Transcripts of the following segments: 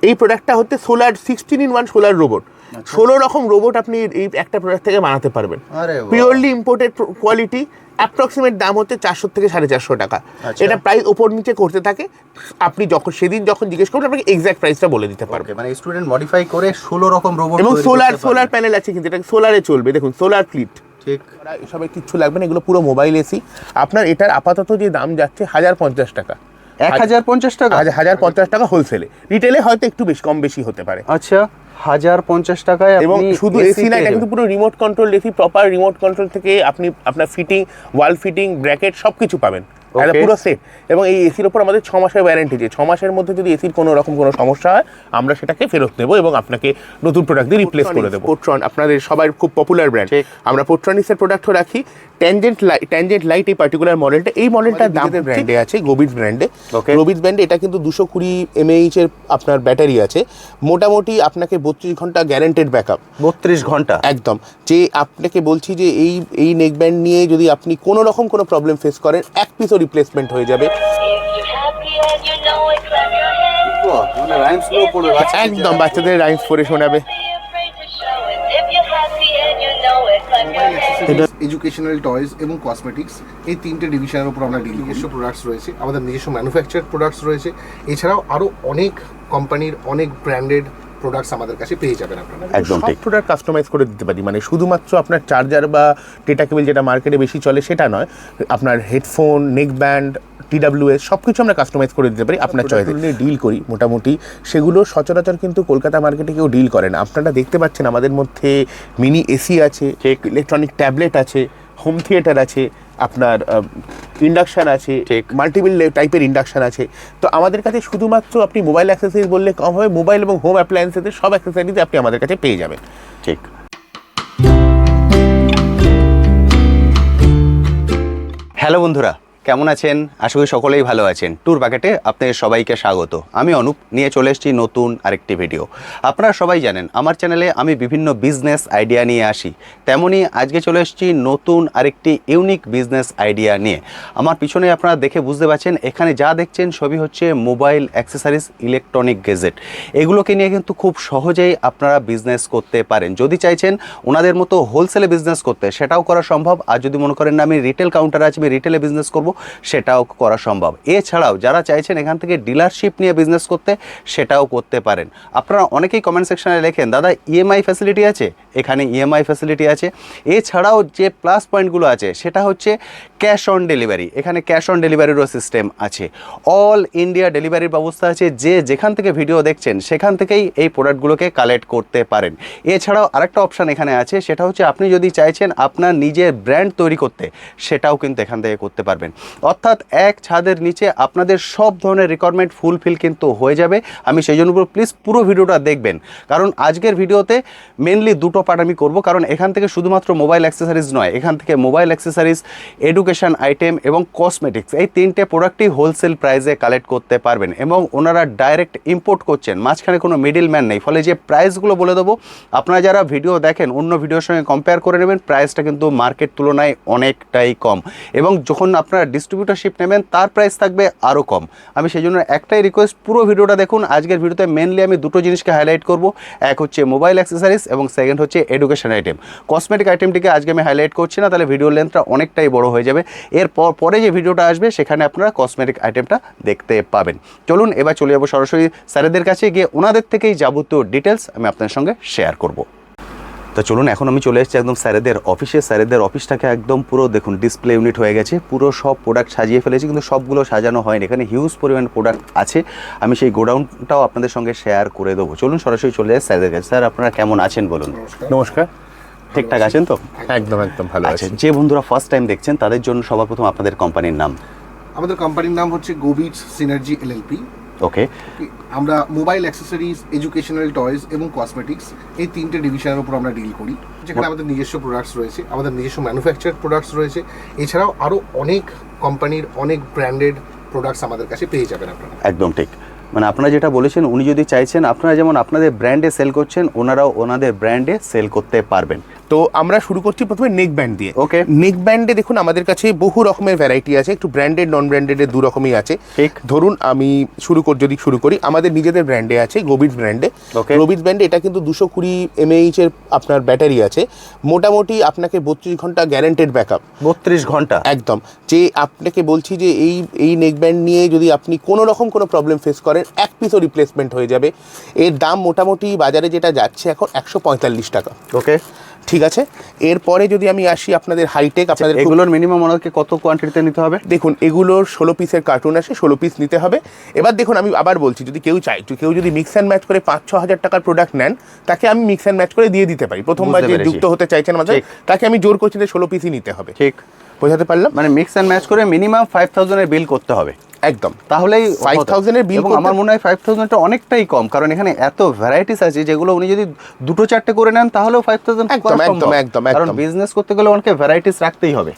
এই প্রোডাক্টটা হচ্ছে সোলার 16-in-1 সোলার রোবট। 16 রকম রোবট আপনি এই একটা প্রোডাক্ট থেকে বানাতে পারবেন। Purely imported quality. অ্যাপ্রক্সিমেট দাম হচ্ছে 400 থেকে 450 টাকা। এটা প্রাইস ওপর নিচে করতে থাকে। আপনি সেদিন যখন জিজ্ঞেস করবেন আপনাকে এক্সাক্ট প্রাইসটা বলে দিতে পারবে। মানে স্টুডেন্ট মডিফাই করে 16 রকম রোবট এবং সোলার প্যানেল আছে, কিন্তু এটা সোলারে চলবে। দেখুন সোলার ফ্লিট, ঠিক। এসবের কিচ্ছু লাগবে না, এগুলো পুরো মোবাইল এসি। আপনার এটার আপাতত যে দাম যাচ্ছে 1050 টাকা। 1050 টাকা? 1050 টাকা হোলসেলে। রিটেলে হয়তো একটু কম বেশি হতে পারে। আচ্ছা, 1050 টাকায়। এবং শুধু এসি না, এটা কিন্তু পুরো remote control AC. Proper remote control থেকে আপনি আপনার ফিটিং, ওয়াল ফিটিং, ব্র্যাকেট সবকিছু পাবেন, পুরো সেট। এবং এই এসির ওপর আমাদের 6 মাসের ওয়ারেন্টি আছে। 6 মাসের মধ্যে যদি এসির কোনো রকম কোনো সমস্যা হয় আমরা সেটাকে ফেরত নেব এবং আপনাকে নতুন প্রোডাক্ট দিয়ে রিপ্লেস করে দেবো। পোট্রন আপনাদের সবার খুব পপুলার ব্র্যান্ড। আমরা পোট্রনিক্সের প্রোডাক্টও রাখি। ট্যানজেন্ট লাইট এই পার্টিকুলার মডেলটা, এই মডেলটার দাম ব্র্যান্ডে আছে, গোবিজ ব্র্যান্ডে। গোবিজ ব্র্যান্ডে এটা কিন্তু 220 mAh এর আপনার ব্যাটারি আছে। মোটামুটি আপনাকে 32 ঘন্টা গ্যারান্টেড ব্যাকআপ। 32 ঘন্টা একদম। যে আপনাকে বলছি যে এই নেক ব্যান্ড নিয়ে যদি আপনি কোনো রকম কোনো প্রবলেম ফেস করেন, এক পিসও রিপ্লেসমেন্ট হয়ে যাবে। একদম বাচ্চাদের রাইমস পড়ে শোনাবে। এডুকেশনাল টয়েস এবং কসমেটিক্স, এই 3টে ডিভিশনের উপর আমরা ডিল। নিজস্ব প্রোডাক্টস রয়েছে, আমাদের নিজস্ব ম্যানুফ্যাকচার প্রোডাক্টস রয়েছে। এছাড়াও আরও অনেক কোম্পানির অনেক ব্র্যান্ডেড প্রোডাক্টস আমাদের কাছে পেয়ে যাবেন আপনারা। একদম ঠিক। প্রোডাক্ট কাস্টমাইজ করে দিতে পারি, মানে শুধুমাত্র আপনার চার্জার বা ডেটা কেবল যেটা মার্কেটে বেশি চলে সেটা নয়, আপনার হেডফোন, নেক ব্যান্ড, TWS সব কিছু আমরা কাস্টমাইজ করে দিতে পারি আপনার চয়েসে। ডিল করি মোটামুটি, সেগুলো সচরাচর কিন্তু কলকাতা মার্কেটে কেউ ডিল করে না। আপনারা দেখতে পাচ্ছেন আমাদের মধ্যে মিনি এসি আছে, ইলেকট্রনিক ট্যাবলেট আছে, হোম থিয়েটার আছে, আপনার ইন্ডাকশান আছে, মাল্টিপল টাইপের ইন্ডাকশান আছে। তো আমাদের কাছে শুধুমাত্র আপনি মোবাইল অ্যাক্সেসরিজ বললে কম হবে, মোবাইল এবং হোম অ্যাপ্লায়েন্সেসের সব অ্যাক্সেসরিজ আপনি আমাদের কাছে পেয়ে যাবেন। ঠিক। হ্যালো বন্ধুরা, কেমন আছেন? আশা করি সকলেই ভালো আছেন। ট্যুর বাকেটে আপনাদের সবাইকে স্বাগত। আমি অনুপ, নিয়ে চলে এসেছি নতুন আরেকটি ভিডিও। আপনারা সবাই জানেন আমার চ্যানেলে আমি বিভিন্ন বিজনেস আইডিয়া নিয়ে আসি, তেমনই আজকে চলে এসেছি নতুন আরেকটি ইউনিক বিজনেস আইডিয়া নিয়ে। আমার পিছনে আপনারা দেখে বুঝতে পারছেন, এখানে যা দেখছেন সবই হচ্ছে মোবাইল অ্যাক্সেসরিজ, ইলেকট্রনিক গেজেট। এগুলোকে নিয়ে কিন্তু খুব সহজেই আপনারা বিজনেস করতে পারেন। যদি চাইছেন ওনাদের মতো হোলসেলে বিজনেস করতে, সেটাও করা সম্ভব। আর যদি মনে করেন না আমি রিটেল কাউন্টারে আছি, আমি রিটেলে বিজনেস করব, সেটাও করা সম্ভব। এছাড়াও যারা চাইছেন এখান থেকে ডিলারশিপ নিয়ে বিজনেস করতে, সেটাও করতে পারেন। আপনারা অনেকেই কমেন্ট সেকশনে লেখেন, দাদা ইএমআই ফ্যাসিলিটি আছে? এখানে ইএমআই ফ্যাসিলিটি আছে। এছাড়াও যে প্লাস পয়েন্টগুলো আছে সেটা হচ্ছে ক্যাশ অন ডেলিভারি। এখানে ক্যাশ অন ডেলিভারিরও সিস্টেম আছে। অল ইন্ডিয়া ডেলিভারির ব্যবস্থা আছে। যে যেখান থেকে ভিডিও দেখছেন সেখান থেকেই এই প্রোডাক্টগুলোকে কালেক্ট করতে পারেন। এছাড়াও আরেকটা অপশান এখানে আছে, সেটা হচ্ছে আপনি যদি চাইছেন আপনার নিজের ব্র্যান্ড তৈরি করতে, সেটাও কিন্তু এখান থেকে করতে পারবেন। অর্থাৎ এক ছাদের নিচে আপনাদের সব ধরনের রিকোয়ারমেন্ট ফুলফিল কিন্তু হয়ে যাবে। আমি সেই জন্য প্লিজ পুরো ভিডিওটা দেখবেন, কারণ আজকের ভিডিওতে মেনলি দুটো পার্ট আমি করব। কারণ এখান থেকে শুধুমাত্র মোবাইল অ্যাক্সেসরিজ নয়, এখান থেকে মোবাইল অ্যাক্সেসরিজ, এডুকেশন আইটেম এবং কসমেটিক্স, এই 3টে প্রোডাক্টই হোলসেল প্রাইসে কালেক্ট করতে পারবেন। এবং ওনারা ডাইরেক্ট ইম্পোর্ট করছেন, মাঝখানে কোনো মিডিল ম্যান নেই। ফলে যে প্রাইসগুলো বলে দেবো, আপনারা যারা ভিডিও দেখেন অন্য ভিডিওর সঙ্গে কম্পেয়ার করে নেবেন, প্রাইসটা কিন্তু মার্কেট তুলনায় অনেকটাই কম। এবং যখন আপনারা ডিস্ট্রিবিউটরশিপ নেবেন তার প্রাইস থাকবে আরও কম। আমি সেই জন্য একটাই রিকোয়েস্ট, পুরো ভিডিওটা দেখুন। আজকের ভিডিওতে মেনলি আমি দুটো জিনিসকে হাইলাইট করব। এক হচ্ছে মোবাইল অ্যাক্সেসরিজ এবং সেকেন্ড হচ্ছে এডুকেশন আইটেম। কসমেটিক আইটেমটিকে আজকে আমি হাইলাইট করছি না, তাহলে ভিডিওর লেন্থটা অনেকটাই বড় হয়ে যাবে। পরে যে ভিডিওটা আসবে সেখানে আপনারা কসমেটিক আইটেমটা দেখতে পাবেন। চলুন এবার চলে যাবো সরাসরি স্যারেদের কাছে, গিয়ে ওনাদের থেকেই যাবতীয় ডিটেলস আমি আপনাদের সঙ্গে শেয়ার করব। তো চলুন, এখন আমি চলে এসেছি একদম স্যারেদের অফিসে। স্যারেদের অফিসটাকে একদম পুরো দেখুন ডিসপ্লে ইউনিট হয়ে গেছে, পুরো সব প্রোডাক্ট সাজিয়ে ফেলেছি, কিন্তু সবগুলো সাজানো হয়নি। এখানে হিউজ পরিমাণ প্রোডাক্ট আছে, আমি সেই গোডাউনটাও আপনাদের সঙ্গে শেয়ার করে দেবো। চলুন সরাসরি চলে যাই স্যারেদের কাছে। স্যার আপনারা কেমন আছেন বলুন? নমস্কার। ঠিকঠাক আছেন তো? একদম একদম ভালো আছেন। যে বন্ধুরা ফার্স্ট টাইম দেখছেন তাদের জন্য সবার প্রথম আপনাদের কোম্পানির নাম। আমাদের কোম্পানির নাম হচ্ছে গোবিজ সিনার্জি এলএলপি। ওকে। আমরা মোবাইল অ্যাক্সেসরিজ, এডুকেশনাল টয়েস এবং কসমেটিক্স, এই 3টে ডিভিশনের উপর আমরা ডিল করি। যেখানে আমাদের নিজস্ব প্রোডাক্টস রয়েছে, আমাদের নিজস্ব ম্যানুফ্যাকচার প্রোডাক্টস রয়েছে। এছাড়াও আরও অনেক কোম্পানির অনেক ব্র্যান্ডেড প্রোডাক্টস আমাদের কাছে পেয়ে যাবেন আপনারা। একদম ঠিক। মানে আপনারা যেটা বলেছেন, উনি যদি চাইছেন, আপনারা যেমন আপনাদের ব্র্যান্ডে সেল করছেন, ওনারাও ওনাদের ব্র্যান্ডে সেল করতে পারবেন। তো আমরা শুরু করছি প্রথমে নেক ব্যান্ড দিয়ে। Okay. নেক ব্যান্ডে দেখুন আমাদের কাছে বহু রকমের ভ্যারাইটি আছে, একটু ব্র্যান্ডেড নন ব্র্যান্ডেডের দু রকমই আছে। ঠিক। ধরুন আমি যদি শুরু করি, আমাদের নিজেদের ব্র্যান্ডে আছে গোবিট ব্র্যান্ডে। Okay. গোবিট ব্র্যান্ডে এটা কিন্তু 220 mAh এর আপনার ব্যাটারি আছে, মোটামুটি আপনাকে 32 ঘন্টা গ্যারান্টেড ব্যাকআপ। 32 ঘন্টা একদম, যে আপনাকে বলছি যে এই নেক ব্যান্ড নিয়ে যদি আপনি কোনো রকম কোনো প্রবলেম ফেস করেন, এক পিসও রিপ্লেসমেন্ট হয়ে যাবে। এর দাম মোটামুটি বাজারে যেটা যাচ্ছে এখন 145 টাকা। ওকে, ঠিক আছে। এরপরে যদি আমি আসি আপনাদের হাইটেক, আপনাদের এগুলোর মিনিমাম ওনাকে কত কোয়ান্টিটিতে নিতে হবে? দেখুন এগুলোর 16 পিসের কার্টুন আসে, 16 পিস নিতে হবে। এবার দেখুন আমি আবার বলছি, যদি কেউ চায়, কেউ যদি মিক্স অ্যান্ড ম্যাচ করে 5-6 হাজার টাকার প্রোডাক্ট নেন, তাকে আমি মিক্স অ্যান্ড ম্যাচ করে দিয়ে দিতে পারি। প্রথমবার বুঝতে যে পেরেছি। যুক্ত হতে চাইছেন আমাদের, তাকে আমি জোর করছি যে 16 পিসই নিতে হবে। ঠিক, বোঝাতে পারলাম? মানে মিক্স অ্যান্ড ম্যাচ করে মিনিমাম 5000 এর বিল করতে হবে। একদম, তাহলেই 5000 এর বিল এবং আমার মনে হয় 5000 টা অনেকটাই কম, কারণ এখানে এত ভ্যারাইটিস আছে যেগুলো উনি যদি দুটো চারটে করে নেন তাহলেও 5000 একদম, কারণ বিজনেস করতে গেলে অনেকে ভ্যারাইটিস রাখতেই হবে।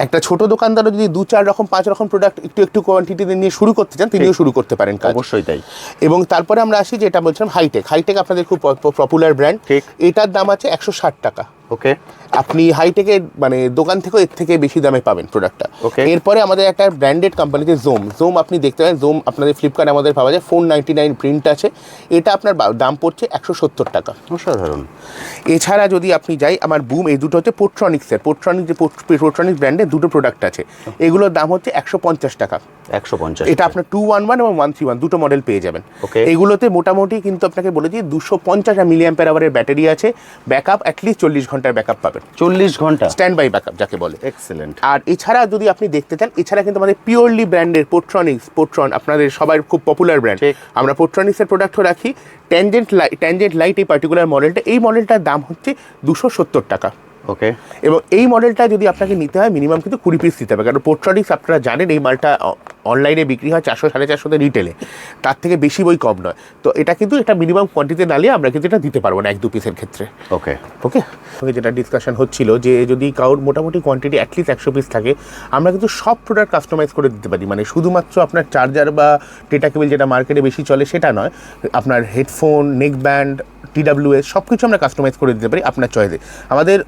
একটা ছোট দোকানদারও যদি 2-4 রকম 5 রকম প্রোডাক্ট একটু কোয়ান্টিটিতে নিয়ে শুরু করতে চান, তিনিও শুরু করতে পারেন কাজ। অবশ্যই তাই। এবং তারপরে আমরা আসি, যেটা বলছিলাম হাইটেক আপনাদের খুব পপুলার ব্র্যান্ড। ঠিক। এটার দাম আছে 160 টাকা। ওকে, আপনি হাইটেকে মানে দোকান থেকেও এর থেকে বেশি দামে পাবেন প্রোডাক্টটা। Okay. এরপরে আমাদের একটা ব্র্যান্ডেড কোম্পানিতে জোম আপনি দেখতে পারেন। জোম আপনাদের ফ্লিপকার্টে আমাদের পাওয়া যায়, 499 প্রিন্ট আছে। এটা আপনার দাম পড়ছে 170 টাকা। অসাধারণ। এছাড়া যদি আপনি যাই, আমার বুম, এই দুটো হচ্ছে পোট্রনিক্সের। পোট্রনিক্স ব্র্যান্ডের দুটো প্রোডাক্ট আছে, এগুলোর দাম হচ্ছে 150 টাকা। 150, এটা আপনার 211 এবং 131 দুটো মডেল পেয়ে যাবেন। Okay. এগুলোতে মোটামুটি কিন্তু আপনাকে বলেছি 250 মিলিঅ্যাম্পিয়ার আওয়ারের ব্যাটারি আছে, ব্যাকআপ অ্যাটলিস্ট 40 ঘন্টার ব্যাকআপ পাবেন। 40 ঘন্টা স্ট্যান্ড বাই ব্যাকআপ যাকে বলে। এক্সেলেন্ট। আর এছাড়া যদি আপনি দেখতে চান, এছাড়া কিন্তু আমাদের পিওরলি ব্র্যান্ডের পোট্রন আপনাদের সবার খুব পপুলার ব্র্যান্ড। ঠিক। আমরা পোট্রনিক্সের প্রোডাক্টও রাখি। ট্যানজেন্ট লাইট এই পার্টিকুলার মডেলটা, এই মডেলটার দাম হচ্ছে 270 টাকা। ওকে, এবং এই মডেলটা যদি আপনাকে নিতে হয় মিনিমাম কিন্তু 20 পিস নিতে হবে, কারণ পোট্রনিক্স আপনারা জানেন এই মালটা অনলাইনে বিক্রি হয় 400-450 রিটেলে, তার থেকে বেশি বই কম নয়। তো এটা কিন্তু এটা মিনিমাম কোয়ান্টিটি না নিয়ে আমরা কিন্তু এটা দিতে পারবো না 1-2 পিসের ক্ষেত্রে। ওকে, ওকে, যেটা ডিসকাশন হচ্ছিল যে যদি কারোর মোটামুটি কোয়ান্টিটি অ্যাটলিস্ট 100 পিস থাকে, আমরা কিন্তু সব প্রোডাক্ট কাস্টমাইজ করে দিতে পারি। মানে শুধুমাত্র আপনার চার্জার বা ডেটা কেবল যেটা মার্কেটে বেশি চলে সেটা নয়, আপনার হেডফোন, নেক ব্যান্ড, TWS সব কিছু আমরা কাস্টমাইজ করে দিতে পারি আপনার চয়েসে। আমাদের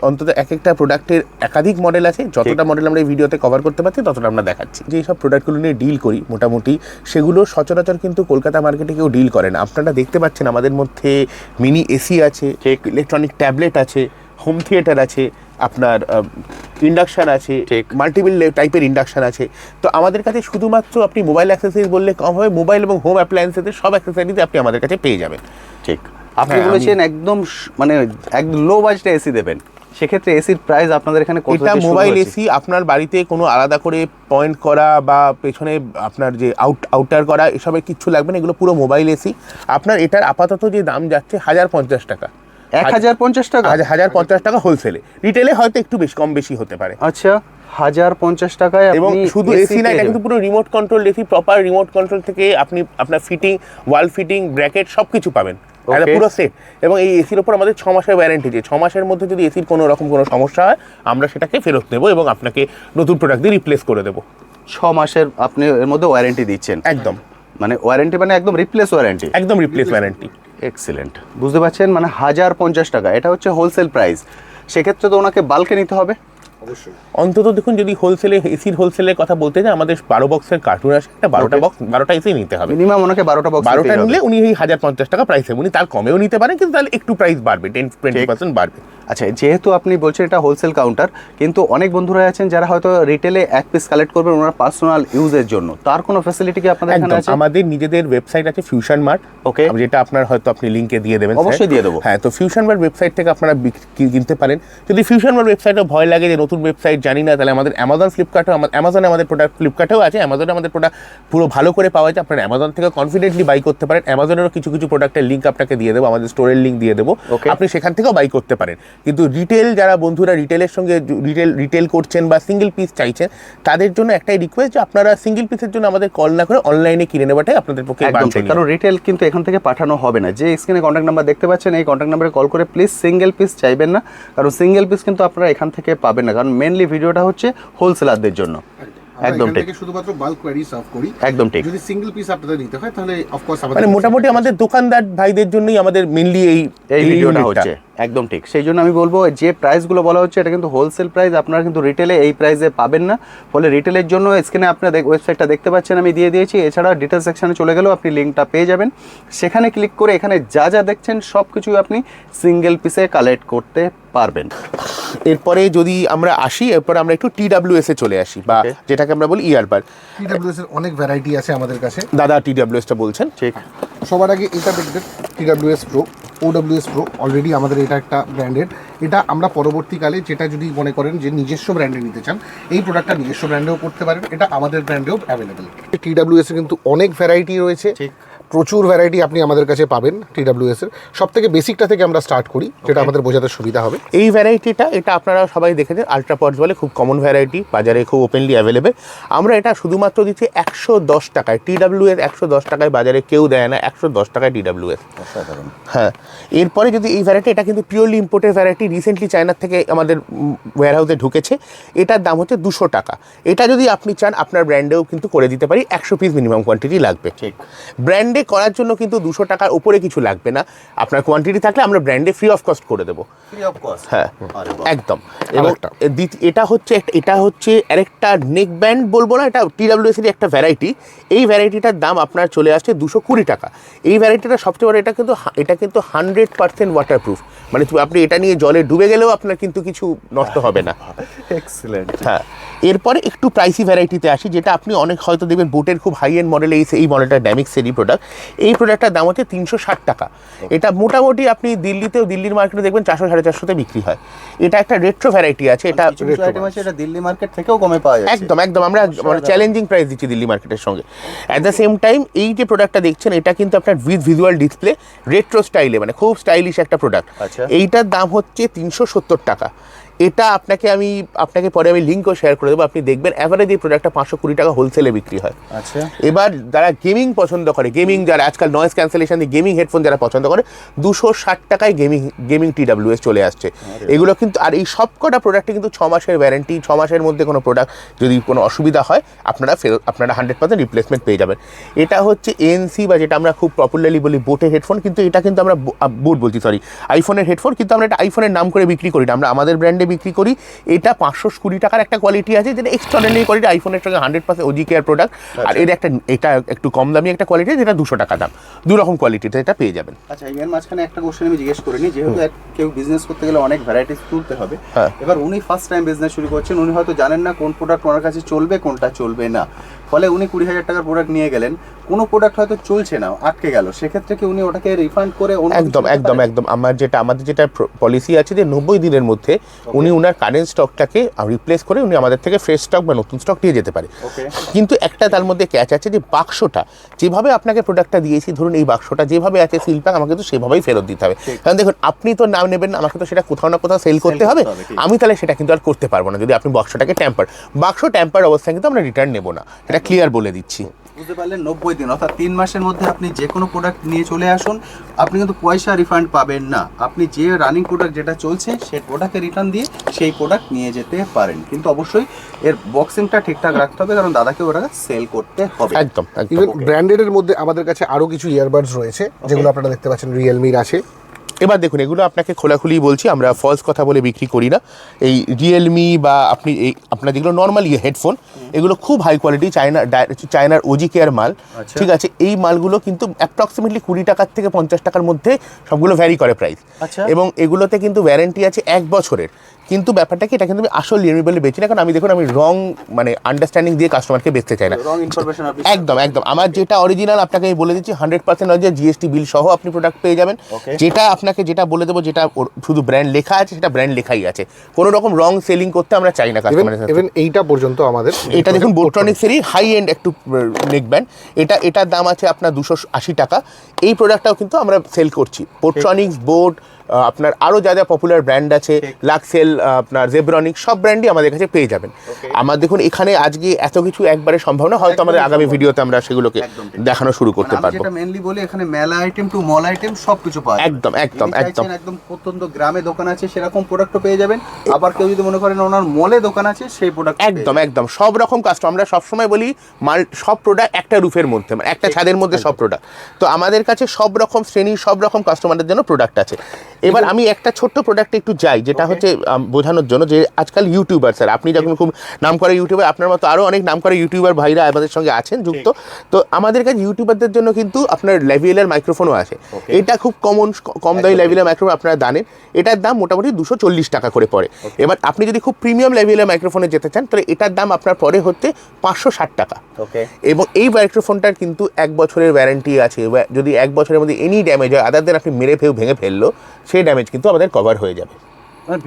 অন্তত এক একটা প্রোডাক্টের একাধিক মডেল আছে, যতটা মডেল আমরা এই ভিডিওতে কভার করতে পারছি ততটা আমরা দেখাচ্ছি। যে সব প্রোডাক্টগুলো নিয়ে ডিল করি মোটামুটি, সেগুলো সচরাচর কিন্তু কলকাতা মার্কেটে কেউ ডিল করে না। আপনারা দেখতে পাচ্ছেন আমাদের মধ্যে মিনি এসি আছে, ইলেকট্রনিক ট্যাবলেট আছে, হোম থিয়েটার আছে, আপনার ইন্ডাকশান আছে, মাল্টিপল টাইপের ইন্ডাকশান আছে। তো আমাদের কাছে শুধুমাত্র আপনি মোবাইল অ্যাক্সেসরিজ বললে কম হবে, মোবাইল এবং হোম অ্যাপ্লায়েন্সেসের সব অ্যাক্সেসরিজ আপনি আমাদের কাছে পেয়ে যাবেন। ঠিক। আপনি বলেছেন একদম মানে একদম লো বাজেটে এসি দেবেন, সেক্ষেত্রে এসির প্রাইস আপনাদের এখানে কত? এটা মোবাইল এসি, আপনার বাড়িতে কোনো আলাদা করে পয়েন্ট করা বা পেছনে আপনার যে আউটার করা এসবের কিচ্ছু লাগবে না, এগুলো পুরো মোবাইল এসি। আপনার এটার আপাতত যে দাম যাচ্ছে 1050 টাকা। 1050 টাকা? 1050 টাকা হোলসেলে, রিটেলে হয়তো একটু কম বেশি হতে পারে। আচ্ছা, 1050 টাকায় এবং শুধু এসি না, এটা কিন্তু পুরো remote control AC, proper remote control থেকে আপনি আপনার ফিটিং, ওয়াল ফিটিং, ব্র্যাকেট সব কিছু পাবেন, একটা পুরো সেট। এবং এই এসির ওপর আমাদের 6 মাসের ওয়ারেন্টি আছে। 6 মাসের মধ্যে যদি এসির কোনো রকম কোনো সমস্যা হয়, আমরা সেটাকে ফেরত নেবো এবং আপনাকে নতুন প্রোডাক্ট দিয়ে রিপ্লেস করে দেবো। 6 মাসের আপনি এর মধ্যে ওয়ারেন্টি দিচ্ছেন? একদম, মানে ওয়ারেন্টি মানে একদম রিপ্লেস ওয়ারেন্টি? একদম রিপ্লেস ওয়ারেন্টি। এক্সিলেন্ট, বুঝতে পারছেন? মানে 1050 টাকা, এটা হচ্ছে হোলসেল প্রাইস। সেক্ষেত্রে তো ওনাকে বাল্কে নিতে হবে অবশ্যই। অন্তত দেখুন, যদি হোলসেলে এসির হোলসেলের কথা বলতে চাই, আমাদের 12 বক্সের কার্টুন আছে, একটা 12টা এসি নিতে হবে মিনিমাম। ওনাকে 12টা বক্স, 12টা নিলে উনি এই 1050 টাকা প্রাইসে, উনি তার কমেও নিতে পারেন, কিন্তু তাহলে একটু প্রাইস বাড়বে, 10-20% বাড়বে। আচ্ছা, যেহেতু আপনি বলছেন এটা হোলসেল কাউন্টার, কিন্তু অনেক বন্ধুরা আছেন যারা হয়তো রিটেলে এক পিস কালেক্ট করবেন ওনার পার্সোনাল ইউজের জন্য, তার কোনো ফ্যাসিলিটি কি আপনাদের এখানে আছে? আমাদের নিজেদের ওয়েবসাইট আছে ফিউশন মার্ট। ওকে, যেটা আপনার হয়তো আপনি লিংকে দিয়ে দেবেন। অবশ্যই দিয়ে দেবো। হ্যাঁ, তো ফিউশন মার্ট ওয়েবসাইট থেকে আপনারা কিনতে পারেন। যদি ফিউশন মার্ট ওয়েবসাইটে ভয় লাগে যে নতুন ওয়েবসাইট জানি না, তাহলে আমাদের অ্যামাজন ফ্লিপকার্টেও, অ্যামাজনে আমাদের প্রোডাক্ট, ফ্লিপকার্টেও আছে, অ্যামাজনে আমাদের প্রোডাক্ট পুরো ভালো করে পাওয়া যায়। আপনারা অ্যামাজন থেকে কনফিডেন্টলি বাই করতে পারেন। অ্যামাজনেরও কিছু প্রোডাক্টের লিঙ্ক আপনাকে দিয়ে দেবো, আমাদের স্টোরের লিঙ্ক দিয়ে দেবো, আপনি সেখান থেকেও বাই করতে পারেন। কিন্তু রিটেল যারা বন্ধুরা রিটেলের সঙ্গে রিটেল করছেন বা সিঙ্গেল পিস চাইছেন, তাদের জন্য একটাই রিকোয়েস্ট যে আপনারা সিঙ্গেল পিসের জন্য আমাদের কল না করে অনলাইনে কিনে নেওয়াটাই আপনাদের পক্ষে বাঞ্ছনীয়। কারণ রিটেল কিন্তু এখান থেকে পাঠানো হবে না। যে স্ক্রিনে কন্ট্যাক্ট নাম্বার দেখতে পাচ্ছেন, এই কন্ট্যাক্ট নাম্বারে কল করে প্লিজ সিঙ্গেল পিস চাইবেন না, কারণ সিঙ্গেল পিস কিন্তু আপনারা এখান থেকে পাবেন না, কারণ মেনলি ভিডিওটা হচ্ছে হোলসেলারদের জন্য। একদম ঠিক। শুধুমাত্র বাল্ক কোয়ারি সার্ভ করি। একদম ঠিক। যদি সিঙ্গেল পিস আপনাদের নিতে হয় তাহলে অফকোর্স মানে মোটামুটি আমাদের দোকানদার ভাইদের জন্যই আমাদের মেনলি এই ভিডিওটা unitটা। হচ্ছে একদম ঠিক। সেই জন্য আমি বলবো যে প্রাইসগুলো বলা হচ্ছে এটা কিন্তু হোলসেল প্রাইস, আপনারা কিন্তু রিটেলে এই প্রাইসে পাবেন না। ফলে রিটেলের জন্য স্ক্রিনে আপনার ওয়েবসাইটটা দেখতে পাচ্ছেন আমি দিয়ে দিয়েছি, এছাড়া ডিটেলস সেকশনে চলে গেলেও আপনি লিঙ্কটা পেয়ে যাবেন। সেখানে ক্লিক করে এখানে যা যা দেখছেন সব কিছুই আপনি সিঙ্গেল পিসে কালেক্ট করতে পারবেন। এরপরে যদি আমরা আসি, এরপরে আমরা একটু TWS এ চলে আসি, বা Okay. যেটাকে আমরা বলি ইয়ারবাড। TWS এর অনেক ভ্যারাইটি আছে আমাদের কাছে। দাদা TWS টা বলছেন। ঠিক। সবার আগে এটা দেখবেন TWS Pro, OWS Pro already আমাদের এটা একটা ব্র্যান্ডেড। এটা আমরা পরবর্তীকালে যেটা যদি মনে করেন যে নিজস্ব ব্র্যান্ডে নিতে চান, এই প্রোডাক্টটা নিজস্ব ব্র্যান্ডেও করতে পারেন, এটা আমাদের ব্র্যান্ডেও অ্যাভেলেবেল। TWS এর কিন্তু অনেক ভ্যারাইটি রয়েছে, প্রচুর ভ্যারাইটি আপনি আমাদের কাছে পাবেন। TWS এর সব থেকে বেসিকটা থেকে আমরা স্টার্ট করি, যেটা আমাদের বোঝাতে সুবিধা হবে। এই ভ্যারাইটিটা, এটা আপনারা সবাই দেখেছেন, আলট্রা পডস বলে, খুব কমন ভ্যারাইটি, বাজারে খুব ওপেনলি অ্যাভেলেবেল। আমরা এটা শুধুমাত্র দিচ্ছি 110 টাকায়। TWS 110 টাকায় বাজারে কেউ দেয় না, 110 টাকায় TWS। অসাধারণ। হ্যাঁ, এরপরে যদি এই ভ্যারাইটি, এটা কিন্তু purely imported variety, recently China থেকে আমাদের ওয়্যারহাউসে ঢুকেছে। এটার দাম হচ্ছে 200 টাকা। এটা যদি আপনি চান আপনার ব্র্যান্ডেও কিন্তু করে দিতে পারি, 100 পিস মিনিমাম কোয়ান্টিটি লাগবে। ঠিক। ব্র্যান্ডে করার জন্য কিন্তু 200 টাকার উপরে কিছু লাগবে না, আপনার কোয়ান্টিটি থাকলে আমরা ব্র্যান্ডে ফ্রি অফ কস্ট করে দেবো। Free of cost. হ্যাঁ, আরে একদম। এবং এটা হচ্ছে আরেকটা নেক ব্যান্ড বলবো না, এটা TWS এর একটা ভ্যারাইটি। এই ভ্যারাইটিটার দাম আপনার চলে আসছে 220 টাকা। এই ভ্যারাইটিটা সবচেয়ে বড়, এটা কিন্তু 100% ওয়াটারপ্রুফ, মানে আপনি এটা নিয়ে জলে ডুবে গেলেও আপনার কিন্তু কিছু নষ্ট হবে না। এক্সেলেন্ট। হ্যাঁ, এরপরে একটু প্রাইসি ভ্যারাইটিতে আসি, যেটা আপনি অনেক হয়তো দেখবেন বোটের খুব হাই এন্ড মডেল, এই মডেলটা ড্যামিক্সেরই প্রোডাক্ট। এই প্রোডাক্টটার দাম হচ্ছে 360 টাকা। এটা মোটামুটি আপনি দিল্লির মার্কেটে দেখবেন 400-450 বিক্রি হয়। এটা একটা রেট্রো ভ্যারাইটি আছে, এটা কিছু কিছু আইটেম আছে এটা দিল্লি মার্কেট থেকেও কমে পাওয়া যাচ্ছে। একদম আমরা মানে চ্যালেঞ্জিং প্রাইস দিচ্ছি দিল্লি মার্কেটের সঙ্গে। অ্যাট দ্য সেম টাইম এই যে প্রোডাক্টটা দেখছেন, এটা কিন্তু আপনার উইথ ভিজুয়াল ডিসপ্লে, রেট্রো স্টাইলে, মানে খুব স্টাইলিশ একটা প্রোডাক্ট। আচ্ছা। এইটার দাম হচ্ছে 370 টাকা। এটা আপনাকে পরে আমি লিঙ্কও শেয়ার করে দেবো, আপনি দেখবেন অ্যাভারেজ এই প্রোডাক্টটা 520 টাকা হোলসেলে বিক্রি হয়। আচ্ছা। এবার যারা গেমিং পছন্দ করে, যারা আজকাল নয়েজ ক্যান্সেলেশন দিয়ে গেমিং হেডফোন যারা পছন্দ করে, 260 টাকায় গেমিং TWS চলে আসছে। এগুলো কিন্তু, আর এই সব কটা প্রোডাক্টে কিন্তু 6 মাসের ওয়ারেন্টি, 6 মাসের মধ্যে কোনো প্রোডাক্ট যদি কোনো অসুবিধা হয় আপনারা 100% রিপ্লেসমেন্ট পেয়ে যাবেন। এটা হচ্ছে ANC, বা যেটা আমরা খুব পপুলারলি বলি বোটের হেডফোন, কিন্তু এটা কিন্তু আমরা আইফোনের হেডফোন, কিন্তু আমরা এটা আইফোনের নাম করে বিক্রি করি না, আমরা আমাদের ব্র্যান্ডে বিক্রি করি। এটা 520 টাকার একটা কোয়ালিটি আছে, যেটা এক্সট্রাঅর্ডিনারি কোয়ালিটি, আইফোনের সঙ্গে 100% OG কেয়ার প্রোডাক্ট। আর এটা একটু কম দামি একটা কোয়ালিটি, যেটা 200 টাকা দাম। দু রকম কোয়ালিটিতে এটা পেয়ে যাবেন। আচ্ছা, এর মাঝখানে একটা কোশ্চেন আমি জিজ্ঞেস করিনি, যেহেতু কেউ বিজনেস করতে গেলে অনেক ভ্যারাইটিস তুলতে হবে। হ্যাঁ। এবার উনি ফার্স্ট টাইম বিজনেস শুরু করছেন, উনি হয়তো জানেন না কোন প্রোডাক্ট ওনার কাছে চলবে, কোনটা চলবে না। ফলে উনি 20,000 টাকার প্রোডাক্ট নিয়ে গেলেন, কোনো প্রোডাক্ট হয়তো চলছে না, আটকে গেল, সেক্ষেত্রে কি উনি ওটাকে রিফান্ড করে একদম আমাদের যেটা পলিসি আছে যে 90 দিনের মধ্যে উনি ওনার কারেন্ট স্টকটাকে রিপ্লেস করে উনি আমাদের থেকে ফ্রেশ স্টক বা নতুন স্টক দিয়ে যেতে পারে। কিন্তু একটা তার মধ্যে ক্যাচ আছে, যে বাক্সটা যেভাবে আপনাকে প্রোডাক্টটা দিয়েছি, ধরুন এই বাক্সটা যেভাবে আছে সিল প্যাক, আমাকে তো সেভাবেই ফেরত দিতে হবে। কারণ দেখুন, আপনি তো নাম নেবেন না, আমাকে তো সেটা কোথাও না কোথাও সেল করতে হবে। আমি তাহলে সেটা কিন্তু আর করতে পারবো না যদি আপনি বাক্সটাকে বাক্স ট্যাম্পার অবস্থায় কিন্তু আমরা রিটার্ন নেবো না, এটা ক্লিয়ার বলে দিচ্ছি। বুঝতে পারলেন, 90 দিন অর্থাৎ 3 মাসের মধ্যে আপনি যে কোনো প্রোডাক্ট নিয়ে চলে আসুন, আপনি কিন্তু পয়সা রিফান্ড পাবেন না। আপনি যে রানিং প্রোডাক্ট যেটা চলছে সেই প্রোডাক্টকে রিটার্ন দিয়ে সেই প্রোডাক্ট নিয়ে যেতে পারেন, কিন্তু অবশ্যই এর বক্সিংটা ঠিকঠাক রাখতে হবে, কারণ দাদাকে ওটা সেল করতে হবে। একদম। ইভেন ব্র্যান্ডেডের মধ্যে আমাদের কাছে আরো কিছু ইয়ারবাডস রয়েছে, যেগুলো আপনারা দেখতে পাচ্ছেন রিয়েলমির আছে। এবার দেখুন, এগুলো আপনাকে খোলাখুলি বলছি, আমরা ফলস কথা বলে বিক্রি করি না। এই রিয়েলমি বা আপনার যেগুলো নর্মাল হেডফোন, এগুলো খুব হাই কোয়ালিটি, চায়নার OG কেয়ার মাল। ঠিক আছে, এই মালগুলো কিন্তু অ্যাপ্রক্সিমেটলি 20 টাকার থেকে 50 টাকার মধ্যে সবগুলো ভ্যারি করে প্রাইস। এবং এগুলোতে কিন্তু ওয়ারেন্টি আছে 1 বছরের। কিন্তু ব্যাপারটা কি, এটা কিন্তু আমি আসল রিয়েলমি বলে বেচি না, কারণ আমি রং মানে আন্ডারস্ট্যান্ডিং দিয়ে কাস্টমারকে বেচতে চাই না। একদম আমার যেটা অরিজিনাল আপনাকে আমি বলে দিচ্ছি, 100% অরিজিনাল, GST বিল সহ আপনি প্রোডাক্ট পেয়ে যাবেন। যেটা বলে দেবো, যেটা শুধু ব্র্যান্ড লেখা আছে, সেটা ব্র্যান্ড লেখাই আছে। কোনো রকম রং সেলিং করতে আমরা চাই না কাস্টমারের সাথে। ইভেন এইটা পর্যন্ত আমাদের, এটা দেখুন বোট্রনিক্সেরই হাই এন্ড একটু নেক ব্যান্ড, এটার দাম আছে আপনার 280 টাকা। এই প্রোডাক্টটাও কিন্তু আমরা সেল করছি। বোট্রনিক্স, বোট, আপনার আরও যা যা পপুলার ব্র্যান্ড আছে, লাক্সেল, আপনার জেব্রনিক, সব ব্র্যান্ডই আমাদের কাছে পেয়ে যাবেন। আমার দেখুন, এখানে আজকে এত কিছু একবারে সম্ভব না, হয়তো আমাদের আগামী ভিডিওতে আমরা সেগুলোকে দেখানো শুরু করতে পারবো। যেটা মেইনলি বলি, এখানে মেলা আইটেম টু মল আইটেম সব কিছু পাওয়া যায়। একদম একদম যদি চাইছেন একদম প্রত্যন্ত গ্রামে দোকান আছে সেরকম প্রোডাক্টও পেয়ে যাবেন, আবার কেউ যদি মনে করেন ওনার মলে দোকান আছে সেই প্রোডাক্ট একদম একদম সব রকম কাস্টম আমরা সবসময় বলি সব প্রোডাক্ট একটা রুফের মধ্যে, মানে একটা ছাদের মধ্যে সব প্রোডাক্ট। তো আমাদের কাছে সব রকম শ্রেণী সব রকম কাস্টমারদের জন্য প্রোডাক্ট আছে। এবার আমি একটা ছোট্ট প্রোডাক্টে একটু যাই, যেটা হচ্ছে বোঝানোর জন্য যে আজকাল ইউটিউবার স্যার, আপনি যখন খুব নাম করা ইউটিউবার, আপনার মতো আরও অনেক নাম করা ইউটিউবার ভাইরা আমাদের সঙ্গে আছেন যুক্ত। তো আমাদের কাছে ইউটিউবারদের জন্য কিন্তু আপনার ল্যাভিয়েলার মাইক্রোফোনও আছে। এটা খুব কম দামি ল্যাভিয়েলার মাইক্রোফোন আপনারা জানেন, এটার দাম মোটামুটি 240 টাকা করে পড়ে। এবার আপনি যদি খুব প্রিমিয়াম ল্যাভিয়েলার মাইক্রোফোনে যেতে চান তাহলে এটার দাম আপনার পরে হচ্ছে 560 টাকা। এবং এই মাইক্রোফোনটার কিন্তু 1 বছরের ওয়ারেন্টি আছে। যদি 1 বছরের মধ্যে এনি ড্যামেজ হয়, আদার দেন আপনি ভেঙে ফেললো, সেই ড্যামেজ কিন্তু আমাদের কভার হয়ে যাবে।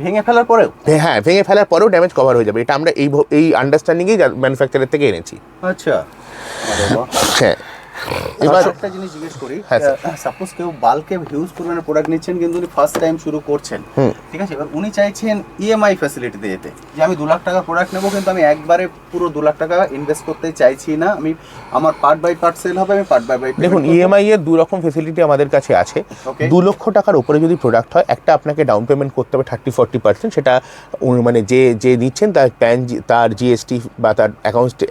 ভেঙে ফেলার পরেও? হ্যাঁ, ভেঙে ফেলার পরেও ড্যামেজ কভার হয়ে যাবে। এটা আমরা এই আন্ডারস্ট্যান্ডিংয়েই ম্যানুফ্যাকচারার থেকে এনেছি। আচ্ছা, হ্যাঁ। এবার একটা জিনিস জিজ্ঞেস করি, সাপোজ কেউ বাল্কে হিউজ পরিমাণে প্রোডাক্ট নিচ্ছেন কিন্তু উনি ফার্স্ট টাইম শুরু করছেন, ঠিক আছে, এবার উনি চাইছেন ইএমআই ফ্যাসিলিটিতে যেতে, যে আমি 2 লাখ টাকা প্রোডাক্ট নেবো কিন্তু আমি একবারে পুরো 2 লাখ টাকা ইনভেস্ট করতে চাইছি না, আমি আমার পার্ট বাই পার্ট সেল হবে, আমি পার্ট বাই পার্ট। দেখুন, ইএমআই এর 2 রকম ফ্যাসিলিটি আমাদের কাছে আছে। 2 লক্ষ টাকার উপরে যদি প্রোডাক্ট হয়, একটা আপনাকে ডাউন পেমেন্ট করতে হবে 30-40%, সেটা মানে যে নিচ্ছেন তার জিএসটি বা তার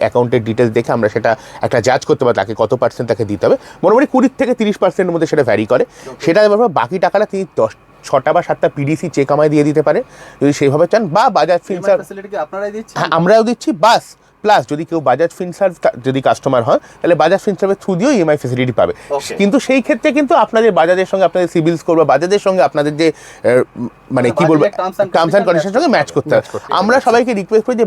অ্যাকাউন্টের ডিটেলস দেখে আমরা সেটা একটা জাজ করতে পারি তাকে কত পার্সেন্ট তাকে দিতে হবে। মোটামুটি 20-30% মধ্যে সেটা ভ্যারি করে। সেটা এবার বাকি টাকাটা তিনি 6টা বা 7টা পিডিসি চেক আমায় দিয়ে দিতে পারে যদি সেইভাবে চান, বা বাজাজ ফিনসার্ভ আপনারাই দিচ্ছেন। হ্যাঁ, আমরাও দিচ্ছি। বাস প্লাস যদি কেউ বাজাজ ফিনসার্ভ যদি কাস্টমার হয় তাহলে বাজাজ ফিনসার্ভের থ্রু দিয়েও ইএমআই ফ্যাসিলিটি পাবে। কিন্তু সেই ক্ষেত্রে কিন্তু আপনাদের বাজাজের সঙ্গে আপনাদের সিভিল স্কোর বা বাজাজের সঙ্গে আপনাদের যে মানে কি বলবো টার্মস অ্যান্ড কন্ডিশনের সঙ্গে ম্যাচ করতে হবে। আমরা সবাইকে রিকোয়েস্ট করি যে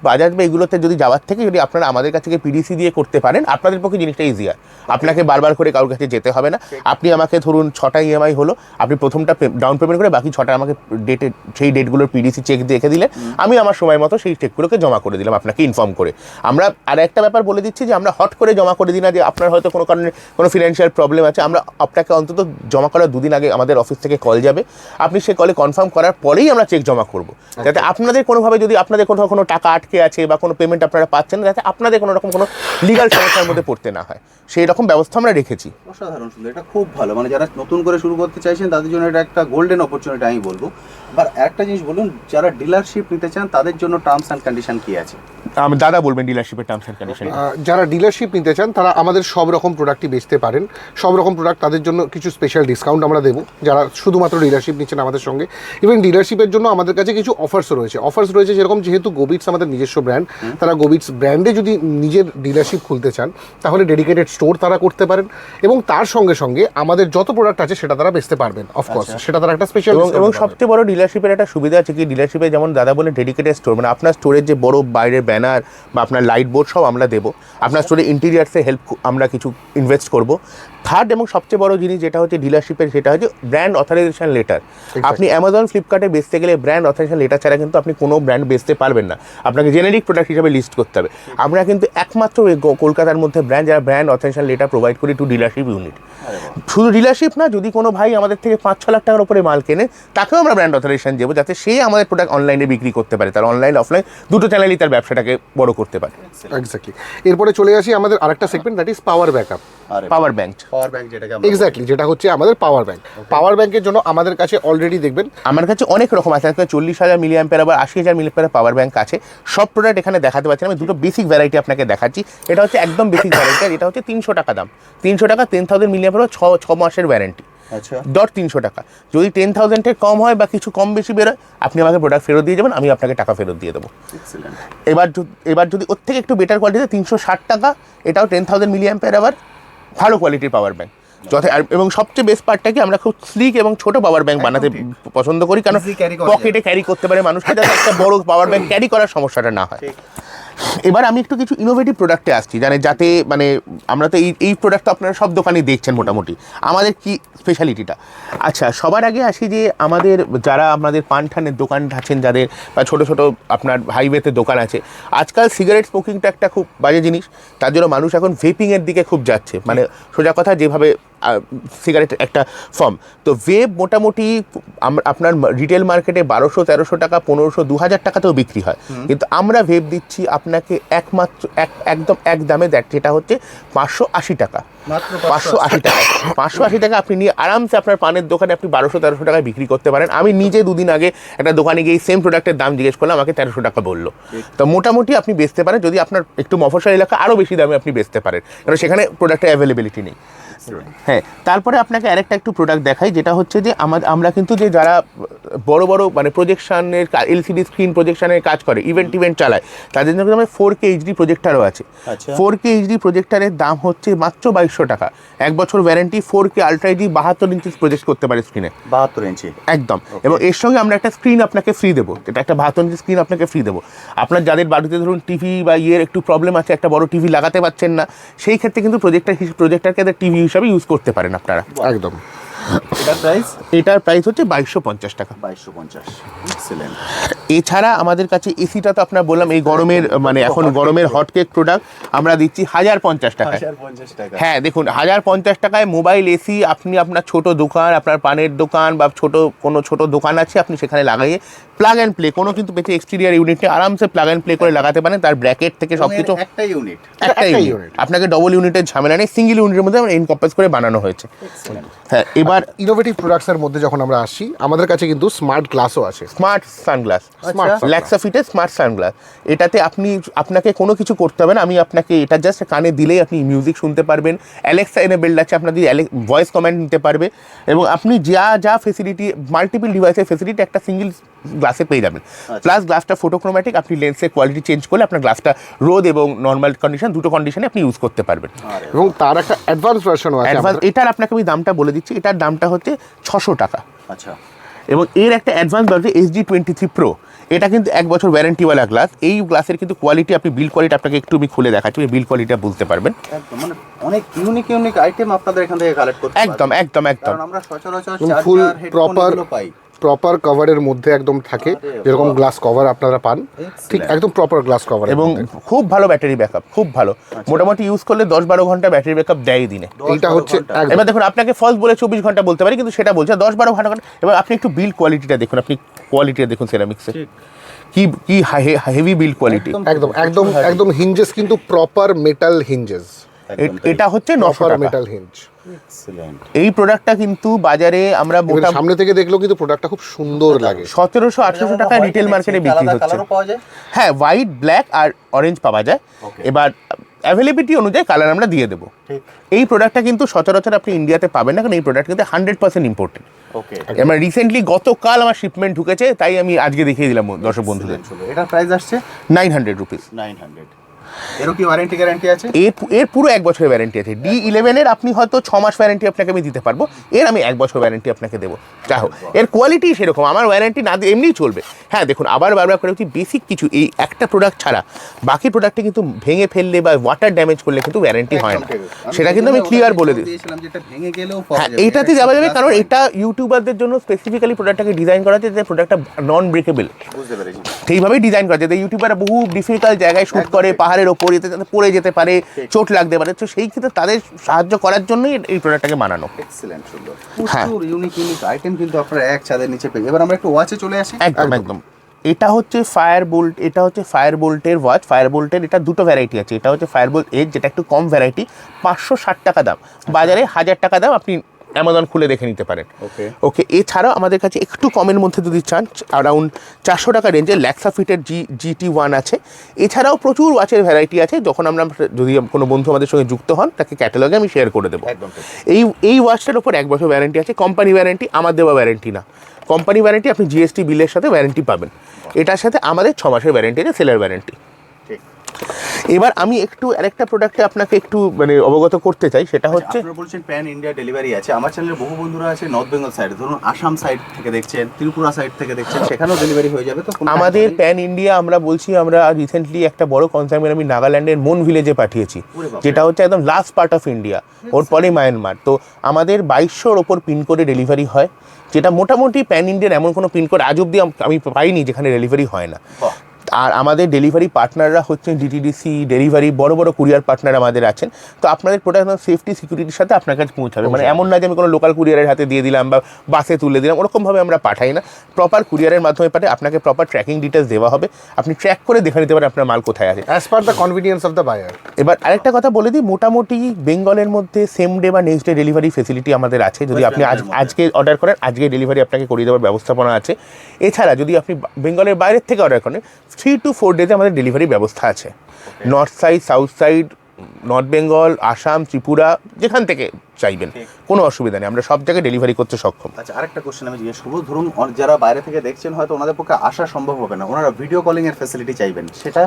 বাজাজ বা এগুলোতে যদি যাওয়ার থেকে যদি আপনারা আমাদের কাছ থেকে পিডিসি দিয়ে করতে পারেন, আপনাদের পক্ষে জিনিসটা ইজিয়ার। আপনাকে বারবার করে কারোর কাছে যেতে হবে না। আপনি আমাকে ধরুন 6টা ইএমআই হলো, আপনি প্রথমটা ডাউন পেমেন্ট করে বাকি 6টা আমাকে সেই ডেটগুলোর পিডিসি চেক দেখে দিলে আমি আমার সময় মতো সেই চেকগুলোকে জমা করে দিলাম আপনাকে ইনফর্ম করে। আমরা আর একটা ব্যাপার বলে দিচ্ছি যে আমরা হট করে জমা করে দিই না, যে আপনার হয়তো কোনো কারণে কোনো ফিনান্সিয়াল প্রবলেম আছে, আমরা আপনাকে অন্তত জমা করার 2 দিন আগে আমাদের অফিস থেকে কল যাবে, আপনি সে কলে কনফার্ম করার পরেই আমরা চেক জমা করব, যাতে আপনাদের কোনোভাবে যদি আপনাদের কোনো টাকা আটকে আছে বা কোনো পেমেন্ট আপনারা পাচ্ছেন না, যাতে আপনাদের কোনো রকম কোনো লিগাল সমস্যার মধ্যে পড়তে না হয়, সেই রকম ব্যবস্থা আমরা রেখেছি। অসাধারণ সুন্দর, এটা খুব ভালো। মানে যারা নতুন করে শুরু করতে চাইছেন তাদের জন্য এটা একটা গোল্ডেন অপরচুনিটি আমি বলবো। এবার একটা জিনিস বলুন, যারা ডিলারশিপ নিতে চান তাদের জন্য টার্মস অ্যান্ড কন্ডিশন কি আছে? দাদা বলবেন ডিলারশিপের টার্মস অ্যান্ড কন্ডিশন। যারা ডিলারশিপ নিতে চান তারা আমাদের সব রকম প্রোডাক্টই বেচতে পারেন। সব রকম প্রোডাক্ট তাদের জন্য কিছু স্পেশাল ডিসকাউন্ট আমরা দেবো যারা শুধুমাত্র ডিলারশিপ নিচ্ছেন আমাদের সঙ্গে। ইভেন ডিলারশিপের জন্য আমাদের কাছে কিছু অফার্স রয়েছে যেরকম, যেহেতু গোবিটস আমাদের নিজস্ব ব্র্যান্ড, তারা গোবিটস ব্র্যান্ডে যদি নিজের ডিলারশিপ খুলতে চান তাহলে ডেডিকেটেড স্টোর তারা করতে পারেন, এবং তার সঙ্গে সঙ্গে আমাদের যত প্রোডাক্ট আছে সেটা তারা বেচতে পারবেন। অফকোর্স সেটা তারা একটা স্পেশাল। এবং সবচেয়ে বড় ডিলারশিপের একটা সুবিধা আছে কি, ডিলারশিপে যেমন দাদা বলে ডেডিকেটেড স্টোর, মানে আপনার স্টোরের যে বড় বাইরের ব্যানার বা আপনার লাইট বোর্ড সব আমরা দেবো, আপনার স্টোরে ইন্টেরিয়ার্সে হেল্প আমরা কিছু ইনভেস্ট করব। থার্ড এবং সবচেয়ে বড় জিনিস যেটা হচ্ছে ডিলারশিপের, সেটা হচ্ছে ব্র্যান্ড অথরাইজেশন লেটার। আপনি অ্যামাজন ফ্লিপকার্টে বেচতে গেলে ব্র্যান্ড অথরাইজেশন লেটার ছাড়া কিন্তু আপনি কোনো ব্র্যান্ড বেচতে পারবেন না, আপনাকে জেনেরিক প্রোডাক্ট হিসাবে লিস্ট করতে হবে। আমরা কিন্তু একমাত্র কলকাতার মধ্যে ব্র্যান্ড যারা ব্র্যান্ড অথরাইজেশন লেটার প্রোভাইড করি টু ডিলারশিপ ইউনিট। শুধু ডিলারশিপ না, যদি কোনো ভাই আমাদের থেকে 5-6 লাখ টাকার উপরে মাল কেনে তাকেও আমরা ব্র্যান্ড অথরাইজেশন দেবো, যাতে সে আমাদের প্রোডাক্ট অনলাইনে বিক্রি করতে পারে, তার অনলাইন অফলাইন দুটো চ্যানেলই তার ব্যবসাটাকে বড় করতে পারে। এক্স্যাক্টলি। এরপরে চলে আসি আমাদের আরেকটা segment, that is power backup. Power bank যেটাকে এক্স্যাক্টলি, যেটা হচ্ছে আমাদের পাওয়ার ব্যাংক। পাওয়ার ব্যাংকের জন্য আমাদের কাছে অলরেডি দেখবেন আমার কাছে অনেক রকম আছে। 40,000 মিলিঅ্যাম্পিয়ার আবার 80,000 মিলিঅ্যাম্পিয়ার পাওয়ার ব্যাংক আছে। সব প্রোডাক্ট এখানে দেখাতে পারছি না, আমি দুটো বেসিক ভ্যারাইটি আপনাকে দেখাচ্ছি। এটা হচ্ছে একদম বেসিক ভ্যারাইটি, আর এটা হচ্ছে 300 টাকা দাম। 300 টাকা 10,000 মিলিঅ্যাম্পিয়ার 6 মাসের ওয়ারেন্টি। আচ্ছা, 300 টাকা। যদি 10,000-এর কম হয় বা কিছু কম বেশি বেরোয়, আপনি আমাকে প্রোডাক্ট ফেরত দিয়ে যাবেন, আমি আপনাকে টাকা ফেরত দিয়ে দেবো। এবার যদি ওর থেকে একটু বেটার কোয়ালিটিতে 360 টাকা, এটাও 10,000 মিলিঅ্যাম্পিয়ার আবার, ভালো কোয়ালিটির পাওয়ার ব্যাংক। এবং সবচেয়ে বেস্ট পার্টটা কি, আমরা খুব স্লিক এবং ছোট পাওয়ার ব্যাংক বানাতে পছন্দ করি, কারণ পকেটে ক্যারি করতে পারে মানুষকে, যাতে একটা বড় পাওয়ার ব্যাংক ক্যারি করার সমস্যাটা না হয়। এবার আমি একটু কিছু ইনোভেটিভ প্রোডাক্টে আসছি, যাতে মানে আমরা তো এই প্রোডাক্ট তো আপনারা সব দোকানেই দেখছেন মোটামুটি, আমাদের কি স্পেশালিটিটা। আচ্ছা, সবার আগে আসি যে যারা আমাদের পান ঠানের দোকান আছেন যাদের, বা ছোটো ছোটো আপনার হাইওয়েতে দোকান আছে, আজকাল সিগারেট স্মোকিংটা একটা খুব বাজে জিনিস, তার জন্য মানুষ এখন ভেপিংয়ের দিকে খুব যাচ্ছে। মানে সোজা কথা, যেভাবে সিগারেট একটা ফর্ম। তো ভেপ মোটামুটি আপনার রিটেল মার্কেটে 1200-1300 টাকা, 1500-2000 টাকাতেও বিক্রি হয়, কিন্তু আমরা ভেপ দিচ্ছি আপনাকে একমাত্র একদম এক দামে, যেটা হচ্ছে 580 টাকা। 580 টাকা, 580 টাকা আপনি নিয়ে আরামসে আপনার পানের দোকানে আপনি 1200-1300 টাকায় বিক্রি করতে পারেন। আমি নিজে দুদিন আগে একটা দোকানে গিয়ে সেম প্রোডাক্টের দাম জিজ্ঞেস করলাম, আমাকে 1300 টাকা বললো। তো মোটামুটি আপনি বেচতে পারেন, যদি আপনার একটু মফস্বল এলাকা আরও বেশি দামে আপনি বেচতে পারেন, কারণ সেখানে প্রোডাক্টের অ্যাভেলেবিলিটি নেই। হ্যাঁ, তারপরে আপনাকে আরেকটা একটু প্রোডাক্ট দেখাই, যেটা হচ্ছে যে আমরা কিন্তু যে যারা বড় বড় মানে প্রজেকশনের এলসিডি স্ক্রিন প্রজেকশনের কাজ করে, ইভেন্ট চালায়, তাদের জন্য আমাদের 4K HD প্রজেক্টারও আছে। 4K HD প্রজেক্টারের দাম হচ্ছে মাত্র 2200 টাকা, 1 বছর ওয়ারেন্টি, 4K আলট্রা এইচডি 72 ইঞ্চি প্রজেক্ট করতে পারে স্ক্রিনে, 72 ইঞ্চি একদম। এবং এর সঙ্গে আমরা একটা স্ক্রিন আপনাকে ফ্রি দেবো, এটা একটা 72 ইঞ্চি স্ক্রিন আপনাকে ফ্রি দেবো। আপনার যাদের বাড়িতে ধরুন টিভি বা একটু প্রবলেম আছে, একটা বড় টিভি লাগাতে পারছেন না, সেই ক্ষেত্রে কিন্তু প্রজেক্টারকে টিভি হিসাবে ইউজ করতে পারেন আপনারা। একদম। এটার প্রাইস হচ্ছে 2250 টাকা। 2250। এক্সেলেন্ট। এছাড়া আমাদের কাছে এসিটা তো আপনার বললাম এই গরমের মানে এখন গরমের হটকেক প্রোডাক্ট আমরা দিচ্ছি 1050 টাকায়। 1050 টাকা। হ্যাঁ দেখুন, 1050 টাকায় মোবাইল এসি আপনি আপনার ছোট দোকান, আপনার পানের দোকান বা কোনো ছোট দোকান আছে, আপনি সেখানে লাগাইয়ে প্লাগ অ্যান্ড প্লে, কোনো কিন্তু পেছনে এক্সটেরিয়ার ইউনিটে আরামসে প্লাগ অ্যান্ড প্লে করে লাগাতে পারেন। তার ব্র্যাকেট থেকে সব কিছু একটাই ইউনিট, একটাই ইউনিট, আপনাকে ডবল ইউনিটের ঝামেলা নেই, সিঙ্গেল ইউনিটের মধ্যে এনকম্পাস করে বানানো হয়েছে। হ্যাঁ, এবার ইনোভেটিভ প্রোডাক্টসের মধ্যে যখন আমরা আসি, আমাদের কাছে কিন্তু স্মার্ট গ্লাসও আছে। স্মার্ট সানগ্লাস, স্মার্ট ল্যাক্সাফিটের স্মার্ট সানগ্লাস। এটাতে আপনাকে কোনো কিছু করতে হবে না, আমি আপনাকে এটা জাস্ট কানে দিলেই আপনি মিউজিক শুনতে পারবেন। অ্যালেক্সা এনেবেলড আছে, আপনার দিয়ে ভয়েস কমান্ড নিতে পারবে, এবং আপনি যা ফেসিলিটি, মাল্টিপল ডিভাইসের ফেসিলিটি একটা সিঙ্গেল গ্লাসে পেয়ে যাবেন। প্লাস গ্লাসটা ফটোক্রোম্যাটিক, আপনি লেন্সের কোয়ালিটি চেঞ্জ করলে আপনার গ্লাসটা রোদ এবং নর্মাল কন্ডিশন দুটো কন্ডিশনে আপনি ইউজ করতে পারবেন। এবং তার একটা অ্যাডভান্স ভার্সনও আছে। এটার আপনাকে আমি দামটা বলে দিচ্ছি, এটার দামটা হচ্ছে 600 টাকা। আচ্ছা। এবং এর একটা অ্যাডভান্স ভার্সন HD23 Pro, এটা কিন্তু 1 বছর ওয়ারেন্টিওয়ালা গ্লাস। এই গ্লাসের কিন্তু কোয়ালিটি, আপনি বিল কোয়ালিটি আপনাকে একটু আমি খুলে দেখাচ্ছি, বিল কোয়ালিটিটা বুঝতে পারবেন। একদম, মানে অনেক ইউনিক আইটেম আপনাদের এখান থেকে কালেক্ট করতে একদম। কারণ আমরা সচরাচর ফুল চার্জার হেডফোন পাই প্রপার কভারের মধ্যে একদম থাকে, যেরকম গ্লাস কভার আপনারা পান, ঠিক একদম প্রপার গ্লাস কভার। এবং খুব ভালো ব্যাটারি ব্যাকআপ, খুব ভালো, মোটামুটি ইউজ করলে 10-12 ঘন্টা ব্যাটারি ব্যাকআপ দেয় দিনে। এইটা হচ্ছে এবার দেখুন, আপনাকে ফলস বলে 24 ঘন্টা বলতে পারি, কিন্তু সেটা বলছে 10-12 ঘন্টা। এবার আপনি একটু বিল কোয়ালিটিটা দেখুন, আপনি কোয়ালিটিটা দেখুন সেরামিক্সে, কি হেভি বিল কোয়ালিটি। একদম হিঞ্জেস কিন্তু প্রপার মেটাল হিঞ্জেস। এটা হচ্ছে 900 টাকা মেটাল হিঞ্জ। এই প্রোডাক্টটা কিন্তু বাজারে আমরা সামনে থেকে দেখলেও কিন্তু প্রোডাক্টটা খুব সুন্দর লাগে। 1700-1800 টাকায় রিটেল মার্কেটে বিক্রি হচ্ছে। হ্যাঁ, হোয়াইট, ব্ল্যাক আর অরেঞ্জ পাওয়া যায়। এবার অ্যাভেলেবিলিটি অনুযায়ী কালার আমরা দিয়ে দেবো। এই প্রোডাক্টটা কিন্তু সচরাচর আপনি ইন্ডিয়াতে পাবেন না, কারণ এই প্রোডাক্ট কিন্তু 100% ইম্পোর্টেড। আমার রিসেন্টলি গতকাল আমার শিপমেন্ট ঢুকেছে, তাই আমি আজকে দেখিয়ে দিলাম দর্শক বন্ধুদের। এটার প্রাইস আসছে 900 রুপিস। 900। এরও কি ওয়ারেন্টি গ্যারান্টি আছে? এর পুরো 1 বছরের ওয়ারেন্টি আছে। D11 এর আপনি হয়তো 6 মাস ওয়ারেন্টি আপনাকে আমি দিতে পারবো, এর আমি 1 বছর ওয়ারেন্টি আপনাকে দেবো। যাই হোক, এর কোয়ালিটি সেরকম, আমার ওয়ারেন্টি না দিয়ে এমনিই চলবে। হ্যাঁ দেখুন, বারবার করে বলছি, বেসিক কিছু এই একটা প্রোডাক্ট ছাড়া বাকি প্রোডাক্টে কিন্তু ভেঙে ফেললে বা ওয়াটার ড্যামেজ করলে কিন্তু ওয়ারেন্টি হয় না, সেটা কিন্তু আমি ক্লিয়ার বলে দিয়েছিলাম। হ্যাঁ, এইটাতে যাওয়া যাবে, কারণ এটা ইউটিউবারদের জন্য স্পেসিফিক্যালি প্রোডাক্টটাকে ডিজাইন করা আছে, যাতে প্রোডাক্টটা নন ব্রেকেবল, সেইভাবেই ডিজাইন করা, যাতে ইউটিউবাররা বহু ডিফিকাল্ট জায়গায় শ্যুট করে, পাহাড়ের ওপর, যাতে পড়ে যেতে পারে, চোট লাগতে পারে, তো সেই ক্ষেত্রে তাদের সাহায্য করার জন্যই এই প্রোডাক্টটাকে বানানো। এক্সেলেন্ট, সুন্দর, প্রচুর ইউনিক আইটেম কিন্তু আপনারা এক ছাদের নিচে পেয়ে। এবার আমরা একটু ওয়াচে চলে আসি। একদম। এটা হচ্ছে ফায়ার বোল্টের ওয়াচ। ফায়ার বোল্টের এটা দুটো ভ্যারাইটি আছে। এটা হচ্ছে ফায়ার বোল্ট এজ, যেটা একটু কম ভ্যারাইটি, 560 টাকা দাম, বাজারে 1000 টাকা দাম, আপনি অ্যামাজন খুলে দেখে নিতে পারেন। ওকে, এছাড়াও আমাদের কাছে একটু কমের মধ্যে যদি চান, অ্যারাউন্ড 400 টাকা রেঞ্জে ল্যাক্সাফিটের GT1 আছে। এছাড়াও প্রচুর ওয়াচের ভ্যারাইটি আছে, যখন আমরা যদি কোনো বন্ধু আমাদের সঙ্গে যুক্ত হন, তাকে ক্যাটালগে আমি শেয়ার করে দেবো। এই ওয়াচটার উপর 1 বছর ওয়ারেন্টি আছে, কোম্পানি ওয়ারেন্টি, আমার দেওয়া ওয়ারেন্টি না। কোম্পানি ওয়ারেন্টি আপনি GST বিলের সাথে ওয়ারেন্টি পাবেন, এটার সাথে আমাদের 6 মাসের ওয়ারেন্টি আছে, সেলার ওয়ারেন্টি। এবার আমি একটু আরেকটা প্রোডাক্টে আপনাকে একটু মানে অবগত করতে চাই, সেটা হচ্ছে, আপনারা বলছেন প্যান ইন্ডিয়া ডেলিভারি আছে। আমার চ্যানেলে বহু বন্ধুরা আছে নর্থ বেঙ্গল সাইড, ধরুন আসাম সাইড থেকে দেখছেন, ত্রিপুরা সাইড থেকে দেখছেন, সেখানেও ডেলিভারি হয়ে যাবে। তো আমাদের প্যান ইন্ডিয়া আমরা বলছি, আমরা রিসেন্টলি একটা বড় কনসাইনমেন্ট আমি নাগাল্যান্ডের মন ভিলেজে পাঠিয়েছি, যেটা হচ্ছে একদম লাস্ট পার্ট অফ ইন্ডিয়া, ওর পরে মায়ানমার। তো আমাদের 2200-র ওপর পিনকোডে ডেলিভারি হয়, যেটা মোটামুটি প্যান ইন্ডিয়ার এমন কোনো পিনকোড আজ অব্দি আমি পাইনি যেখানে ডেলিভারি হয় না। আর আমাদের ডেলিভারি পার্টনাররা হচ্ছেন ডিটিডিসি ডেলিভারি, বড় বড় কুরিয়ার পার্টনার আমাদের আছেন। তো আপনাদের প্রোডাক্ট সেফটি সিকিউরিটির সাথে আপনার কাছে পৌঁছাবে। মানে এমন না যে আমি কোনো লোকাল কুরিয়ারের হাতে দিয়ে দিলাম বা বাসে তুলে দিলাম, ওরকমভাবে আমরা পাঠাই না। প্রপার কুরিয়ারের মাধ্যমে পাঠাই, আপনাকে প্রপার ট্র্যাকিং ডিটেলস দেওয়া হবে, আপনি ট্র্যাক করে দেখে নিতে পারেন আপনার মাল কোথায় আছে, as per the convenience of the buyer. এবার আরেকটা কথা বলে দিই, মোটামুটি বেঙ্গলের মধ্যে সেম ডে বা নেক্সট ডে ডেলিভারি ফেসিলিটি আমাদের আছে। যদি আপনি আজকে অর্ডার করেন, আজকে ডেলিভারি আপনাকে করিয়ে দেওয়ার ব্যবস্থাপনা আছে। এছাড়া যদি আপনি বেঙ্গলের বাইরের থেকে অর্ডার করেন, 3 to 4 ডেজে আমাদের ডেলিভারি ব্যবস্থা আছে। North side, south side, north Bengal, Assam, Tripura, যেখান থেকে চাইবেন কোনো অসুবিধা নেই, আমরা সব জায়গায় ডেলিভারি করতে সক্ষম। আচ্ছা, আরেকটা কোশ্চেন আমি জিজ্ঞেস করবো, ধরুন যারা বাইরে থেকে দেখছেন হয়তো ওনাদের পক্ষে আসা সম্ভব হবে না, ওনারা ভিডিও কলিং এর ফ্যাসিলিটি চাইবেন, সেটা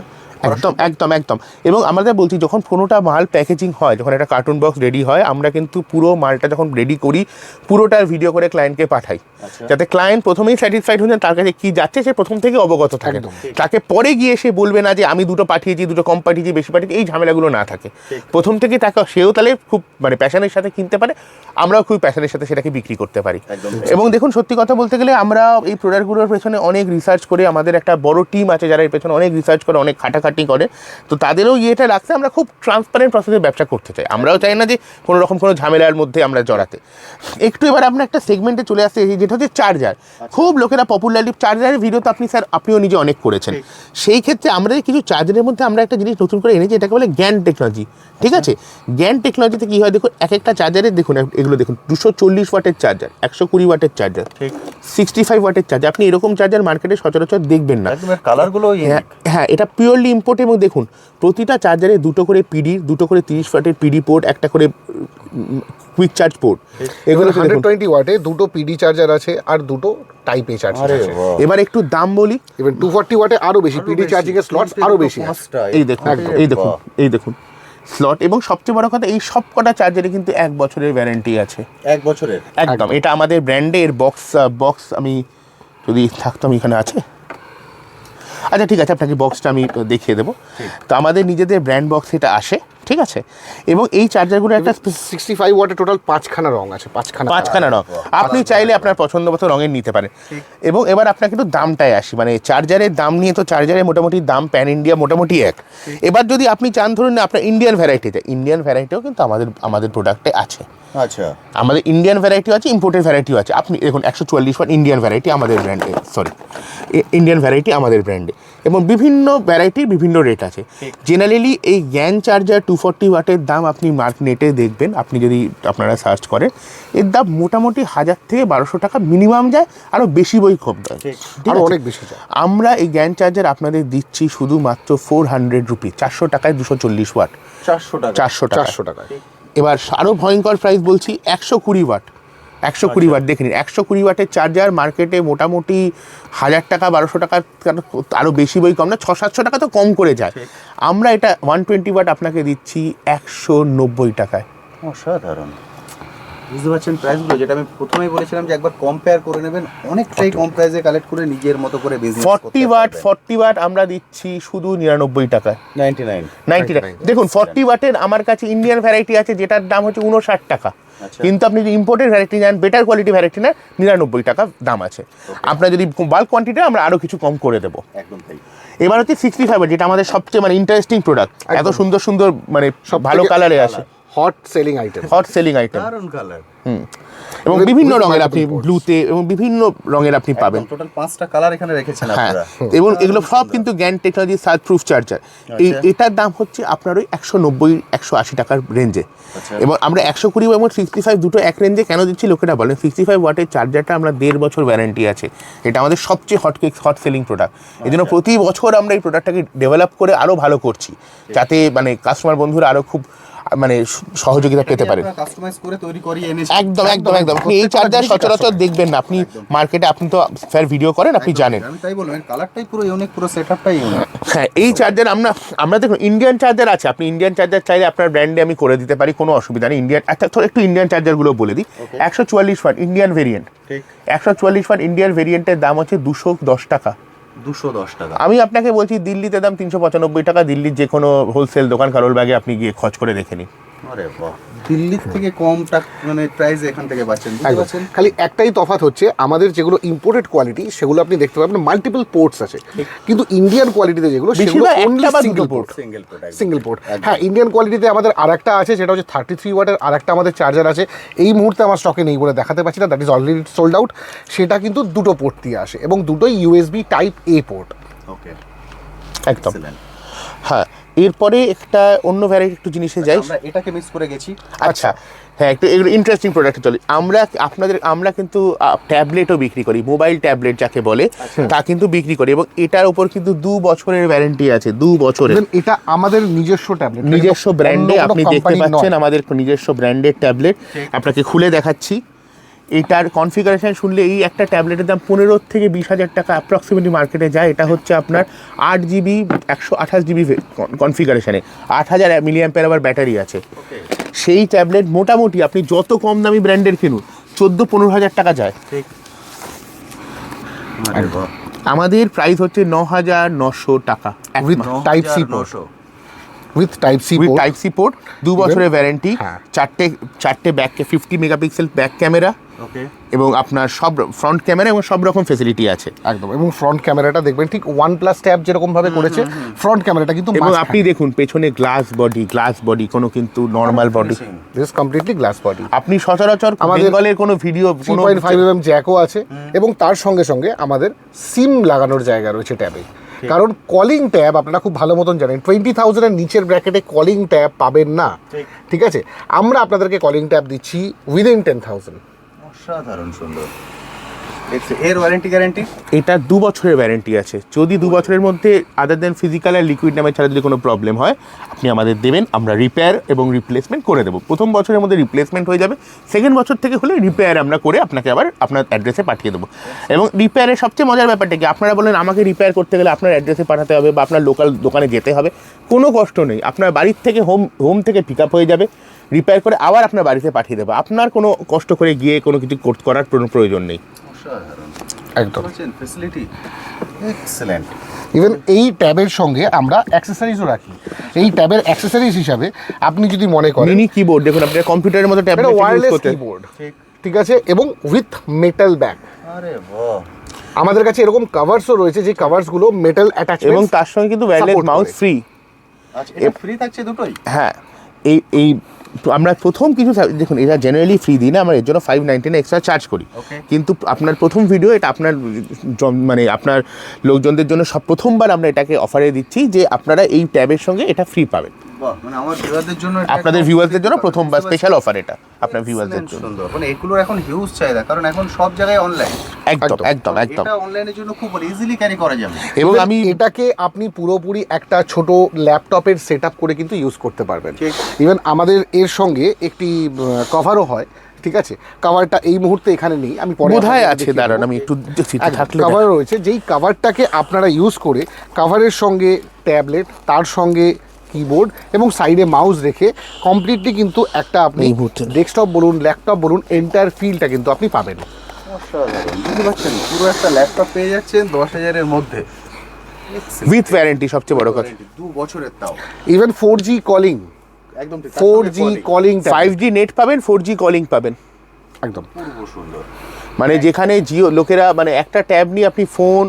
একদম একদম একদম। এবং আমাদের বলছি, যখন কোনোটা মাল প্যাকেজিং হয়, যখন একটা কার্টুন বক্স রেডি হয়, আমরা কিন্তু পুরো মালটা যখন রেডি করি পুরোটার ভিডিও করে ক্লায়েন্টকে পাঠাই, যাতে ক্লায়েন্ট প্রথমেই স্যাটিসফাইড হয়ে যান, তার কাছে কী যাচ্ছে সে প্রথম থেকে অবগত থাকে, তাকে পরে গিয়ে সে বলবে না যে আমি দুটো পাঠিয়েছি, দুটো কম পাঠিয়েছি, বেশি পাঠিয়েছি, এই ঝামেলাগুলো না থাকে। প্রথম থেকে তাকে সেও তাহলে খুব মানে প্যাশনের সাথে কিনতে পারে, আমরাও খুব প্যাশনের সাথে সেটাকে বিক্রি করতে পারি। এবং দেখুন, সত্যি কথা বলতে গেলে আমরা এই প্রোডাক্টগুলোর পেছনে অনেক রিসার্চ করে, আমাদের একটা বড় টিম আছে যারা এর পেছনে অনেক রিসার্চ করে, অনেক খাটাখাটি করে। তো তাদেরও ইয়েটা রাখতে আমরা খুব ট্রান্সপারেন্ট প্রসেসে ব্যবসা করতে চাই, আমরাও চাই না যে কোনো রকম কোনো ঝামেলার মধ্যে আমরা জড়াতে। একটু এবার আমরা একটা সেগমেন্টে চলে আসতে, যেটা হচ্ছে চার্জার। খুব লোকেরা পপুলারলি চার্জারের ভিডিও তো আপনিও নিজে অনেক করেছেন। সেই ক্ষেত্রে আমরা কিছু চার্জারের মধ্যে আমরা একটা জিনিস নতুন করে এনেছি, এটাকে বলে জ্ঞান টেকনোলজি। ঠিক আছে, জ্ঞান টেকনোলজিতে কী হয় দেখুন, এক একটা চার্জারের দেখুন, এগুলো দেখুন 240 ওয়াটের চার্জার, 120 ওয়াটের চার্জার, 65 ওয়াটের চার্জার। আপনি এরকম চার্জার মার্কেটে সচরাচর দেখবেন না। কালারগুলো হ্যাঁ, এটা পিওরলি ইম্পোর্ট। এবং দেখুন, প্রতিটা চার্জারে দুটো করে পিডি, দুটো করে 30 ওয়াটের পিডি পোর্ট, একটা করে কুইক চার্জ পোর্ট। এগুলো 120 ওয়াটে দুটো পিডি চার্জার আছে আর দুটো টাইপ এ চার্জার আছে। এবার একটু দাম বলি, ইভেন 240 ওয়াটে আরো বেশি পিডি চার্জিং এর স্লটস আরো বেশি। এই দেখুন, এই দেখুন স্লট। এবং সবচেয়ে বড় কথা, এই সব কটা চার্জারে কিন্তু 1 বছরের ওয়ারেন্টি আছে। 1 বছরের? একদম। এটা আমাদের ব্র্যান্ডের বক্স আমি যদি থাকতাম, এখানে আছে। আচ্ছা ঠিক আছে, আপনাকে বক্সটা আমি দেখিয়ে দেবো। তো আমাদের নিজেদের ব্র্যান্ড বক্স এটা আসে, ঠিক আছে। এবং এই চার্জারগুলো একটা 65 ওয়াটে টোটাল 5খানা রং আছে, 5খানা রং। আপনি চাইলে আপনার পছন্দ মতো রঙের নিতে পারেন। এবং এবার আপনাকে একটু দামটায় আসি, মানে চার্জারের দাম নিয়ে তো চার্জারের মোটামুটি দাম প্যান ইন্ডিয়া মোটামুটি এক। এবার যদি আপনি চান, ধরুন আপনার ইন্ডিয়ান ভ্যারাইটিতে, ইন্ডিয়ান ভ্যারাইটিও কিন্তু আমাদের প্রোডাক্টে আছে। আচ্ছা, আমাদের ইন্ডিয়ান ভ্যারাইটিও আছে, ইম্পোর্টেড ভ্যারাইটিও আছে। আপনি দেখুন 144 ওয়াট ইন্ডিয়ান ভ্যারাইটি আমাদের ব্র্যান্ডে, ইন্ডিয়ান ভ্যারাইটি আমাদের ব্র্যান্ডে। এবং বিভিন্ন ভ্যারাইটির বিভিন্ন রেট আছে। জেনারেলি এই জ্ঞান চার্জার 240 ওয়াটের দাম আপনি নেটে দেখবেন, আপনি যদি আপনারা সার্চ করেন, এর দাম মোটামুটি 1000 থেকে 1200 টাকা মিনিমাম যায়, আরও বেশি বই কম দেয়, আরও অনেক বেশি যায়। আমরা এই জ্ঞান চার্জার আপনাদের দিচ্ছি শুধুমাত্র 400 রুপি, 400 টাকায় 240 ওয়াট। 400 টাকা। এবার আরও ভয়ঙ্কর প্রাইস বলছি, 120 ওয়াট। 120 ওয়াট দেখে নিন, 120 ওয়াটের চার্জার মার্কেটে মোটামুটি 1000 টাকা 1200 টাকা, আরও বেশি বই কম না, 600-700 টাকা তো কম করে যায়। আমরা এটা 120 ওয়াট আপনাকে দিচ্ছি 190 টাকায়। অসাধারণ। বুঝতে পারছেন প্রাইসগুলো, যেটা আমি প্রথমেই বলেছিলাম যে একবার কম্পেয়ার করে নেবেন, অনেকটাই কম প্রাইসে কালেক্ট করে নিজের মতো করে বিজনেস করতে পারবেন। 40 ওয়াট আমরা দিচ্ছি শুধু 99 টাকায়, 90 টাকা। দেখুন 40 ওয়াটের আমার কাছে ইন্ডিয়ান ভ্যারাইটি আছে যেটার দাম হচ্ছে 59 টাকা। কিন্তু আপনি যদি ইম্পোর্টেড ভ্যারাইটি নেন, বেটার কোয়ালিটি ভ্যারাইটি নেন, 99 টাকা দাম আছে। আপনার যদি বাল্ক কোয়ান্টিটি আমরা আরও কিছু কম করে দেবো। একদম তাই। এবার হচ্ছে 65, যেটা আমাদের সবচেয়ে মানে ইন্টারেস্টিং প্রোডাক্ট, এত সুন্দর সুন্দর মানে সব ভালো কালারে আসে, হট সেলিং আইটেম। দারুণ কালার। এবং বিভিন্ন রঙের আপনি ব্লুতে এবং বিভিন্ন রঙের আপনি পাবেন। টোটাল 5টা কালার এখানে রেখেছেন আপনারা। এবং এগুলো সব কিন্তু জ্ঞান টেকনোলজি সার্চ প্রুফ চার্জার। এটার দাম হচ্ছে আপনার ওই 190-180 টাকার রেঞ্জে। এবং আমরা 120 এবং 65 দুটো এক রেঞ্জে কেন দিচ্ছি লোকেরা বলেন, 65 ওয়াটের চার্জারটা আমরা 1.5 বছর ওয়ারেন্টি আছে। এটা আমাদের সবচেয়ে হট সেলিং প্রোডাক্ট। এই জন্য প্রতি বছর আমরা এই প্রোডাক্টটাকে ডেভেলপ করে আরও ভালো করছি, যাতে মানে কাস্টমার বন্ধুরা আরও খুব মানে সহযোগিতা পেতে পারে। কাস্টমাইজ করে তৈরি করিয়ে এনেছি। একদম। আপনি এই চার্জার সচরাচর দেখবেন না, আপনি মার্কেটে, আপনি তো ফেয়ার ভিডিও করেন, আপনি জানেন। আমি তাই বললাম, কালারটাই পুরো ইউনিক, পুরো সেটআপটাই ইউনিক। হ্যাঁ, এই চার্জার আমরা দেখুন ইন্ডিয়ান চার্জার আছে, আপনি ইন্ডিয়ান চার্জার চাইলে আপনার ব্র্যান্ডে আমি করে দিতে পারি, কোনো অসুবিধা নেই। ইন্ডিয়ান, আচ্ছা ধর একটু ইন্ডিয়ান চার্জারগুলো বলে দিই। 144 watt Indian variant, 144 watt Indian ভেরিয়েন্টের দাম হচ্ছে 210 টাকা। 210 টাকা। আমি আপনাকে বলছি দিল্লিতে দাম 395 টাকা। দিল্লির যে কোনো হোলসেল দোকান কারোর ব্যাগে আপনি গিয়ে খোঁজ করে দেখে নিন। আরে বাহ, দিল্লির থেকে কম টাকা মানে প্রাইস এখান থেকে পাচ্ছেন, বুঝতে একদম। পারছেন? খালি একটাই তফাৎ হচ্ছে, আমাদের যেগুলো ইম্পোর্টেড কোয়ালিটি সেগুলো আপনি দেখতে পাবেন মাল্টিপল পোর্টস আছে, কিন্তু ইন্ডিয়ান কোয়ালিটিতে যেগুলো সেগুলো বেশিরভাগ অনলি একটা বা সিঙ্গেল দুটো port. Single product. Single port, হ্যাঁ। ইন্ডিয়ান কোয়ালিটিতে আমাদের আরেকটা আছে, যেটা হচ্ছে 33 ওয়াটের আরেকটা আমাদের চার্জার আছে। এই মুহূর্তে আমার স্টকে নেই বলে দেখাতে পারছি না, that is already sold out. সেটা কিন্তু দুটো পোর্ট দিয়ে আসে এবং দুটোই ইউএসবি টাইপ এ পোর্ট। ওকে, একদম। হ্যাঁ, এরপরে একটা অন্য ভ্যারাইটি একটু জিনিসে যাই। আমরা এটাকে মিস করে গেছি। আচ্ছা, হ্যাঁ, একটু এগুলো ইন্টারেস্টিং প্রোডাক্ট চলে। আমরা কিন্তু ট্যাবলেটও বিক্রি করি, মোবাইল ট্যাবলেট যাকে বলে, তা কিন্তু বিক্রি করি, এবং এটার উপর কিন্তু 2 বছরের ওয়ারেন্টি আছে, 2 বছরের। Even এটা আমাদের নিজস্ব ট্যাবলেট, নিজস্ব ব্র্যান্ডে আপনি দেখতে পাচ্ছেন, আমাদের নিজস্ব ব্র্যান্ডের ট্যাবলেট। আপনাকে খুলে দেখাচ্ছি। এটার কনফিগারেশন শুনলে এই একটা ট্যাবলেটের দাম 15 থেকে 20,000 টাকা অ্যাপ্রক্সিমেটলি মার্কেটে যায়। এটা হচ্ছে আপনার 8 জিবি 128 জিবি কনফিগারেশনে, 8000 মিলিঅ্যাম্পিয়ার আওয়ার ব্যাটারি আছে। সেই ট্যাবলেট মোটামুটি আপনি যত কম দামি ব্র্যান্ডের কিনুন 14-15,000 টাকা যায়। আমাদের প্রাইস হচ্ছে 9,900 টাকা with type C port, with type C with port. Type C port, 2 বছরের ওয়ারেন্টি, হ্যাঁ। চারটে back 50 megapixel back camera, okay, এবং আপনার সব ফ্রন্ট ক্যামেরা এবং সব রকম ফেসিলিটি আছে। একদম। এবং ফ্রন্ট ক্যামেরাটা দেখবেন ঠিক OnePlus ট্যাব যেরকম ভাবে করেছে, ফ্রন্ট ক্যামেরাটা কিন্তু এবং আপনি দেখুন পেছনে গ্লাস বডি, কোনো কিন্তু normal body, this completely glass body. আপনি সচরাচর আমাদের বেঙ্গলের কোনো ভিডিও 3.5mm জ্যাকও আছে, এবং তার সঙ্গে সঙ্গে আমাদের সিম লাগানোর জায়গা রয়েছে ট্যাবে। কারণ কলিং ট্যাব আপনারা খুব ভালো মতন জানেন 20,000 এর নিচের ব্র্যাকেটে কলিং ট্যাব পাবেন না, ঠিক আছে? আমরা আপনাদেরকে কলিং ট্যাব দিচ্ছি উইদিন 10,000। অসাধারণ সুন্দর। এর ওয়ারেন্টি গ্যারান্টি? এটা 2 বছরের ওয়ারেন্টি আছে। যদি 2 বছরের মধ্যে আদার দেন ফিজিক্যাল আর লিকুইড নামে ছাড়া যদি কোনো প্রবলেম হয়, আপনি আমাদের দেবেন, আমরা রিপেয়ার এবং রিপ্লেসমেন্ট করে দেবো। প্রথম বছরের মধ্যে রিপ্লেসমেন্ট হয়ে যাবে, সেকেন্ড বছর থেকে হলে রিপেয়ার আমরা করে আপনাকে আবার আপনার অ্যাড্রেসে পাঠিয়ে দেবো। এবং রিপেয়ারের সবচেয়ে মজার ব্যাপারটা কি, আপনারা বলেন আমাকে রিপেয়ার করতে গেলে আপনার অ্যাড্রেসে পাঠাতে হবে বা আপনার লোকাল দোকানে যেতে হবে, কোনো কষ্ট নেই। আপনার বাড়ির থেকে হোম থেকে পিক আপ হয়ে যাবে, রিপেয়ার করে আবার আপনার বাড়িতে পাঠিয়ে দেবো। আপনার কোনো কষ্ট করে গিয়ে কোনো কিছু করার কোনো প্রয়োজন নেই। অসাধারণ একদম। Facility excellent. ইভেন এই ট্যাবের সঙ্গে আমরা অ্যাক্সেসরিজও রাখি। এই ট্যাবের অ্যাক্সেসরিজ হিসাবে আপনি যদি মনে করেন, মিনি কিবোর্ড দেখুন, আপনার কম্পিউটারের মতো ট্যাবলেট ইউজ ওয়্যারলেস করতে, কিবোর্ড, ঠিক আছে, এবং উইথ মেটাল ব্যাক। আরে বাহ, আমাদের কাছে এরকম কভারসও রয়েছে, যে কভারসগুলো মেটাল অ্যাটাচমেন্ট, এবং তার সঙ্গে কিন্তু ওয়্যারলেস support মাউস করে। ফ্রি। আচ্ছা, এটা ফ্রি থাকছে দুটোই? হ্যাঁ, এই আমরা প্রথম কিছু দেখুন, এটা জেনারেলি ফ্রি দিই না, আমরা এর জন্য 599 এক্সট্রা চার্জ করি। Okay. কিন্তু আপনার প্রথম ভিডিও এটা আপনার মানে আপনার লোকজনদের জন্য প্রথমবার আমরা এটাকে অফারে দিচ্ছি যে আপনারা এই ট্যাবের সঙ্গে এটা ফ্রি পাবেন। বাহ, মানে আমার ভিউয়ারদের জন্য এটা আপনাদের একদম ভিউয়ারদের জন্য free প্রথমবার পাবেন। স্পেশাল অফার এটা আপনার ভিউয়ারদের জন্য। সুন্দর, মানে এগুলোর এখন হিউজ চাহিদা, কারণ এখন সব জায়গায় অনলাইন। একদম একদম একদম। এটা অনলাইনের জন্য খুব ইজিলি ক্যারি করা যাবে। এবং Even আমি এটাকে আপনি পুরোপুরি একটা ছোট ল্যাপটপের সেটআপ করে কিন্তু ইউজ করতে পারবেন। ঠিক। ইভেন আমাদের এর সঙ্গে একটি কভারও হয়, ঠিক আছে? কভারটা এই মুহূর্তে এখানে নেই, আমি পরে বোধহয় আপনাদের আছে, দেখিয়ে দাঁড়ান দেবো। আমি একটু থাকলে কভার রয়েছে, যেই কভারটাকে আপনারা ইউজ করে কভারের সঙ্গে ট্যাবলেট, তার সঙ্গে কিবোর্ড এবং সাইডে মাউস রেখে কমপ্লিটলি কিন্তু একটা আপনি এই মুহূর্তে ডেস্কটপ বলুন, ল্যাপটপ বলুন, এন্টায়ার ফিলটা কিন্তু আপনি পাবেন। অসাধারণ, বুঝতে পারছেন, পুরো একটা ল্যাপটপ পেয়ে যাচ্ছেন 10,000 এর মধ্যে, উইথ ওয়ারেন্টি, সবচেয়ে বড় কথা 2 বছরের তাও। ইভেন 4G কলিং, একদম ঠিক, 4G কলিং, 5G নেট পাবেন, 4G কলিং পাবেন। একদম। পূর্ব সুন্দর। মানে যেখানে জিও লোকেরা মানে একটা ট্যাব নিয়ে আপনি ফোন,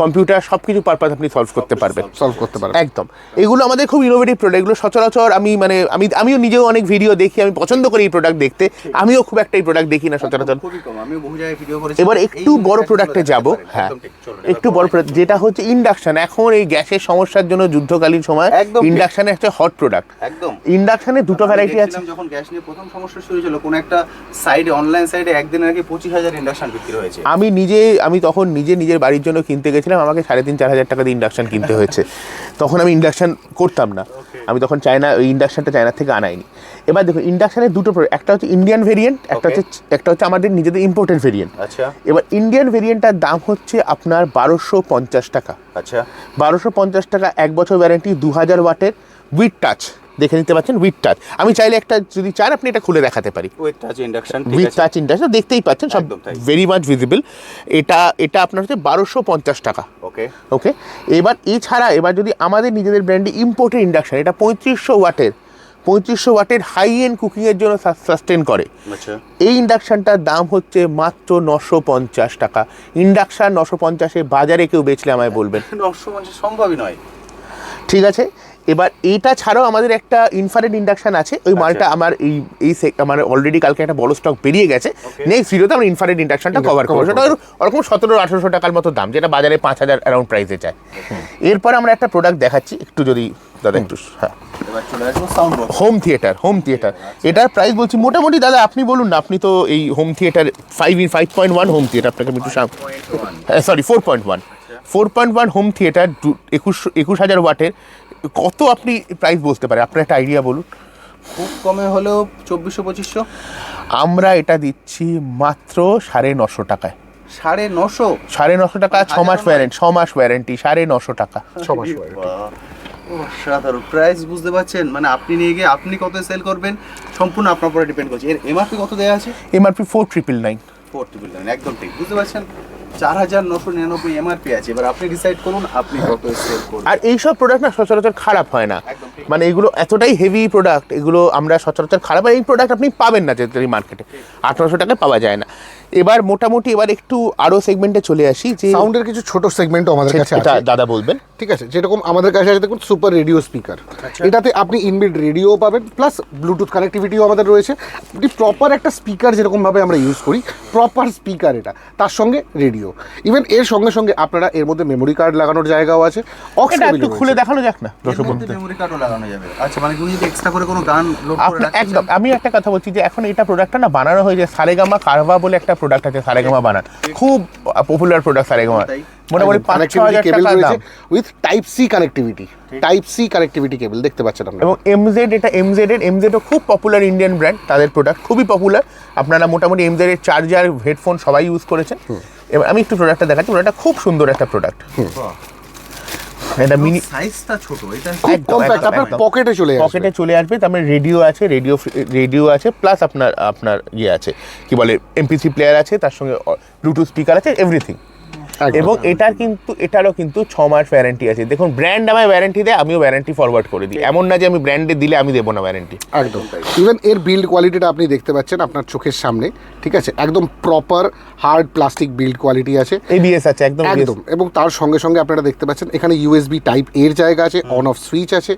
কম্পিউটার সব কিছু পারপাস আপনি সলভ করতে পারবেন। সলভ করতে পারবেন। একদম। এগুলো আমাদের খুব ইনোভেটিভ প্রোডাক্ট। এগুলো সচরাচর আমিও নিজেও অনেক ভিডিও দেখি, আমি পছন্দ করি এই প্রোডাক্ট দেখতে। আমিও খুব একটা এই প্রোডাক্ট দেখি না সচরাচর। খুবই কম, আমি বহু জায়গায় ভিডিও করেছি। এবার একটু বড় প্রোডাক্টে যাব। হ্যাঁ, একটু বড় প্রোডাক্ট, যেটা হচ্ছে ইন্ডাকশন। এখন এই গ্যাসের সমস্যার জন্য যুদ্ধকালীন সময় একদম ঠিক। ইন্ডাকশন একটা হট প্রোডাক্ট। একদম। ইন্ডাকশনে দুটো ভ্যারাইটি আছে। যখন গ্যাস নিয়ে প্রথম সমস্যা শুরু হয়েছিল, কোন একটা সাইডে, অনলাইন সাইডে একদিনের আগে 25,000 ইন্ডাকশন বিক্রি হয়েছে। আমি তখন নিজের বাড়ির জন্য কিনতে গেছিলাম, আমাকে 3,500-4,000 টাকা দিয়ে ইন্ডাকশন কিনতে হয়েছে। তখন আমি ইন্ডাকশন করতাম না, আমি তখন ওই ইন্ডাকশনটা চায়না থেকে আনাইনি। এবার দেখুন, ইন্ডাকশনের দুটো একটা হচ্ছে ইন্ডিয়ান ভেরিয়েন্ট, একটা হচ্ছে আমাদের নিজেদের ইম্পোর্টেড ভেরিয়েন্ট। আচ্ছা। এবার ইন্ডিয়ান ভেরিয়েন্টটার দাম হচ্ছে আপনার 1250 টাকা। আচ্ছা। 1250 টাকা, 1 বছর ওয়ারেন্টি, 2000 ওয়াটের, উইথ টাচ। দেখে নিতে পাচ্ছেন উইথ টাচ। আমি চাইলে একটা যদি চান আপনি এটা খুলে দেখাতে পারি। With touch induction, with touch induction দেখতেই পাচ্ছেন, সব একদম তাই। Very much visible. এটা আপনার হচ্ছে 1250 টাকা। ওকে। ওকে। এবার এছাড়া যদি আমাদের নিজেদের ব্র্যান্ডে ইম্পোর্টেড ইন্ডাকশন, এটা 3500 ওয়াটের, 3500 ওয়াটের হাই এন্ড কুকিংয়ের জন্য সাস্টেন করে। আচ্ছা, এই ইন্ডাকশানটার দাম হচ্ছে মাত্র 950 টাকা। ইন্ডাকশান 950-এ বাজারে কেউ বেচলে আমায় বলবেন। 950 সম্ভবই নয়। ঠিক আছে, এবার এইটা ছাড়াও আমাদের একটা ইনফ্রারেড ইন্ডাকশন আছে। ওই মালটা আমার আমার অলরেডি কালকে একটা বড় স্টক বেরিয়ে গেছে। নেক্সট ভিডিওতে আমরা ইনফ্রারেড ইন্ডাকশনটা কভার করবো। সেটা ওরকম 1700-1800 টাকার মতো দাম, যেটা বাজারে 5000 অ্যারাউন্ড প্রাইসে চায়। এরপর আমরা একটা প্রোডাক্ট দেখাচ্ছি, একটু যদি দাদা একটু, হ্যাঁ, এবার চলে আসবো সাউন্ড বক্স। Home theatre. এটার প্রাইস বলছি মোটামুটি, দাদা আপনি বলুন না, আপনি তো এই হোম থিয়েটার 5.1 হোম থিয়েটার, আপনাকে আমি একটু সরি 4.1 হোম থিয়েটার 21,000 ওয়াটের। কত আপনি প্রাইস বলতে পারে, আপনার একটা আইডিয়া বলুন। খুব কমে হলেও 2400-2500। আমরা এটা দিচ্ছি মাত্র 950 টাকায়। 950 টাকা, 6 মাস ওয়ারেন্টি, 6 মাস ওয়ারেন্টি, 950 টাকা। 6 মাস ওয়ারেন্টি। সাধারণ প্রাইস বুঝতে পারছেন, মানে আপনি নিয়ে গিয়ে আপনি কত সেল করবেন সম্পূর্ণ আপনার উপরে ডিপেন্ড করছে। এর এমআরপি কত দেওয়া আছে? এমআরপি 4,999। 4,999, একদম ঠিক বুঝতে পারছেন। 4,999 এমআরপি আছে। এবার আপনি ডিসাইড করুন আপনি কত সেল করবেন। আর এইসব প্রোডাক্ট না সচরাচর খারাপ হয় না, একদম ঠিক। মানে এগুলো এতটাই হেভি প্রোডাক্ট, এগুলো আমরা সচরাচর খারাপ হয় এই প্রোডাক্ট আপনি পাবেন না যেহেতু মার্কেটে 1800 টাকায় পাওয়া যায় না। এবার মোটামুটি এবার একটু আরো সেগমেন্টে চলে আসি, যে সাউন্ডের কিছু ছোট সেগমেন্টও আমাদের কাছে এটা আছে। দাদা বলবেন। ঠিক আছে, যেরকম আমাদের কাছে আছে দেখুন সুপার রেডিও স্পিকার। এটাতে আপনি ইনবিল্ট রেডিও পাবেন, প্লাস ব্লুটুথ কানেক্টিভিটিও আমাদের রয়েছে। আপনি প্রপার একটা স্পিকার যেরকমভাবে আমরা ইউজ করি, প্রপার স্পিকার এটা, তার সঙ্গে রেডিও। ইভেন এর সঙ্গে সঙ্গে আপনারা এর মধ্যে মেমোরি কার্ড লাগানোর জায়গাও আছে। এটা একটু খুলে দেখানো যাক না দর্শক বন্ধু। মেমোরি কার্ডও লাগানো যাবে। আচ্ছা, মানে তুমি যদি এক্সট্রা করে কোনো গান লোড করে আপনি রাখতে একদম, আমি একটা কথা বলছি যে এখন এটা প্রোডাক্টটা না বানানো হয়েছে, সারেগামা কারভা বলে একটা প্রোডাক্ট আছে, সারেগামা বানান, খুব পপুলার প্রোডাক্ট সারেগামা। মোটামুটি 5-6 হাজার টাকা দাম, উইথ টাইপ সি কানেক্টিভিটি কেবল দেখতে পাচ্ছেন আপনারা। এবং এমজেড, এটা এমজেডও খুব পপুলার ইন্ডিয়ান ব্র্যান্ড, তাদের প্রোডাক্ট খুবই পপুলার। আপনারা মোটামুটি এমজেড এর চার্জার, হেডফোন সবাই ইউজ করেছেন। এবার আমি একটু প্রোডাক্টটা দেখাচ্ছি, প্রোডাক্টটা খুব সুন্দর একটা প্রোডাক্ট। এটা মিনি সাইজটা ছোট, এটা খুব কম্প্যাক্ট, আপনার পকেটে চলে আসবে। তার মানে রেডিও আছে, প্লাস আপনার ইয়ে আছে, কি বলে, MP3 প্লেয়ার আছে, তার সঙ্গে ব্লুটুথ স্পিকার আছে, এভরিথিং। এবং এটারও কিন্তু 6 মাস ওয়ারেন্টি আছে। দেখুন, ব্র্যান্ড আমায় ওয়ারেন্টি দেয়, আমিও ওয়ারেন্টি ফরওয়ার্ড করে দিই। এমন না যে আমি ব্র্যান্ডে দিলে আমি দেবো না ওয়ারেন্টি। একদম। ইভেন এর বিল্ড কোয়ালিটিটা আপনি দেখতে পাচ্ছেন আপনার চোখের সামনে, ঠিক আছে, একদম proper hard plastic build quality আছে, ABS আছে একদম। এবং তার সঙ্গে সঙ্গে আপনারা দেখতে পাচ্ছেন এখানে USB টাইপ এর জায়গা আছে, অন অফ সুইচ আছে,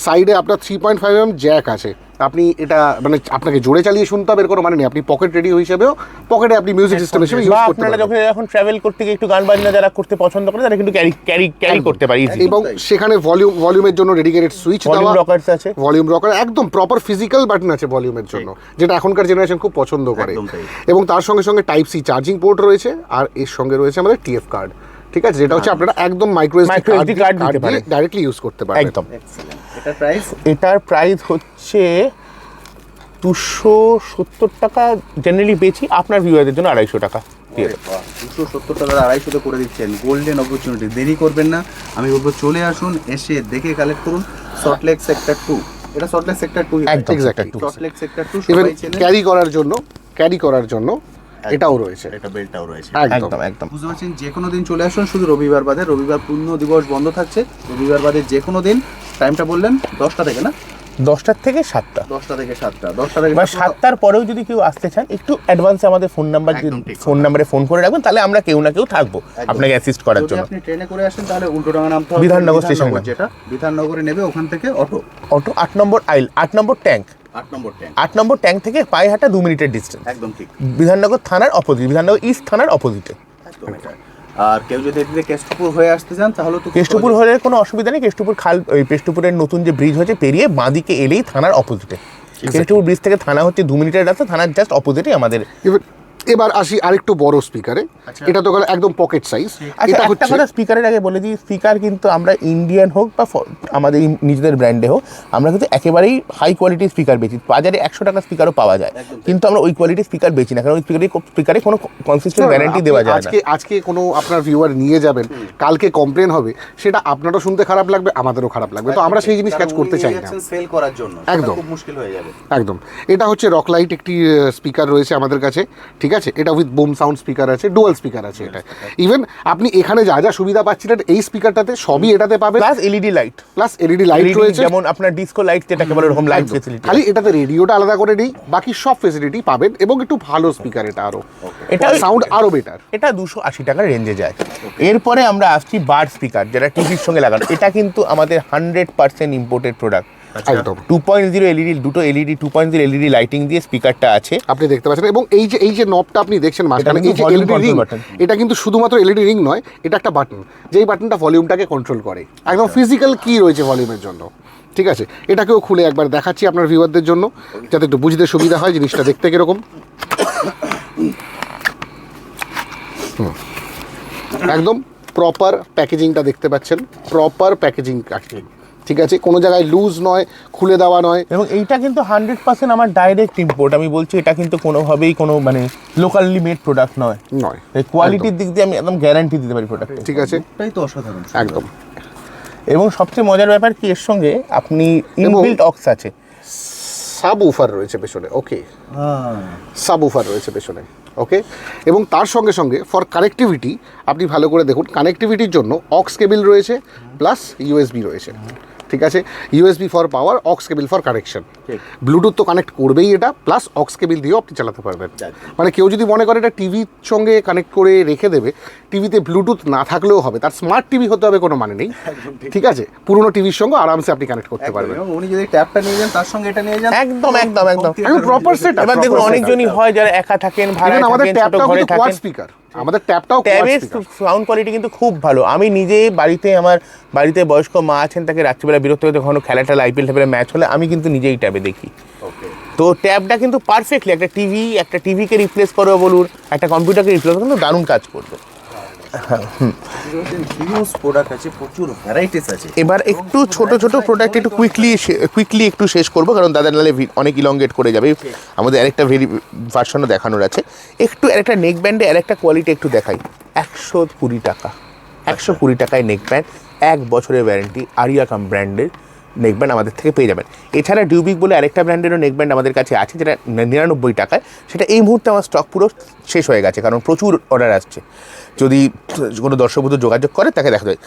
সাইডে আপনার 3.5mm জ্যাক আছে। আপনি এটা মানে আপনাকে জোরে চালিয়ে শুনতে হবে এর কোনো মানে নেই। আপনি পকেট রেডিও হিসেবেও পকেটে আপনি মিউজিক সিস্টেম হিসেবে ইউজ করতে পারেন। আপনারা যখন ট্রাভেল করতে গিয়ে একটু গান বাজনা যারা করতে পছন্দ করে তারা কিন্তু ক্যারি করতে পারে ইজি। এবং সেখানে ভলিউমের জন্য ডেডিকেটেড সুইচ দেওয়া, রকারস আছে, ভলিউম রকার, একদম প্রপার ফিজিক্যাল বাটন আছে ভলিউমের জন্য, যেটা এখনকার জেনারেশন খুব পছন্দ করে। এবং তার সঙ্গে সঙ্গে টাইপ সি চার্জিং পোর্ট রয়েছে, আর এর সঙ্গে রয়েছে আমাদের TF কার্ড, ঠিক আছে, যেটা হচ্ছে আপনারা একদম মাইক্রো SD কার্ড দিয়ে ডাইরেক্টলি ইউজ করতে পারেন। একদম। এটার প্রাইস হচ্ছে 270 টাকা জেনারেলি বেচি, আপনার ভিউয়ারদের জন্য 250 টাকা দিয়ে দেবো। 270 টাকা 250 করে দিচ্ছেন, গোল্ডেন অপরচুনিটি। দেরি করবেন না, আমি বলবো চলে আসুন, এসে দেখে কালেক্ট করুন। সল্টলেক সেক্টর 2, এটা সল্টলেক সেক্টর 2, একদম সল্টলেক সেক্টর 2 ইভেন সবাই চেনে। ক্যারি করার জন্য এটাও রয়েছে, এটা বেল্টটাও রয়েছে। একদম বুঝতে পারছেন, যে কোনো দিন চলে আসুন, শুধু রবিবার বাদে। রবিবার পূর্ণ দিবস বন্ধ থাকছে, রবিবার বাদে যে কোনো দিন। টাইমটা বললেন 10টা থেকে না? 10টা থেকে 7টা। 10টা থেকে 7টা, 10টা থেকে 7টার পরেও যদি কেউ আসতে চান, একটু অ্যাডভান্সে আমাদের ফোন নাম্বারে ফোন করে রাখবেন, তাহলে আমরা কেউ না কেউ থাকবো আপনাকে অ্যাসিস্ট করার জন্য। আপনি ট্রেনে করে আসেন তাহলে উল্টোডাঙ্গা নামতে হবে, বিধাননগর স্টেশন, যেটা বিধাননগরে নেবে, ওখান থেকে অটো 8 নম্বর আইল, 8 নম্বর ট্যাঙ্ক, 8 নম্বর ট্যাঙ্ক থেকে পায়ে হাঁটা 2 মিনিটের ডিস্টেন্স। একদম ঠিক, বিধাননগর থানার অপোজিট, বিধাননগর ইস্ট থানার অপোজিটে। একদম এটা। আর কেউ যদি এদিকে কেষ্টপুর হয়ে আসতে চান তাহলে তো কেষ্টপুর হলে কোনো অসুবিধা নেই। কেষ্টপুর খাল, ওই কেষ্টপুরের নতুন যে ব্রিজ হয়েছে পেরিয়ে বাঁদিকে এলেই থানার অপোজিটে। কেষ্টপুর ব্রিজ থেকে থানা হচ্ছে 2 মিনিটের রাস্তা, থানার জাস্ট অপোজিটে আমাদের। এবার আসি আরেকটু বড় স্পিকারে, এটা তো গেল একদম পকেট সাইজ। এটা একটা কথা স্পিকারের আগে বলে দিই, স্পিকার কিন্তু আমরা ইন্ডিয়ান হোক বা আমাদের নিজেদের ব্র্যান্ডে হোক, আমরা কিন্তু একেবারেই হাই কোয়ালিটির স্পিকার বেচি। বাজারে 100 টাকা স্পিকারও পাওয়া যায়, কিন্তু আমরা ওই কোয়ালিটির স্পিকার বেচি না, কারণ ওই স্পিকারে কোনো কনসিস্টেন্ট গ্যারান্টি দেওয়া যায় না। আজকে কোনো আপনার ভিউয়ার নিয়ে যাবেন, কালকে কমপ্লেন হবে, সেটা আপনারও শুনতে খারাপ লাগবে, আমাদেরও খারাপ লাগবে। তো আমরা সেই জিনিস কাজ করতে চাই না, সেল করার জন্য একদম খুব মুশকিল হয়ে যাবে। একদম। এটা হচ্ছে রকলাইট একটি স্পিকার রয়েছে আমাদের কাছে, ঠিক আছে, এটা উইথ বুম সাউন্ড স্পিকার আছে, ডুয়াল স্পিকার আছে এটা। ইভেন আপনি এখানে যা যা সুবিধা পাচ্ছিলেন এই স্পিকারটাতে সবই এটাতে পাবেন, প্লাস এলইডি লাইট, লাইট রয়েছে, যেমন আপনার ডিসকো লাইট যেটাকে বলে এরকম লাইট ফেসিলিটি। খালি এটাতে রেডিওটা আলাদা করে নেই, বাকি সব ফেসিলিটি পাবেন এবং একটু ভালো স্পিকার এটা, আরো এটা সাউন্ড আরো বেটার। এটা 280 টাকার রেঞ্জে যায়। এরপরে আমরা আসছি বার্ড স্পিকার, যেটা টিভির সঙ্গে লাগানো। এটা কিন্তু আমাদের 100% ইম্পোর্টেড প্রোডাক্ট। একদম 2.0 এলইডি, দুটো এলইডি 2.0 এলইডি লাইটিং দিয়ে স্পিকারটা আছে, আপনি দেখতে পাচ্ছেন। এবং এই যে নবটা আপনি দেখছেন মাঝখানে, কিন্তু এই যে volume LED control ring, button। এটা কিন্তু শুধুমাত্র এলইডি রিং নয়, এটা একটা বাটন, যেই বাটনটা ভলিউমটাকে কন্ট্রোল করে, একদম ফিজিক্যাল কি রয়েছে ভলিউমের জন্য। ঠিক আছে, এটাকেও খুলে একবার দেখাচ্ছি আপনার ভিউয়ারদের জন্য, যাতে একটু বুঝতে সুবিধা হয় জিনিসটা দেখতে কিরকম। একদম প্রপার প্যাকেজিংটা দেখতে পাচ্ছেন, প্রপার প্যাকেজিং আছে। ঠিক আছে, কোনো জায়গায় লুজ নয়, খুলে দেওয়া নয়। এবং এইটা কিন্তু 100% আমার ডাইরেক্ট ইম্পোর্ট। আমি বলছি এটা কিন্তু কোনোভাবেই কোনো মানে লোকালি মেড প্রোডাক্ট নয়। কোয়ালিটির দিক দিয়ে আমি একদম গ্যারান্টি দিতে পারি প্রোডাক্ট। ঠিক আছে, এটাই তো অসাধারণ একদম। এবং সবচেয়ে মজার ব্যাপার কি, এর সঙ্গে আপনি ইনবিল্ট অক্স আছে, সাব উফার রয়েছে পেছনে, ওকে, সাব উফার রয়েছে পেছনে, ওকে। এবং তার সঙ্গে সঙ্গে ফর কানেক্টিভিটি আপনি ভালো করে দেখুন, কানেক্টিভিটির জন্য অক্স কেবল রয়েছে প্লাস ইউএসবি রয়েছে। ঠিক আছে, USB for power, ox cable for connection. Bluetooth তো কানেক্ট করবেই এটা, প্লাস অক্স কেবল দিয়েও আপনি চালাতে পারবেন। মানে কেউ যদি মনে করে এটা টিভির সঙ্গে কানেক্ট করে রেখে দেবে, টিভিতে ব্লুটুথ না থাকলেও হবে, তার স্মার্ট টিভি হতে হবে কোনো মানে নেই। ঠিক আছে, পুরোনো টিভির সঙ্গে আরামসে আপনি কানেক্ট করতে পারবেন। উনি যদি ট্যাবটা নিয়ে যান তার সঙ্গে এটা নিয়ে যান, একদম একদম একদম প্রপার সেট। এবার দেখুন, অনেকজনই হয় যারা একা থাকেন, ভাড়ায় আমাদের থাকেন, ছোট ট্যাবটাও ঘরে কিন্তু কোয়াড থাকেন, স্পিকার, আমাদের ট্যাবটাও ট্যাবের সাউন্ড কোয়ালিটি কিন্তু খুব ভালো। আমি নিজে আমার বাড়িতে বয়স্ক মা আছেন, তাকে রাত্রিবেলা বিরক্ত হতে কখনো খেলাটা আইপিএল টাইপের ম্যাচ হলে আমি কিন্তু নিজেই ট্যাবে দেখি। তো ট্যাবটা কিন্তু পারফেক্টলি একটা টিভিকে রিপ্লেস করো বলুন, একটা কম্পিউটারকে রিপ্লেস করো, কিন্তু দারুণ কাজ করবে। হিউজ প্রোডাক্ট আছে, প্রচুর ভ্যারাইটিস আছে। এবার একটু ছোট ছোট প্রোডাক্ট একটু কুইকলি একটু শেষ করবো, কারণ দাদা নাহলে অনেক ইলংগেট করে যাবে। আমাদের আরেকটা ভার্সনও দেখানোর আছে। একটু আরেকটা নেক ব্যান্ডে আরেকটা কোয়ালিটি একটু দেখাই। 120 টাকা, 120 টাকায় নেক ব্যান্ড, 1 বছরের ওয়ারেন্টি, আরিয়া কাম ব্র্যান্ডের নেকব্যান্ড আমাদের থেকে পেয়ে যাবেন। এছাড়া ডিউবিক বলে আরেকটা ব্র্যান্ডেরও নেকব্যান্ড আমাদের কাছে আছে, যেটা 99 টাকায়। সেটা এই মুহূর্তে আমার স্টক পুরো শেষ হয়ে গেছে, কারণ প্রচুর অর্ডার আসছে। যদি কোনো দর্শক বন্ধু যোগাযোগ করে তাকে দেখা যায়।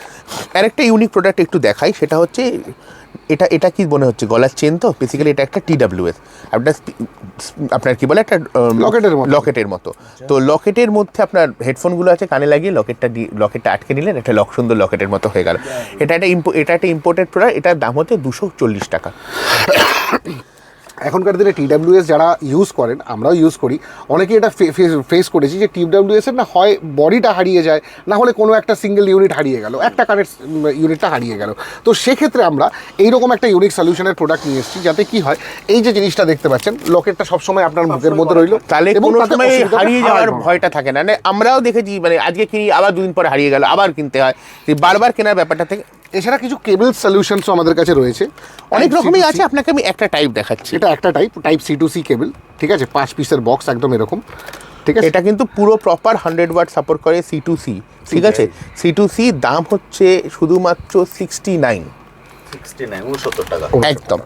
আরেকটা ইউনিক প্রোডাক্ট একটু দেখাই, সেটা হচ্ছে এটা কি মনে হচ্ছে গলার চেন? তো বেসিক্যালি এটা একটা TWS, আপনার কি বলে একটা লকেটের মতো। তো লকেটের মধ্যে আপনার হেডফোনগুলো আছে, কানে লাগিয়ে লকেটটা আটকে নিলেন, একটা সুন্দর লকেটের মতো হয়ে গেল। এটা একটা ইম্পোর্টেড প্রোডাক্ট। এটার দাম হচ্ছে 240 টাকা। এখনকার দিনে TWS যারা ইউজ করেন, আমরাও ইউজ করি, অনেকে এটা ফেস করেছি যে TWS এর না হয় বডিটা হারিয়ে যায়, না হলে কোনো একটা সিঙ্গেল ইউনিট হারিয়ে গেল, একটা কানের ইউনিটটা হারিয়ে গেল। তো সেক্ষেত্রে আমরা এইরকম একটা ইউনিক সলিউশনের প্রোডাক্ট নিয়ে এসেছি, যাতে কি হয়, এই যে জিনিসটা দেখতে পাচ্ছেন, লকেটটা সবসময় আপনার মুখের মধ্যে রইল, তাহলে কোনো সময় হারিয়ে যাওয়ার ভয়টা থাকে না। আমরাও দেখেছি, মানে আজকে কিনি, আবার 2 দিন পরে হারিয়ে গেল, আবার কিনতে হয়, বারবার কেনার ব্যাপারটা থেকে। এছাড়া কিছু কেবল সলিউশনসও আমাদের কাছে রয়েছে, অনেক রকমই আছে। আপনাকে আমি একটা টাইপ দেখাচ্ছি। এটা একটা টাইপ C2C কেবল, ঠিক আছে, 5 পিসের বক্স একদম এরকম। ঠিক আছে, এটা কিন্তু পুরো প্রপার 100 ওয়াট সাপোর্ট করে, C2C। ঠিক আছে, C2C দাম হচ্ছে শুধুমাত্র 69 টাকা একদম।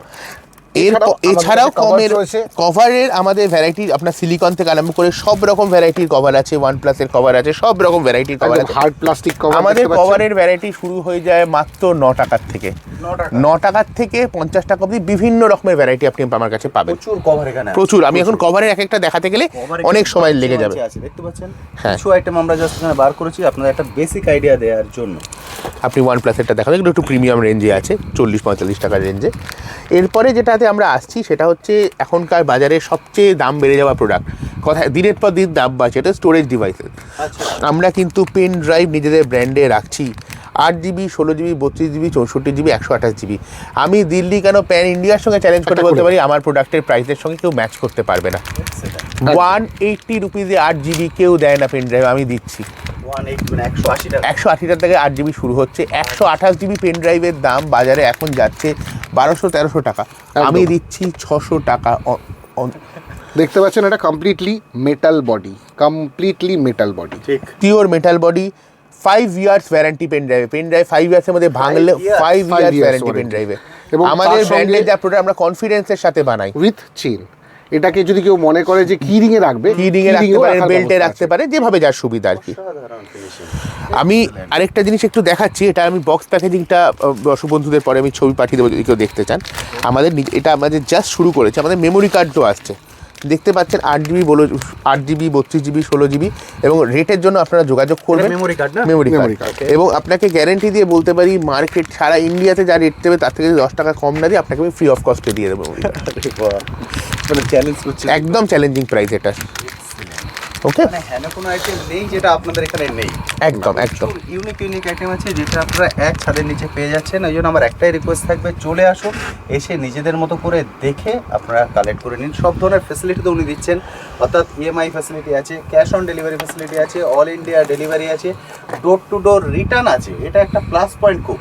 এছাড়াও কমের কভারের আমাদের ভ্যারাইটি, আপনার সিলিকন থেকে আরম্ভ করে সব রকম ভ্যারাইটির কভার আছে, OnePlus এর কভার আছে, সব রকম ভ্যারাইটির কভার আছে। Hard plastic cover. আমাদের কভারের ভ্যারাইটি শুরু হয়ে যায় মাত্র 9 টাকার থেকে, 9 টাকার থেকে 50 টাকা অবধি বিভিন্ন রকমের ভ্যারাইটি আপনি আমার কাছে পাবেন। প্রচুর কভার এখানে, প্রচুর। আমি এখন কভারের এক একটা দেখাতে গেলে অনেক সময় লেগে যাবে। দেখতে পাচ্ছেন কিছু আইটেম আমরা জাস্ট এখানে বার করেছি আপনাদের একটা বেসিক আইডিয়া দেওয়ার জন্য। আপনি OnePlus এরটা দেখাবেন, একটু প্রিমিয়াম রেঞ্জে আছে, 40-45 টাকার রেঞ্জে। এরপরে যেটাতে আমরা আসছি সেটা হচ্ছে এখনকার বাজারে সবচেয়ে দাম বেড়ে যাওয়া প্রোডাক্ট, কথা দিনের পর দিন দাম বাড়ছে, এটা স্টোরেজ ডিভাইসেস। আমরা কিন্তু পেন ড্রাইভ নিজেদের ব্র্যান্ডে রাখছি, 8GB, 16GB, 32GB, 64GB, 128GB। আমি দিল্লি কেন প্যান ইন্ডিয়ার সঙ্গে চ্যালেঞ্জ করে বলতে পারি, আমার প্রোডাক্টের প্রাইসের সঙ্গে কেউ ম্যাচ করতে পারবে না। 180 রুপিজে 8GB কেউ দেয় না পেন ড্রাইভ, আমি দিচ্ছি 180 টাকা থেকে 8GB শুরু হচ্ছে। 128GB পেন ড্রাইভের দাম বাজারে এখন যাচ্ছে 1200-1300 টাকা, আমি দিচ্ছি 600 টাকা। দেখতে পাচ্ছেন এটা completely metal body, pure metal body, 5 years warranty pen ড্রাইভে। 5 ইয়ার্সের মধ্যে ভাঙলে 5 ইয়ার্স ওয়ারেন্টি পেন ড্রাইভে। এবং আমাদের ব্র্যান্ডের যা প্রোডাক্ট আমরা কনফিডেন্সের সাথে বানাই, উইথ চেন। এটাকে যদি কেউ মনে করে যে কি রিং এ রাখবে, কি রিং এ রাখতে পারে, রাখার বেল্টে ব্যবস্থা রাখতে আছে। পারে, যেভাবে যার সুবিধা আর কি। আমি আরেকটা জিনিস একটু দেখাচ্ছি, এটা আমি বক্স প্যাকেজিংটা দর্শক বন্ধুদের পরে আমি ছবি পাঠিয়ে দেবো যদি কেউ দেখতে চান। আমাদের এটা আমাদের জাস্ট শুরু করেছে, আমাদের মেমোরি কার্ডও আসছে, দেখতে পাচ্ছেন 8GB 8GB 32GB 16GB, এবং রেটের জন্য আপনারা যোগাযোগ করবেন। মেমোরি কার্ড না? মেমোরি Memory কার্ড, এবং আপনাকে গ্যারেন্টি দিয়ে বলতে পারি মার্কেট সারা ইন্ডিয়াতে যা রেট দেবে তার থেকে 10 টাকা কম না দিয়ে আপনাকে আমি ফ্রি অফ কস্টে দিয়ে দেবো। মানে চ্যালেঞ্জ করছে, একদম চ্যালেঞ্জিং প্রাইস এটা। ওকে, মানে হ্যাঁ কোনো আইটেম নেই যেটা আপনাদের এখানে নেই। একদম একদম ইউনিক আইটেম আছে যেটা আপনারা এক ছাদের নিচে পেয়ে যাচ্ছেন। ওই জন্য আমার একটাই রিকোয়েস্ট থাকবে, চলে আসুন, এসে নিজেদের মতো করে দেখে আপনারা কালেক্ট করে নিন। সব ধরনের ফ্যাসিলিটি তো উনি দিচ্ছেন, অর্থাৎ ইএমআই ফ্যাসিলিটি আছে, ক্যাশ অন ডেলিভারি ফ্যাসিলিটি আছে, অল ইন্ডিয়া ডেলিভারি আছে, ডোর টু ডোর রিটার্ন আছে। এটা একটা প্লাস পয়েন্ট খুব।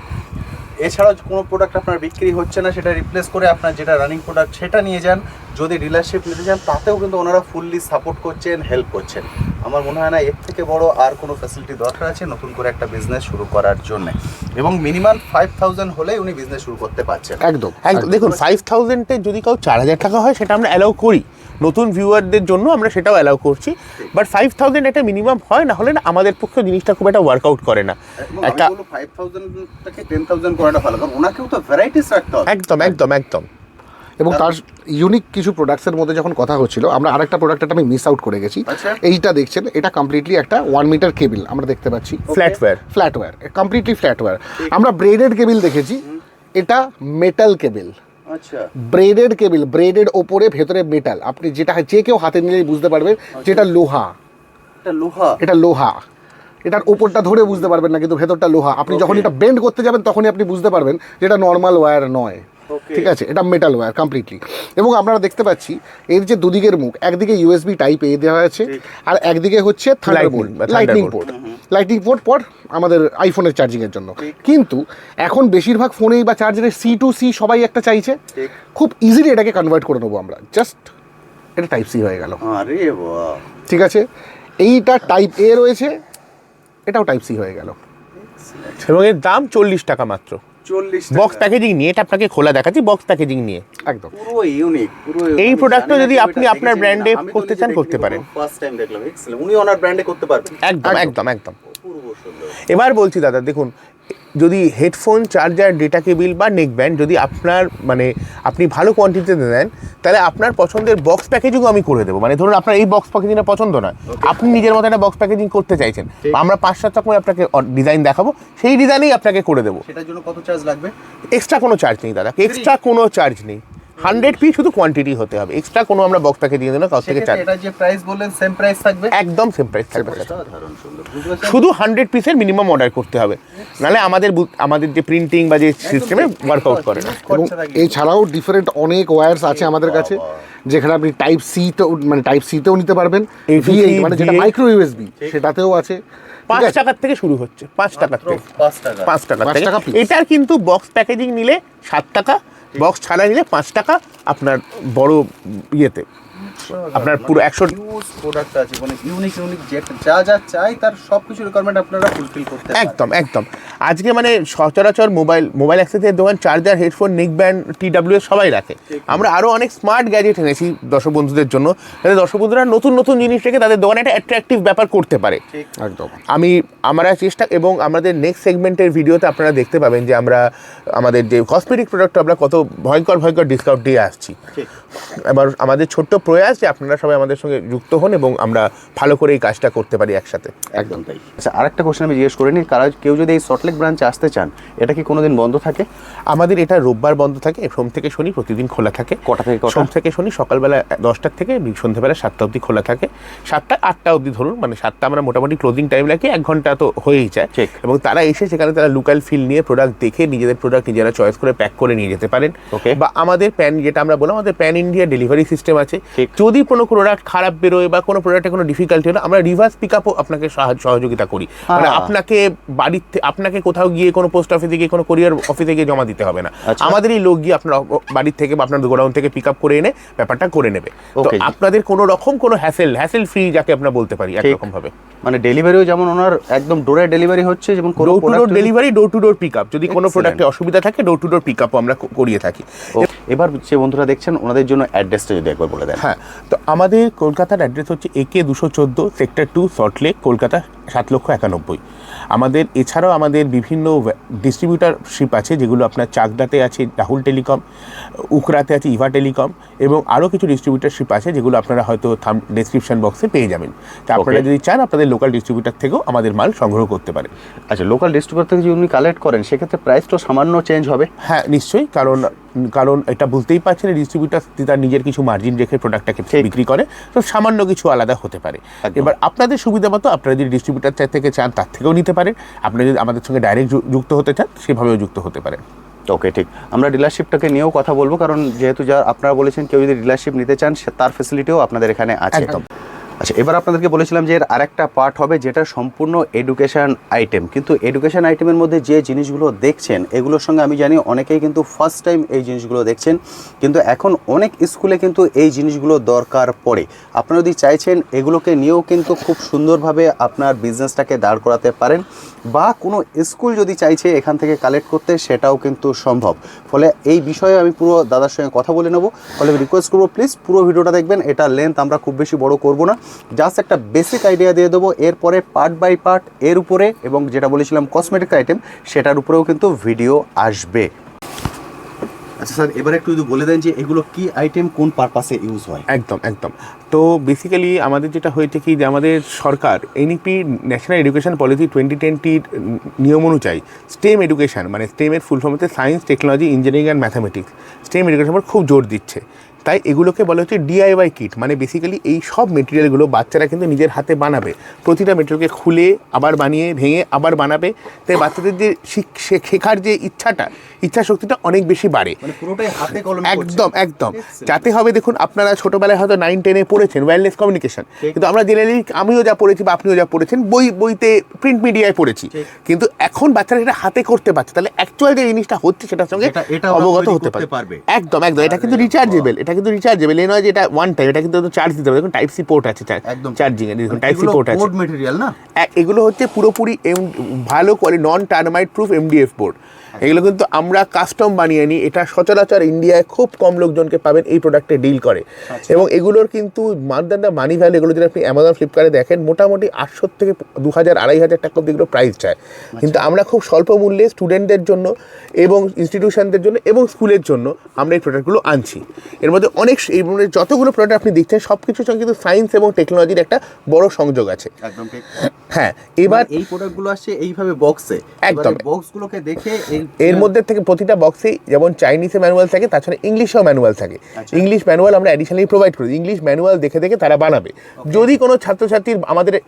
এছাড়াও কোনো প্রোডাক্ট আপনার বিক্রি হচ্ছে না, সেটা রিপ্লেস করে আপনার যেটা রানিং প্রোডাক্ট সেটা নিয়ে যান। যদি ডিলারশিপ নিতে চান তাতেও কিন্তু ওনারা ফুললি সাপোর্ট করছেন, হেল্প করছেন। আমার মনে হয় না এর থেকে বড় আর কোনো ফ্যাসিলিটি দরকার আছে নতুন করে একটা বিজনেস শুরু করার জন্য। এবং মিনিমাম 5000 হলেই উনি বিজনেস শুরু করতে পারছেন। একদম একদম। দেখুন 5000-এ যদি কাউ 4000 টাকা হয় সেটা আমরা অ্যালাউ করি, নতুন ভিউয়ারদের জন্য আমরা সেটাও অ্যালাউ করছি। বাট 5000 একটা মিনিমাম হয়, না হলে না আমাদের পক্ষে জিনিসটা খুব একটা ওয়ার্কআউট করে না। একটা 5000 থেকে 10000 করাটা ভালো, কারণ ওনাকেও তো ভ্যারাইটিস রাখতে হবে। একদম একদম একদম। এবং তার ইউনিক কিছু প্রোডাক্টসের মধ্যে যখন কথা হচ্ছিল, আমরা আরেকটা প্রোডাক্ট আমি মিস আউট করে গেছি। আচ্ছা। এইটা দেখছেন, এটা কমপ্লিটলি একটা 1 মিটার কেবল আমরা দেখতে পাচ্ছি, ফ্ল্যাটওয়্যার, কমপ্লিটলি ফ্ল্যাটওয়্যার। আমরা ব্রেডেড কেবল দেখেছি, এটা মেটাল কেবল। আচ্ছা, ব্রেডেড কেবল, ব্রেডেড ওপরে ভেতরে মেটাল। আপনি যেটা যে কেউ হাতে নিলেই বুঝতে পারবেন যেটা লোহা, এটা লোহা। এটার ওপরটা ধরে বুঝতে পারবেন না, কিন্তু ভেতরটা লোহা। আপনি যখন এটা বেন্ড করতে যাবেন তখনই আপনি বুঝতে পারবেন যেটা নর্মাল ওয়্যার নয়। ঠিক আছে, এটা মেটাল ওয়্যার কমপ্লিটলি। এবং আপনারা দেখতে পাচ্ছি এর যে দুদিকের মুখ, একদিকে ইউএসবি টাইপ এ দেওয়া আছে, আর একদিকে হচ্ছে থান্ডারবোল্ট লাইটনিং পোর্ট পর আমাদের আইফোনের চার্জিংয়ের জন্য। কিন্তু এখন বেশিরভাগ ফোনেই বা চার্জারে C2C সবাই একটা চাইছে। খুব ইজিলি এটাকে কনভার্ট করে নেবো আমরা, জাস্ট এটা টাইপ সি হয়ে গেল। আরে বাহ, ঠিক আছে, এইটা টাইপ এ রয়েছে, এটাও টাইপ সি হয়ে গেল। এবং এর দাম 40 টাকা মাত্র, 40 বক্স প্যাকেজিং নিয়ে। এটা আপনাকে খোলা দেখাচ্ছি, বক্স প্যাকেজিং নিয়ে একদম পুরো ইউনিক। এই প্রোডাক্টটা যদি আপনি আপনার ব্র্যান্ডে করতে চান করতে পারেন। ফার্স্ট টাইম দেখলাম, এক্সেলেন্ট। উনি ওনার ব্র্যান্ডে করতে পারবেন। একদম একদম একদম। পূর্ব সুন্দর। এবার বলছি দাদা, দেখুন, যদি হেডফোন, চার্জার, ডেটা কেবিল বা নেক ব্যান্ড যদি আপনার মানে আপনি ভালো কোয়ান্টিটিতে দেন, তাহলে আপনার পছন্দের বক্স প্যাকেজিংও আমি করে দেবো। মানে ধরুন আপনার এই বক্স প্যাকেজিংটা পছন্দ নয়, আপনি নিজের মতো একটা বক্স প্যাকেজিং করতে চাইছেন, আমরা 5-7 রকমের আপনাকে ডিজাইন দেখাবো, সেই ডিজাইনেই আপনাকে করে দেবো। সেটার জন্য কত চার্জ লাগবে? এক্সট্রা কোনো চার্জ নেই দাদা, এক্সট্রা কোনো চার্জ নেই। 100 পিস শুধু কোয়ান্টিটি হতে হবে, এক্সট্রা কোনো আমরা বক্স প্যাকেজিং দেবো না কাছ থেকে চার্জ। এটা যে প্রাইস বললেন সেম প্রাইস থাকবে? একদম সেম প্রাইস থাকবে। সাধারণ সুন্দর, বুঝতে শুধু 100 পিসের মিনিমাম অর্ডার করতে হবে, নাহলে আমাদের যে প্রিন্টিং বা যে সিস্টেমে ওয়ার্কআউট করে না। এবং এছাড়াও ডিফারেন্ট অনেক ওয়্যারস আছে আমাদের কাছে, যেখানে আপনি টাইপ সি তো মানে টাইপ সি তেও নিতে পারবেন, V8 মানে যেটা মাইক্রো ইউএসবি সেটাতেও আছে। 5 টাকার থেকে শুরু হচ্ছে, 5 টাকার থেকে, 5 টাকা 5 টাকা 5 থেকে। টাকা piece। এটার কিন্তু বক্স প্যাকেজিং নিলে 7 টাকা, বক্স ছাড়া নিলে 5 টাকা। আপনার বড় ইয়েতে আপনার পুরো 100 ইউজ প্রোডাক্ট আছে, মানে ইউনিক যা যা চাই তার সবকিছু রিকোয়ারমেন্ট আপনারা ফুলফিল করতে পারেন। একদম একদম। আজকে মানে সচরাচর মোবাইল অ্যাক্সেসরির দোকান charger, headphone, neck band, TWS সবাই রাখে। আমরা আরও অনেক স্মার্ট গ্যাজেট এনেছি দর্শক বন্ধুদের জন্য, যাতে দর্শক বন্ধুরা নতুন নতুন জিনিস রেখে তাদের দোকানে একটা অ্যাট্রাকটিভ ব্যাপার করতে পারে। একদম। আমরা চেষ্টা, এবং আমাদের নেক্সট সেগমেন্টের ভিডিওতে আপনারা দেখতে পাবেন যে আমরা আমাদের যে কসমেটিক প্রোডাক্ট আমরা কত ভয়ঙ্কর ডিসকাউন্ট দিয়ে আসছি। এবার আমাদের ছোট্ট প্রয়াস যে আপনারা সবাই আমাদের সঙ্গে যুক্ত হন এবং আমরা ভালো করে এই কাজটা করতে পারি একসাথে। একদম তাই। আচ্ছা, আরেকটা কোশ্চেন আমি জিজ্ঞেস করে নিই, কেউ যদি এই সল্টলেক ব্রাঞ্চে আসতে চান, এটা কি কোনোদিন বন্ধ থাকে? আমাদের এটা রোববার বন্ধ থাকে, সোম থেকে শনি প্রতিদিন খোলা থাকে। কটা থেকে কটা? সোম থেকে শনি সকালবেলা 10টার থেকে সন্ধ্যাবেলা 7টা অবধি খোলা থাকে। 7টা-8টা অবধি ধরুন, মানে 7টা আমরা মোটামুটি ক্লোজিং টাইম রাখি, 1 ঘন্টা তো হয়েই যায়। ঠিক। এবং তারা এসে সেখানে তারা লোকাল ফিল নিয়ে প্রোডাক্ট দেখে নিজেদের প্রোডাক্ট নিজেরা চয়েস করে প্যাক করে নিয়ে যেতে পারেন। ওকে। বা আমাদের যেটা আমরা বললাম, আমাদের প্যান ইন্ডিয়া ডেলিভারি সিস্টেম আছে। ঠিক। যদি কোনো প্রোডাক্ট খারাপ বেরোয় বা কোনো প্রোডাক্টে কোনো ডিফিকাল্টি হলে আমরা রিভার্স পিক আপও আপনাকে সহযোগিতা করি। মানে আপনাকে আপনাকে কোথাও গিয়ে কোনো পোস্ট অফিসে গিয়ে কোনো কোরিয়ার অফিসে গিয়ে জমা দিতে হবে না, আমাদেরই লোক গিয়ে আপনার বাড়ির থেকে বা আপনার গোডাউন থেকে পিক আপ করে এনে ব্যাপারটা করে নেবে। তো আপনাদের কোনো রকম কোনো হ্যাসেল ফ্রি যাকে আমরা বলতে পারি একরকম ভাবে। মানে ডেলিভারিও যেমন ওনার একদম ডোরে ডেলিভারি হচ্ছে, যেমন door to door delivery, door to door pick up. যদি কোনো প্রোডাক্টে অসুবিধা থাকে, ডোর টু ডোর পিক আপও আমরা করিয়ে থাকি। এবার যে বন্ধুরা দেখছেন ওনাদের জন্য অ্যাড্রেসটা যদি একবার বলে দেন। হ্যাঁ, তো আমাদের কলকাতার অ্যাড্রেস হচ্ছে AK 214 সেক্টর 2 সল্টলেক, কলকাতা 7,91,000। আমাদের এছাড়াও আমাদের বিভিন্ন ডিস্ট্রিবিউটারশিপ আছে, যেগুলো আপনার চাকদাতে আছে রাহুল টেলিকম, উকরাতে আছে ইভা টেলিকম, এবং আরও কিছু ডিস্ট্রিবিউটারশিপ আছে যেগুলো আপনারা হয়তো ডেসক্রিপশন বক্সে পেয়ে যাবেন। তো আপনারা যদি চান আপনাদের লোকাল ডিস্ট্রিবিউটার থেকেও আমাদের মাল সংগ্রহ করতে পারেন। আচ্ছা, লোকাল ডিস্ট্রিবিউটার থেকে যদি উনি কালেক্ট করেন সেক্ষেত্রে প্রাইসটা সামান্য চেঞ্জ হবে? হ্যাঁ নিশ্চয়ই, কারণ এটা বুঝতেই পারছেন ডিস্ট্রিবিউটার তার নিজের কিছু মার্জিন রেখে প্রোডাক্টটাকে বিক্রি করে, তো সামান্য কিছু আলাদা হতে পারে। এবার আপনাদের সুবিধা মতো আপনারা যদি ডিস্ট্রিবিউটার থেকে চান তার থেকেও নিতে পারেন, আপনারা যদি আমাদের সঙ্গে ডাইরেক্ট যুক্ত হতে চান সেভাবেও যুক্ত হতে পারেন। ওকে, ঠিক। আমরা ডিলারশিপটাকে নিয়েও কথা বলবো, কারণ যেহেতু যা আপনারা বলেছেন কেউ যদি ডিলারশিপ নিতে চান তার ফ্যাসিলিটিও আপনাদের এখানে আছে। একদম। আচ্ছা, এবার আপনাদেরকে বলেছিলাম যে এর আরেকটা পার্ট হবে যেটা সম্পূর্ণ এডুকেশন আইটেম, কিন্তু এডুকেশন আইটেমের মধ্যে যে জিনিসগুলো দেখছেন এগুলোর সঙ্গে আমি জানি অনেকেই কিন্তু ফার্স্ট টাইম এই জিনিসগুলো দেখছেন, কিন্তু এখন অনেক স্কুলে কিন্তু এই জিনিসগুলো দরকার পড়ে। আপনারা যদি চাইছেন এগুলোকে নিয়েও কিন্তু খুব সুন্দরভাবে আপনার বিজনেসটাকে দাঁড় করাতে পারেন, বা কোনো স্কুল যদি চাইছে এখান থেকে কালেক্ট করতে সেটাও কিন্তু সম্ভব। ফলে এই বিষয়ে আমি পুরো দাদার সঙ্গে কথা বলে নেবো। ফলে আমি রিকোয়েস্ট করবো প্লিজ পুরো ভিডিওটা দেখবেন। এটা লেন্থ আমরা খুব বেশি বড় করব না, জাস্ট একটা বেসিক আইডিয়া দিয়ে দেবো, এরপরে পার্ট বাই পার্ট এর উপরে, এবং যেটা বলেছিলাম কসমেটিক আইটেম সেটার উপরেও কিন্তু ভিডিও আসবে। আচ্ছা স্যার, এবার একটু যদি বলে দেন যে এগুলো কি আইটেম, কোন পারপাসে ইউজ হয়? একদম। তো বেসিক্যালি আমাদের যেটা হয়েছে কি, যে আমাদের সরকার এনইপি ন্যাশনাল এডুকেশন পলিসি 2020 নিয়ম অনুযায়ী স্টেম এডুকেশন, মানে স্টেমের ফুল ফর্ম হচ্ছে science, technology, engineering and mathematics, stem education খুব জোর দিচ্ছে। তাই এগুলোকে বলা হচ্ছে DIY কিট, মানে বেসিক্যালি এই সব মেটেরিয়ালগুলো বাচ্চারা কিন্তু নিজের হাতে বানাবে, প্রতিটা মেটেরিয়ালকে খুলে আবার বানিয়ে ভেঙে আবার বানাবে। তাই বাচ্চাদের যে শেখার যে ইচ্ছা শক্তিটা অনেক বেশি বাড়ে। মানে পুরোটাই হাতে কলমে। একদম। যাতে হবে, দেখুন আপনারা ছোটোবেলায় হয়তো 9-10-এ পড়েছেন ওয়্যারলেস কমিউনিকেশন, কিন্তু আমরা জেনারেলি আমিও যা পড়েছি বা আপনিও যা পড়েছেন বইতে প্রিন্ট মিডিয়ায় পড়েছি, কিন্তু এখন বাচ্চারা সেটা হাতে করতে পারছে, তাহলে অ্যাকচুয়াল যে জিনিসটা হচ্ছে সেটার সঙ্গে অবগত হতে পারবে। একদম। এটা কিন্তু রিচার্জেবল, এই নয় যে এটা ওয়ান টাইম, এটা কিন্তু চার্জ দিতে হবে। দেখুন টাইপ সি পোর্ট আছে চার্জিং এর, দেখুন টাইপ সি পোর্ট আছে। বোর্ড ম্যাটেরিয়াল না, এগুলো হচ্ছে পুরোপুরি ভালো কোয়ালিটি নন টার্মাইট প্রুফ MDF বোর্ড। এগুলো কিন্তু আমরা কাস্টম বানিয়ে নিই, এটা সচরাচর ইন্ডিয়ায় খুব কম লোকজনকে পাবেন এই প্রোডাক্টে ডিল করে। এবং এগুলোর কিন্তু মানি ভ্যালু, এগুলো যদি আপনি অ্যামাজন ফ্লিপকার্টে দেখেন মোটামুটি 800 থেকে 2000-2500 টাকা অব্দি এগুলো প্রাইস চায়, কিন্তু আমরা খুব স্বল্প মূল্যে স্টুডেন্টদের জন্য এবং ইনস্টিটিউশনদের জন্য এবং স্কুলের জন্য আমরা এই প্রোডাক্টগুলো আনছি। এর মধ্যে যতগুলো প্রোডাক্ট আপনি দেখছেন সব কিছুর সঙ্গে কিন্তু সায়েন্স এবং টেকনোলজির একটা বড় সংযোগ আছে। একদম ঠিক। হ্যাঁ, এবার এই প্রোডাক্টগুলো আসছে এইভাবে বক্সে, একদম বক্সগুলোকে দেখে এর মধ্যে থেকে প্রতিটা বক্সেই যেমন চাইনিজে ম্যানুয়াল থাকে, তাছাড়া ইংলিশেও ম্যানুয়াল থাকে। ইংলিশ ম্যানুয়াল আমরা অ্যাডিশনালি প্রোভাইড করি, ইংলিশ ম্যানুয়াল দেখে তারা বানাবে। যদি কোনো ছাত্রছাত্রীর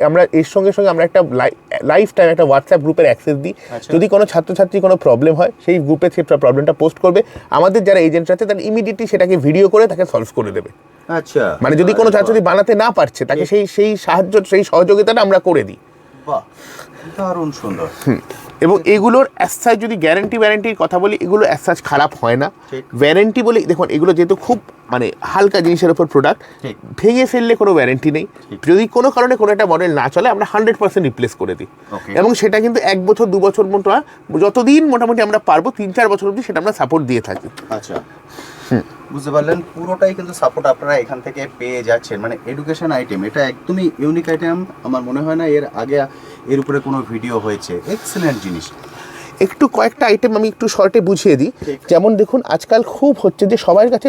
আমরা এর সঙ্গে আমরা একটা লাইফ টাইম একটা হোয়াটসঅ্যাপ গ্রুপের অ্যাক্সেস দিই, যদি কোনো ছাত্রছাত্রীর কোনো প্রবলেম হয় সেই গ্রুপে সে প্রবলেমটা পোস্ট করবে, আমাদের যারা এজেন্ট আছে তারা ইমিডিয়েটলি সেটাকে ভিডিও করে তাকে সলভ করে দেবে। আচ্ছা, মানে যদি কোনো ছাত্রছাত্রী বানাতে না পারছে তাকে সেই সহযোগিতাটা আমরা করে দিই। বাহ, দারুণ সুন্দর। এবং এগুলোর অ্যাসাজ যদি ওয়ারেন্টির কথা বলি, এগুলো অ্যাসাজ খারাপ হয় না। ওয়ারেন্টি বলে দেখুন, এগুলো যেহেতু খুব মানে হালকা জিনিসের উপর প্রোডাক্ট, ভেঙে ফেললে কোনো ওয়ারেন্টি নেই। যদি কোনো কারণে কোনো একটা মডেল না চলে আমরা 100% রিপ্লেস করে দিই, এবং সেটা কিন্তু 1 বছর 2 বছর মতো যতদিন মোটামুটি আমরা পারবো 3-4 বছর অবধি সেটা আমরা সাপোর্ট দিয়ে থাকি। আচ্ছা, বুঝতে পারলেন, পুরোটাই কিন্তু সাপোর্ট আপনারা এখান থেকে পেয়ে যাচ্ছেন। মানে এডুকেশন আইটেম, এটা একদমই ইউনিক আইটেম, আমার মনে হয় না এর আগে এর উপরে কোনো ভিডিও হয়েছে। এক্সেলেন্ট জিনিস। একটু কয়েকটা আইটেম আমি একটু শর্টে বুঝিয়ে দিই। যেমন দেখুন, আজকাল খুব হচ্ছে যে সবার কাছে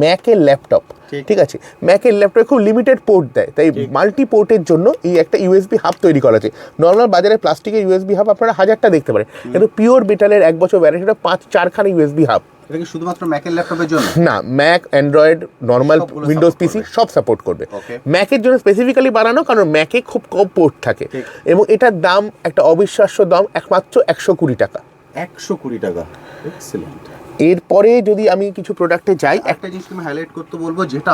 ম্যাকের ল্যাপটপ, ঠিক আছে, ম্যাকের ল্যাপটপে খুব লিমিটেড পোর্ট দেয়, তাই মাল্টি পোর্টের জন্য এই একটা USB হাব তৈরি করা আছে। নর্মাল বাজারে প্লাস্টিকের USB হাব আপনারা 1000টা দেখতে পারেন, কিন্তু পিওর বিটালের 1 বছর ওয়ারেন্টিটা 5-4খানা USB হাব। এটা কি শুধুমাত্র ম্যাকের ল্যাপটপের জন্য? না, ম্যাক, অ্যান্ড্রয়েড, নর্মাল উইন্ডোজ পিসি সব সাপোর্ট করবে। ম্যাকের জন্য স্পেসিফিক্যালি বানানো, কারণ ম্যাকে খুব কম পোর্ট থাকে, এবং এটার দাম একটা অবিশ্বাস্য দাম, একমাত্র 120 টাকা। 120 টাকা, এক্সেলেন্ট। এরপরে যদি আমি কিছু প্রোডাক্টে যাই, একটা জিনিস আমি হাইলাইট করতে বলবো যেটা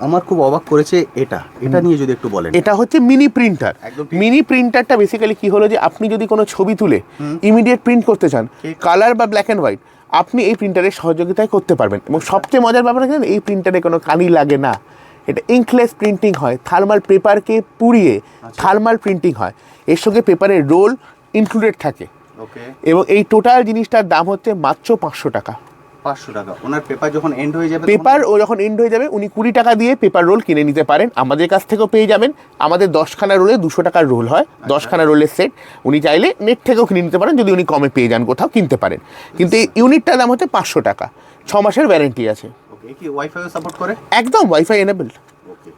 আমার খুব অবাক করেছে, এটা নিয়ে যদি একটু বলেন। এটা হচ্ছে মিনি প্রিন্টার। মিনি প্রিন্টারটা বেসিক্যালি কি হলো, যে আপনি যদি কোনো ছবি তুলে ইমিডিয়েট প্রিন্ট করতে চান, কালার বা ব্ল্যাক অ্যান্ড হোয়াইট, আপনি এই প্রিন্টারের সহযোগিতায় করতে পারবেন। এবং সবচেয়ে মজার ব্যাপার কি, এই প্রিন্টারে কোনো কালি লাগে না, এটা ইঙ্কলেস প্রিন্টিং হয়, থার্মাল পেপারকে পুড়িয়ে থার্মাল প্রিন্টিং হয়, এর সঙ্গে পেপারের রোল ইনক্লুডেড থাকে। এবং এই টোটাল জিনিসটার দাম হচ্ছে মাত্র 500 টাকা। 500 টাকা। ওনার পেপার যখন এন্ড হয়ে যাবে পেপার ও যখন এন্ড হয়ে যাবে উনি 20 টাকা দিয়ে পেপার রোল কিনে নিতে পারেন, আমাদের কাছ থেকেও পেয়ে যাবেন। আমাদের 10খানা রোলে 200 টাকার রোল হয়, 10খানা রোলের সেট। উনি চাইলে নেট থেকেও কিনে নিতে পারেন যদি উনি কমে পেয়ে যান, কোথাও কিনতে পারেন। কিন্তু এই ইউনিটটার দাম হচ্ছে 500 টাকা, 6 মাসের ওয়ারেন্টি আছে। ওকে, কি ওয়াইফাই সাপোর্ট করে? একদম ওয়াইফাই এনেবল,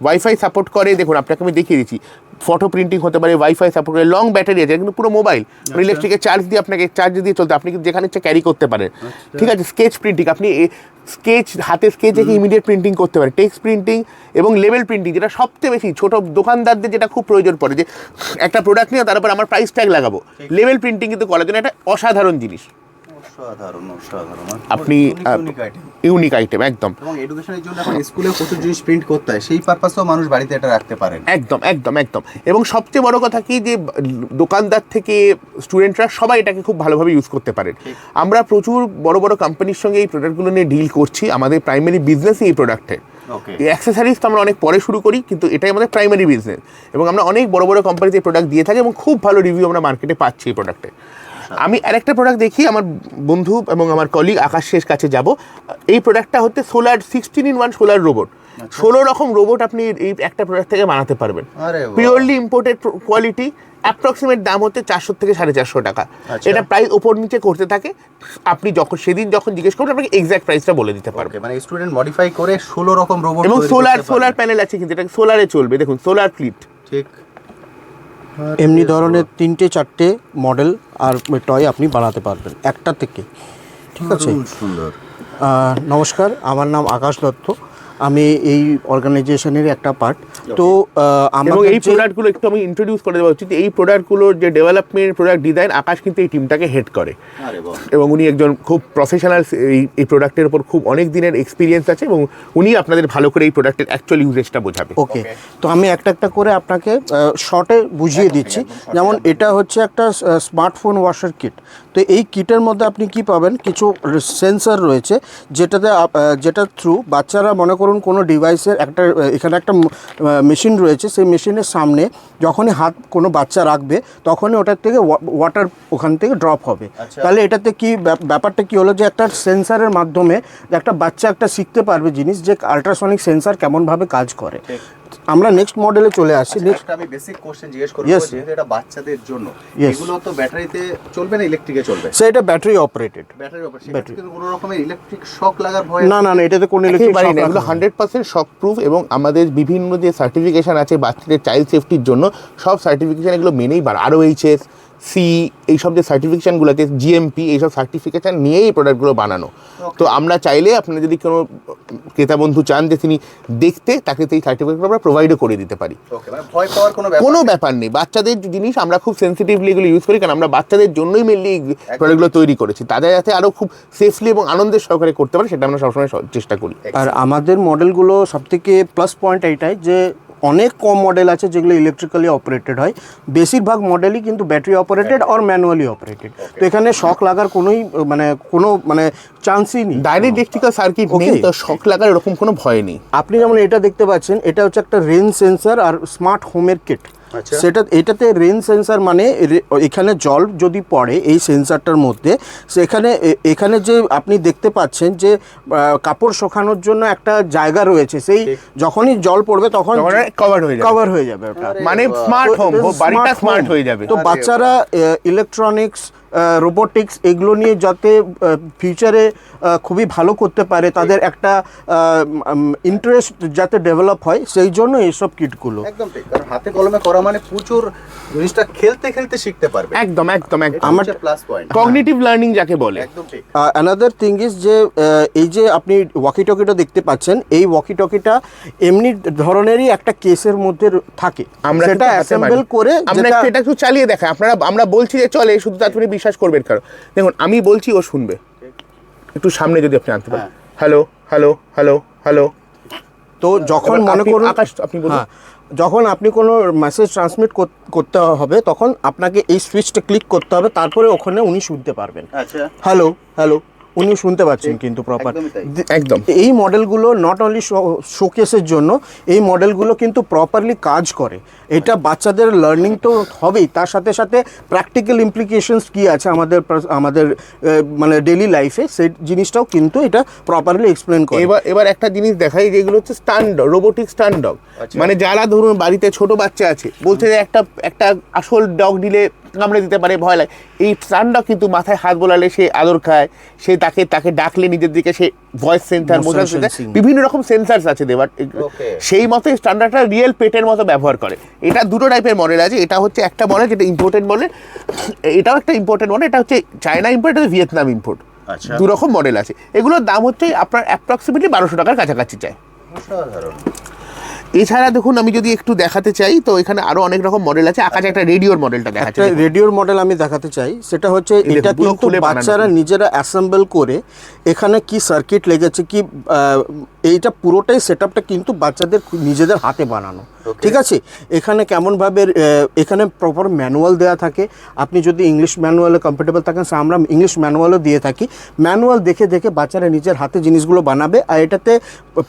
ওয়াইফাই সাপোর্ট করে। দেখুন আপনাকে আমি দেখিয়ে দিচ্ছি, ফটো প্রিন্টিং হতে পারে, ওয়াইফাই সাপোর্ট করে, লং ব্যাটারি আছে, কিন্তু পুরো মোবাইল ইলেকট্রিকের চার্জ দিয়ে আপনাকে চার্জ দিয়ে চলতে, আপনি কিন্তু যেখানে ইচ্ছা ক্যারি করতে পারেন। ঠিক আছে, স্কেচ প্রিন্টিং, আপনি স্কেচ হাতে স্কেচ এঁকে ইমিডিয়েট প্রিন্টিং করতে পারেন, টেক্সট প্রিন্টিং এবং লেভেল প্রিন্টিং, যেটা সবচেয়ে বেশি ছোটো দোকানদারদের যেটা খুব প্রয়োজন পড়ে, যে একটা প্রোডাক্ট নিয়ে তার উপর আমার প্রাইস ট্যাগ লাগাবো। লেভেল প্রিন্টিং কিন্তু করার জন্য একটা অসাধারণ জিনিস। আপনি ইউনিক আইটেম একদম। এবং এডুকেশনের জন্য এখন স্কুলে প্রচুর জিনিস প্রিন্ট করতে হয়, সেই পারপাসেও মানুষ বাড়িতে এটা রাখতে পারেন। একদম একদম একদম। এবং সবচেয়ে বড় কথা কি, যে দোকানদার থেকে স্টুডেন্টরা সবাই এটাকে খুব ভালোভাবে ইউজ করতে পারেন। আমরা প্রচুর বড় বড় কোম্পানির সঙ্গে এই প্রোডাক্টগুলো নিয়ে ডিল করছি, আমাদের প্রাইমারি বিজনেসই এই প্রোডাক্টে। এই অ্যাক্সেসরিজ তো আমরা অনেক পরে শুরু করি, কিন্তু এটাই আমাদের প্রাইমারি বিজনেস, এবং আমরা অনেক বড় বড় কোম্পানিতে এই প্রোডাক্ট দিয়ে থাকি এবং খুব ভালো রিভিউ আমরা মার্কেটে পাচ্ছি এই প্রোডাক্টে। আমি আরেকটা প্রোডাক্ট দেখি, আমার বন্ধু এবং আমার কলিগ আকাশের কাছে যাব। এই প্রোডাক্টটা হচ্ছে সোলার 16-in-1 সোলার রোবট। 16 রকম রোবট আপনি এই একটা প্রোডাক্ট থেকে বানাতে পারবেন, পিওরলি ইম্পোর্টেড কোয়ালিটি। অ্যাপ্রক্সিমেট দাম হচ্ছে 400 থেকে 450 টাকা। এটা প্রাইস ওপর নিচে করতে থাকে, আপনি সেদিন যখন জিজ্ঞেস করবেন আপনাকে এক্সাক্ট প্রাইসটা বলে দিতে পারবে। মানে স্টুডেন্ট মডিফাই করে 16 রকম রোবট, এবং সোলার প্যানেল আছে, কিন্তু এটা সোলারে চলবে। দেখুন সোলার ফ্লিট, ঠিক এমনি ধরনের 3-4টে মডেল আর টয় আপনি বানাতে পারবেন একটা থেকে। ঠিক আছে, সুন্দর। নমস্কার, আমার নাম আকাশ দত্ত, আমি এই অর্গানাইজেশনের একটা পার্ট। তো এবং এই প্রোডাক্টগুলো একটু আমি ইন্ট্রোডিউস করে দেওয়া উচিত। এই প্রোডাক্টগুলোর যে ডেভেলপমেন্ট, প্রোডাক্ট ডিজাইন, আকাশ কিন্তু এই টিমটাকে হেড করে, এবং উনি একজন খুব প্রফেশনাল। এই প্রোডাক্টের উপর খুব অনেক দিনের এক্সপিরিয়েন্স আছে, এবং উনি আপনাদের ভালো করে এই প্রোডাক্টের অ্যাকচুয়াল ইউজেসটা বোঝাবে। ওকে, তো আমি একটা একটা করে আপনাকে শর্টে বুঝিয়ে দিচ্ছি। যেমন এটা হচ্ছে একটা স্মার্টফোন ওয়াশার কিট। তো এই কিটের মধ্যে আপনি কি পাবেন, কিছু সেন্সর রয়েছে যেটা থ্রু বাচ্চারা, মনে করুন কোনো ডিভাইসের একটা, এখানে একটা মেশিন রয়েছে, সেই মেশিনের সামনে যখনই হাত কোনো বাচ্চা রাখবে তখনই ওটার থেকে ওয়াটার ওখান থেকে ড্রপ হবে। তাহলে এটাতে কি ব্যাপারটা কি হলো, যে একটা সেন্সারের মাধ্যমে একটা বাচ্চা একটা শিখতে পারবে জিনিস, যে আল্ট্রাসনিক সেন্সার কেমনভাবে কাজ করে। আমরা নেক্সট মডেলে চলে আসি। নেক্সট আমি বেসিক কোশ্চেন জিজ্ঞেস করব, যেহেতু এটা বাচ্চাদের জন্য, এগুলো তো ব্যাটারিতে চলবে না ইলেকট্রিকে চলবে? সেটা ব্যাটারি অপারেটেড। ব্যাটারি অপারেটেড, কিন্তু কোনো রকমের ইলেকট্রিক শক লাগার ভয়? না, এটাতে কোনো ইলেকট্রিক শক এগুলো 100% শক প্রুফ, এবং আমাদের বিভিন্ন যে সার্টিফিকেশন আছে বাচ্চাদের চাইল্ড সেফটির জন্য, সব সার্টিফিকেশন এগুলো মেনেই, ROHS, সি, এইসব যে সার্টিফিকেশানগুলো আছে, জিএমপি, এইসব সার্টিফিকেশান নিয়েই এই প্রোডাক্টগুলো বানানো। তো আমরা চাইলে আপনারা যদি কোনো ক্রেতা বন্ধু চান যে তিনি দেখতে, তাকে এই সার্টিফিকেটগুলো আমরা প্রোভাইডও করে দিতে পারি। ভয় পাওয়ার কোনো ব্যাপার নেই। বাচ্চাদের জিনিস আমরা খুব সেন্সিটিভলি এগুলো ইউজ করি, কারণ আমরা বাচ্চাদের জন্যই মেনলি এই প্রোডাক্টগুলো তৈরি করেছি, তাদের যাতে আরও খুব সেফলি এবং আনন্দের সহকারে করতে পারে, সেটা আমরা সবসময় চেষ্টা করি। আর আমাদের মডেলগুলো সবথেকে প্লাস পয়েন্ট এইটাই যে অনেক কম মডেল আছে যেগুলো ইলেকট্রিক্যালি অপারেটেড হয়, বেশিরভাগ মডেলই কিন্তু ব্যাটারি অপারেটেড আর ম্যানুয়ালি অপারেটেড। তো এখানে শক লাগার কোনো চান্সই নেই, ডাইরেক্ট ইলেকট্রিক্যাল সার্কিট নেই, তো শক লাগার এরকম কোনো ভয় নেই। আপনি যেমন এটা দেখতে পাচ্ছেন, এটা হচ্ছে একটা রেন সেন্সার আর স্মার্ট হোমের কিট। এটাতে রেন সেন্সার মানে এখানে জল যদি পড়ে এই সেন্সারটার মধ্যে, এখানে যে আপনি দেখতে পাচ্ছেন যে কাপড় শুকানোর জন্য একটা জায়গা রয়েছে, সেই যখনই জল পড়বে তখন কভার হয়ে যাবে ওটা, মানে স্মার্ট হোম, বাড়িটা স্মার্ট হয়ে যাবে। তো বাচ্চারা ইলেকট্রনিক্স, রোবোটিক্স এগুলো নিয়ে যাতে ফিউচারে খুবই ভালো করতে পারে, তাদের একটা ইন্টারেস্ট যাতে ডেভেলপ হয়, সেই জন্য এইসব কিটগুলো। একদম ঠিক, কারণ হাতে কলমে করা মানে প্রচুর জিনিসটা খেলতে খেলতে শিখতে পারবে। একদম আমার প্লাস পয়েন্ট, কগনিটিভ লার্নিং যাকে বলে। একদম ঠিক। অ্যানাদার থিং ইজ যে এই যে আপনি ওয়াকি টকিটা দেখতে পাচ্ছেন, এই ওয়াকি টকিটা এমনি ধরনেরই একটা কেসের মধ্যে থাকে, আমরা সেটা অ্যাসেম্বল করে আমরা এটা একটু চালিয়ে দেখাই। আমরা বলছি যে চলে, শুধু তারপরে বিশ্বাস করবেন, কারণ দেখুন আমি বলছি ও শুনবে। একটু সামনে যদি আপনি আনতে পারেন, হ্যালো হ্যালো হ্যালো হ্যালো। তো যখন মনে করুন আকাশ, আপনি বলুন, যখন আপনি কোনো মেসেজ ট্রান্সমিট করতে হবে, তখন আপনাকে এই সুইচটা ক্লিক করতে হবে, তারপরে ওখানে উনি শুনতে পারবেন। আচ্ছা, হ্যালো হ্যালো উনি শুনতে পাচ্ছেন কিন্তু প্রপার। একদমই তাই। একদম এই মডেলগুলো নট অনলি শোকেসের জন্য, এই মডেলগুলো কিন্তু প্রপারলি কাজ করে। এটা বাচ্চাদের লার্নিং তো হবেই, তার সাথে সাথে প্র্যাকটিক্যাল ইমপ্লিকেশনস কী আছে আমাদের মানে ডেইলি লাইফে, সেই জিনিসটাও কিন্তু এটা প্রপারলি এক্সপ্লেন করে। এবার একটা জিনিস দেখাই, যেগুলো হচ্ছে স্টান্ড রোবোটিক স্টান্ড ডগ। মানে যারা ধরুন বাড়িতে ছোট বাচ্চা আছে, বলছে যে একটা আসল ডগ দিলে কামড়ে দিতে পারে, ভয় লাগে, এই স্টান্ড ডগ কিন্তু মাথায় হাত বোলালে সে আদর খায়, সে তাকে ডাকলে নিজের দিকে সে ভয়েস সেন্সার, মোশন সেন্সার, বিভিন্ন রকম সেন্সার্স আছে দেবার, সেই মতো স্ট্যান্ডার্ডটা রিয়েল পেটের মতো ব্যবহার করে। এটা দুটো টাইপের মডেল আছে, এটা হচ্ছে একটা মডেল যেটা ইম্পোর্টেড মডেল, এটাও একটা ইম্পোর্টেড মডেল, এটা হচ্ছে চায়না ইম্পোর্ট, এটা ভিয়েতনাম ইম্পোর্ট। আচ্ছা, দু রকম মডেল আছে, এগুলোর দাম হচ্ছে আপনার অ্যাপ্রক্সিমেটলি 1200 টাকার কাছাকাছি চাই। অসাধারণ। এছাড়া দেখুন আমি যদি একটু দেখাতে চাই, তো এখানে আরো অনেক রকম মডেল আছে। আকাশে একটা রেডিওর মডেলটা দেখাচ্ছে, একটা রেডিওর মডেল আমি দেখাতে চাই, সেটা হচ্ছে এই এটা দেখুন, পুরো কিন্তু খুলে বানানো। বাচ্চারা নিজেরা অ্যাসেম্বল করে, এখানে কি সার্কিট লেগেছে কি, এইটা পুরোটাই সেটআপটা কিন্তু বাচ্চাদের নিজেদের হাতে বানানো। ঠিক আছে, এখানে কেমনভাবে এখানে প্রপার ম্যানুয়াল দেওয়া থাকে। আপনি যদি ইংলিশ ম্যানুয়ালে কমফোর্টেবল থাকেন, আমরা ইংলিশ ম্যানুয়ালও দিয়ে থাকি। ম্যানুয়াল দেখে দেখে বাচ্চারা নিজের হাতে জিনিসগুলো বানাবে। আর এটাতে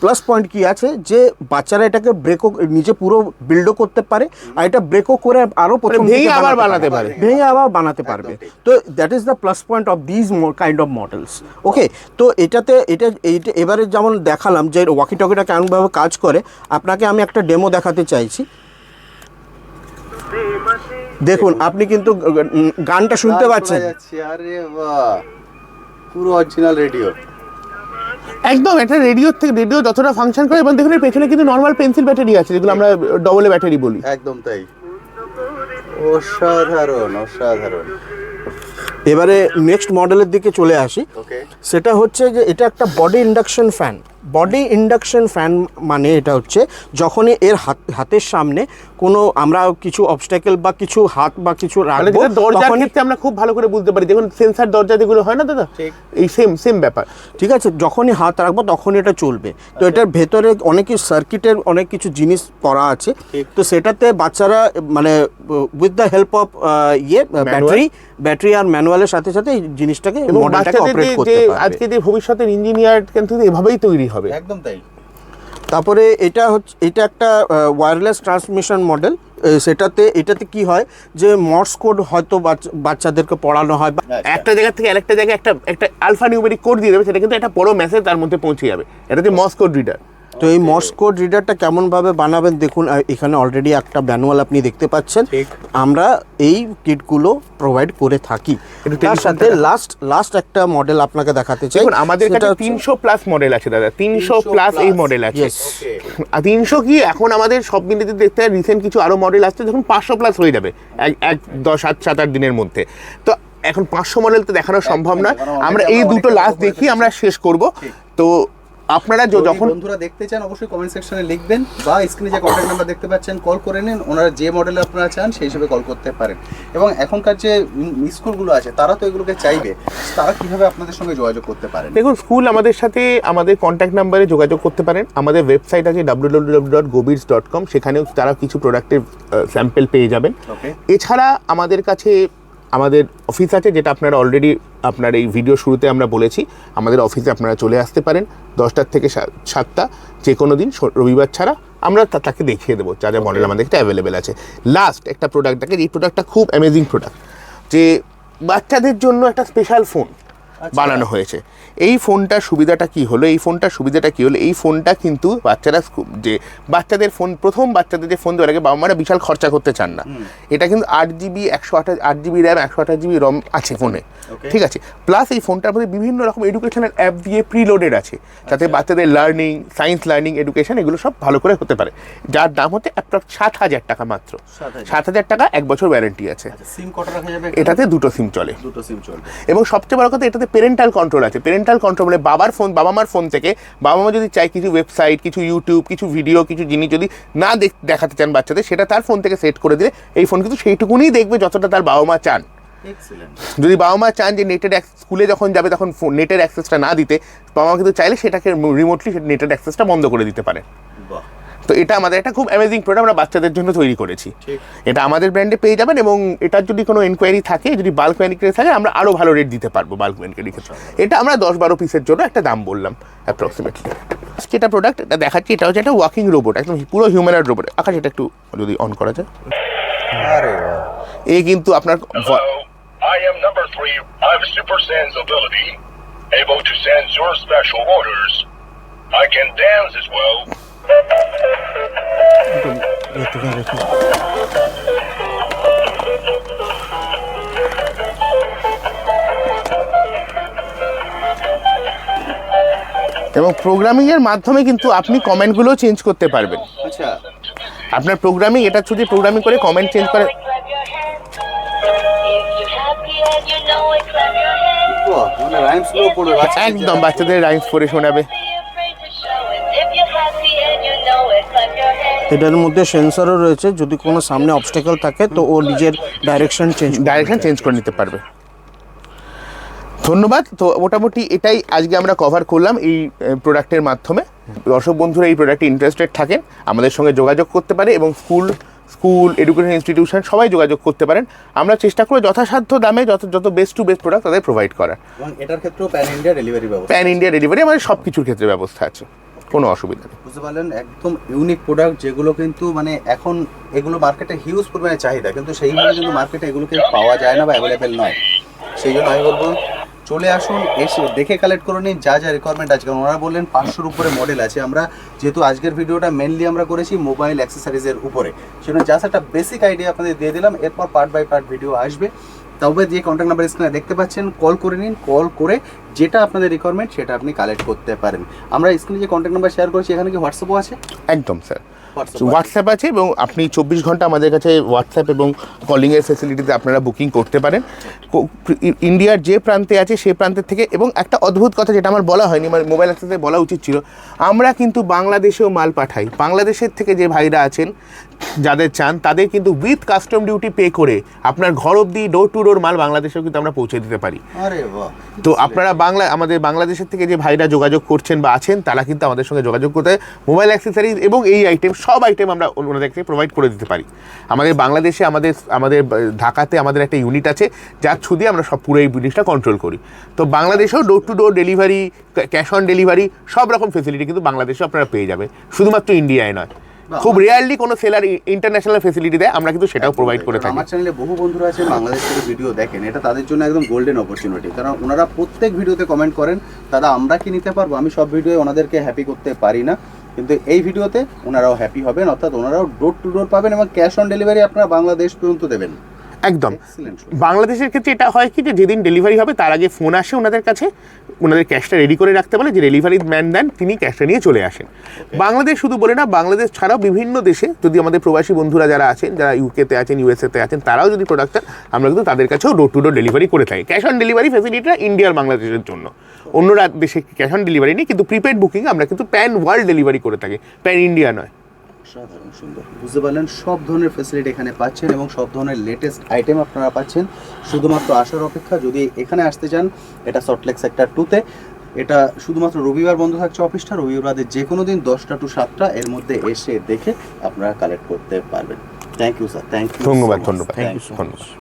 প্লাস পয়েন্ট কি আছে, যে বাচ্চারা এটাকে ব্রেকও নিজে পুরো বিল্ডও করতে পারে, আর এটা ব্রেকও করে আরও প্রথম ভেঙে আবার বানাতে পারে। ভেঙে আবার বানাতে পারবে। তো that is the plus point of these kind of models. Okay, তো এইটা এবারে যেমন দেখালাম যে ওয়াকি টকিটা কেমনভাবে কাজ করে, আপনাকে আমি একটা ডেমো দেখাতে চাইছি। দেখুন, আপনি কিন্তু গানটা শুনতে পাচ্ছেন। আরে বাহ, পুরো অরিজিনাল রেডিও। একদম একটা রেডিওর থেকে রেডিও যতটা ফাংশন করে, এবং দেখুন এর পেছনে কিন্তু নর্মাল পেন্সিল ব্যাটারি আছে, যেগুলো আমরা ডবল ব্যাটারি বলি। একদম তাই, অসাধারণ অসাধারণ। এবারে নেক্সট মডেলের দিকে চলে আসি। ওকে, সেটা হচ্ছে যে এটা একটা body induction fan. Body induction fan মানে এটা হচ্ছে যখনই এর হাতের সামনে কোনো আমরা কিছু অবস্ট্যাকেল বা কিছু হাত বা কিছু মানে রাখবো, যেটা দরজার তখনই ক্ষেত্রে আমরা খুব ভালো করে বুঝতে পারি, দেখুন সেন্সার দরজা যেগুলো হয় না দাদা, এই সেম ব্যাপার। ঠিক আছে, যখনই হাত রাখবো তখনই এটা চলবে। তো এটার ভেতরে অনেক কিছু সার্কিটের অনেক কিছু জিনিস করা আছে। তো সেটাতে বাচ্চারা মানে with the help of battery আর ম্যানুয়ালের সাথে সাথে এই জিনিসটাকে এবং মডেলটাকে বাচ্চাদের অপারেট যে করতে পারবে। আজকে যে ভবিষ্যতের ইঞ্জিনিয়ার কিন্তু এভাবেই তৈরি হবে। একদম তাই। তারপরে এটা একটা ওয়্যারলেস ট্রান্সমিশন মডেল। এটাতে কি হয়, যে মর্স কোড হয়তো বাচ্চাদেরকে পড়ানো হয়, বা একটা জায়গা থেকে আরেকটা জায়গায় একটা আলফা নিউমেরিক কোড দিয়ে দেবে, সেটা কিন্তু একটা বড় মেসেজ তার মধ্যে পৌঁছে যাবে। এটা হচ্ছে মর্স কোড রিডার। তো এই মর্স কোড রিডারটা কেমনভাবে বানাবেন দেখুন, এখানে অলরেডি একটা ম্যানুয়াল আপনি দেখতে পাচ্ছেন। আমরা এই কিটগুলো প্রোভাইড করে থাকি। তার সাথে লাস্ট একটা মডেল আপনাকে দেখাতে চাই। দেখুন আমাদের কাছে 300 প্লাস মডেল আছে দাদা, 300 প্লাস এই মডেল আছে। আর 300 কি, এখন আমাদের সব মিলিয়ে দেখতে রিসেন্ট কিছু আরো মডেল আসছে, যখন 500 প্লাস হয়ে যাবে 7-8 দিনের মধ্যে। তো এখন 500 মডেল তো দেখানো সম্ভব না, আমরা এই দুটো লাস্ট দেখি আমরা শেষ করব। তো আপনারা যখন বন্ধুরা দেখতে চান অবশ্যই কমেন্ট সেকশনে লিখবেন, বা স্ক্রিনে যে কন্ট্যাক্ট নাম্বার দেখতে পাচ্ছেন কল করে নিন। ওনারা যে মডেল আপনারা চান সেই হিসেবে কল করতে পারেন। এবং এখনকার যে স্কুলগুলো আছে তারা তো এগুলোকে চাইবে, তারা কিভাবে আপনাদের সঙ্গে যোগাযোগ করতে পারেন? দেখুন, স্কুল আমাদের সাথে আমাদের কন্ট্যাক্ট নাম্বারে যোগাযোগ করতে পারেন। আমাদের ওয়েবসাইট আছে www.gobirs.com, সেখানেও তারা কিছু প্রোডাক্টের স্যাম্পল পেয়ে যাবেন। এছাড়া আমাদের কাছে আমাদের অফিস আছে, যেটা আপনারা অলরেডি আপনার এই ভিডিও শুরুতে আমরা বলেছি। আমাদের অফিসে আপনারা চলে আসতে পারেন 10টা থেকে 7টা, যে কোনো দিন রবিবার ছাড়া। আমরা তাকে দেখিয়ে দেবো যা যা মডেল আমাদের কাছে অ্যাভেলেবেল আছে। লাস্ট একটা প্রোডাক্ট দেখে, এই প্রোডাক্টটা খুব অ্যামেজিং প্রোডাক্ট, যে বাচ্চাদের জন্য একটা স্পেশাল ফোন বানানো হয়েছে। এই ফোনটার সুবিধাটা কি হলো, এই ফোনটা কিন্তু যে বাচ্চাদের ফোন, প্রথম বাচ্চাদের যে ফোন দেওয়ার আগে বাবা মারা বিশাল খরচা করতে চান না। এটা কিন্তু 8GB 128GB র্যাম 128GB রম আছে ফোনে, ঠিক আছে। প্লাস এই ফোনটার মধ্যে বিভিন্ন রকম এডুকেশনাল অ্যাপ দিয়ে প্রিলোডেড আছে, যাতে বাচ্চাদের লার্নিং, সায়েন্স লার্নিং, এডুকেশন এগুলো সব ভালো করে হতে পারে। যার দাম হচ্ছে অ্যাপ্রক্স 7,000 টাকা মাত্র। 7,000 টাকা, 1 বছর ওয়ারেন্টি আছে। সিম কটা রাখা যাবে? এটাতে 2টো সিম চলে। 2টো সিম চলবে। এবং সবচেয়ে বড় কথা, এটাতে পেরেন্টাল কন্ট্রোল আছে। পেরেন্টাল কন্ট্রোল মানে বাবা মার ফোন থেকে বাবা মা যদি চায় কিছু ওয়েবসাইট, কিছু ইউটিউব, কিছু ভিডিও, কিছু জিনিস যদি না দেখাতে চান বাচ্চাদের, সেটা তার ফোন থেকে সেট করে দিলে এই ফোন কিন্তু সেইটুকুনি দেখবে যতটা তার বাবা মা চান। যদি বাবা মা চান যে স্কুলে যখন যাবে তখন নেটের অ্যাক্সেসটা না দিতে, বাবা মা কিন্তু চাইলে সেটাকে রিমোটলি নেটের অ্যাক্সেসটা বন্ধ করে দিতে পারে। তো এটা আমাদের একটা খুব অ্যামেজিং প্রোডাক্ট আমরা বাচ্চাদের জন্য তৈরি করেছি। এটা আমাদের ব্র্যান্ডে পেয়ে যাবেন, এবং এটার যদি কোনো এনকোয়ারি থাকে, যদি বাল্ক ম্যানিকুয়ারি থাকে, আমরা আরও ভালো রেট দিতে পারবো বাল্ক ম্যানিকুয়ারি ক্ষেত্রে। এটা আমরা 10-12 পিসের জন্য একটা দাম বললাম অ্যাপ্রক্সিমেটলি। যেটা প্রোডাক্ট এটা দেখাচ্ছি, এটা হচ্ছে একটা ওয়াকিং রোবট, একদম পুরো হিউম্যানয়েড রোবট। আকাশ এটা একটু যদি অন করা যায়, আরে এই কিন্তু আপনার Hello, I am number 3. I have super sense ability, able to sense your special orders. I can dance as well. এবং প্রোগ্রামিংয়ের মাধ্যমে কিন্তু আপনি কমেন্টগুলো চেঞ্জ করতে পারবেন। আচ্ছা, আপনার প্রোগ্রামিং, এটা যদি প্রোগ্রামিং করে কমেন্ট চেঞ্জ করে, বাহ, মানে রাইমস গুলো পড়বে বাচ্চাদের একদম বাচ্চাদের রাইমস পড়ে শোনাবে। এটার মধ্যে সেন্সরও রয়েছে, যদি কোনো সামনে অবস্টেকল থাকে তো ও নিজের ডাইরেকশন চেঞ্জ করে নিতে পারবে। ধন্যবাদ। তো মোটামুটি এটাই আজকে আমরা কভার করলাম এই প্রোডাক্টের মাধ্যমে। দর্শক বন্ধুরা এই প্রোডাক্টে ইন্টারেস্টেড থাকেন, আমাদের সঙ্গে যোগাযোগ করতে পারে, এবং স্কুল এডুকেশন ইনস্টিটিউশন সবাই যোগাযোগ করতে পারেন। আমরা চেষ্টা করি যথাসাধ্য দামে যত বেস্ট টু বেস্ট প্রোডাক্ট তাদের প্রোভাইড করার। এবং এটার ক্ষেত্রেও প্যান ইন্ডিয়া ডেলিভারি ব্যবস্থা, প্যান ইন্ডিয়া ডেলিভারি আমাদের সব কিছুর ক্ষেত্রে ব্যবস্থা আছে, কোনো অসুবিধা নেই। বুঝতে পারলেন, একদম ইউনিক প্রোডাক্ট, যেগুলো কিন্তু মানে এখন এগুলো মার্কেটে হিউজ পরিমাণে চাহিদা, কিন্তু সেইভাবে কিন্তু মার্কেটে এগুলোকে পাওয়া যায় না বা অ্যাভেলেবেল নয়। সেই জন্য আমি বলবো চলে আসুন, এসে দেখে কালেক্ট করে নিন যা যা রিকোয়ারমেন্ট আছে। কারণ ওনারা বললেন 500-র উপরে মডেল আছে। আমরা যেহেতু আজকের ভিডিওটা মেনলি আমরা করেছি মোবাইল অ্যাক্সেসরিজের উপরে, সেজন্য জাস্ট একটা বেসিক আইডিয়া আপনাদের দিয়ে দিলাম। এরপর পার্ট বাই পার্ট ভিডিও আসবে। তবে যে কন্ট্যাক্ট নাম্বার স্ক্রিনে দেখতে পাচ্ছেন, কল করে নিন। কল করে যেটা আপনাদের রিকোয়ারমেন্ট সেটা আপনি কালেক্ট করতে পারেন। আমরা স্ক্রিনে যে কন্ট্যাক্ট নাম্বার শেয়ার করেছি, এখানে কি হোয়াটসঅ্যাপও আছে? একদম স্যার, হোয়াটসঅ্যাপ আছে, এবং আপনি 24 ঘন্টা আমাদের কাছে হোয়াটসঅ্যাপ এবং কলিংয়ের ফেসিলিটিতে আপনারা বুকিং করতে পারেন। ইন্ডিয়ার যে প্রান্তে আছে সেই প্রান্তের থেকে। এবং একটা অদ্ভুত কথা যেটা আমার বলা হয়নি, মানে মোবাইল অ্যাক্সেসে বলা উচিত ছিল, আমরা কিন্তু বাংলাদেশেও মাল পাঠাই। বাংলাদেশের থেকে যে ভাইরা আছেন যাদের চান, তাদের কিন্তু উইথ কাস্টম ডিউটি পে করে আপনার ঘর অবধি ডোর টু ডোর মাল বাংলাদেশেও কিন্তু আমরা পৌঁছে দিতে পারি। আরে বাহ! তো আপনারা আমাদের বাংলাদেশের থেকে যে ভাইরা যোগাযোগ করছেন বা আছেন, তারা কিন্তু আমাদের সঙ্গে যোগাযোগ করতে মোবাইল অ্যাক্সেসরিজ এবং এই আইটেম, সব আইটেম আমরা ওনাদেরকে প্রোভাইড করে দিতে পারি। আমাদের বাংলাদেশে আমাদের ঢাকাতে আমাদের একটা ইউনিট আছে, যার থ্রু দিয়ে আমরা সব পুরো এই জিনিসটা কন্ট্রোল করি। তো বাংলাদেশেও ডোর to door delivery, cash on delivery, সব রকম ফেসিলিটি কিন্তু বাংলাদেশেও আপনারা পেয়ে যাবেন, শুধুমাত্র ইন্ডিয়ায় নয়। খুব রেয়ারলি কোনো সেলার ইন্টারন্যাশনাল ফেসিলিটি দেয়, আমরা কিন্তু সেটাও প্রোভাইড করে থাকি। আমার চ্যানেলে বহু বন্ধুরা আছেন বাংলাদেশ থেকে ভিডিও দেখেন, এটা তাদের জন্য একদম গোল্ডেন অপরচুনিটি। কারণ ওনারা প্রত্যেক ভিডিওতে কমেন্ট করেন, দাদা আমরা কি নিতে পারবো? আমি সব ভিডিওয়ে ওনাদেরকে হ্যাপি করতে পারি না, কিন্তু এই ভিডিওতে ওনারাও হ্যাপি হবেন, অর্থাৎ ওনারাও ডোর টু ডোর পাবেন এবং ক্যাশ অন ডেলিভারি আপনারা বাংলাদেশ পর্যন্ত দেবেন। একদম। বাংলাদেশের ক্ষেত্রে এটা হয় কি, যে যেদিন ডেলিভারি হবে তার আগে ফোন আসে ওনাদের কাছে, ওনাদের ক্যাশটা রেডি করে রাখতে বলে, যে ডেলিভারি ম্যান দেন তিনি ক্যাশটা নিয়ে চলে আসেন। বাংলাদেশ শুধু বলে না, বাংলাদেশ ছাড়াও বিভিন্ন দেশে যদি আমাদের প্রবাসী বন্ধুরা যারা আছেন, যারা ইউকেতে আছেন, ইউএসএতে আছেন, তারাও যদি প্রোডাক্ট চান, আমরা কিন্তু তাদের কাছেও ডোর টু ডোর ডেলিভারি করে থাকি। ক্যাশ অন ডেলিভারি ফেসিলিটিটা ইন্ডিয়ার বাংলাদেশের জন্য, অন্য দেশে ক্যাশ অন ডেলিভারি নেই, কিন্তু প্রিপেড বুকিং আমরা কিন্তু প্যান ওয়ার্ল্ড ডেলিভারি করে থাকি, প্যান ইন্ডিয়া নয়। সাধারণ সুন্দর, বুঝতে পারলেন, সব ধরনের ফ্যাসিলিটি এখানে পাচ্ছেন এবং সব ধরনের লেটেস্ট আইটেম আপনারা পাচ্ছেন। শুধুমাত্র আসার অপেক্ষা। যদি এখানে আসতে চান, এটা সল্টলেক সেক্টর 2-তে। এটা শুধুমাত্র রবিবার বন্ধ থাকছে অফিসটা, রবিবারের যে কোনো দিন 10টা টু 7টা এর মধ্যে এসে দেখে আপনারা কালেক্ট করতে পারবেন। Thank you sir, thank you, ধন্যবাদ। Thank you.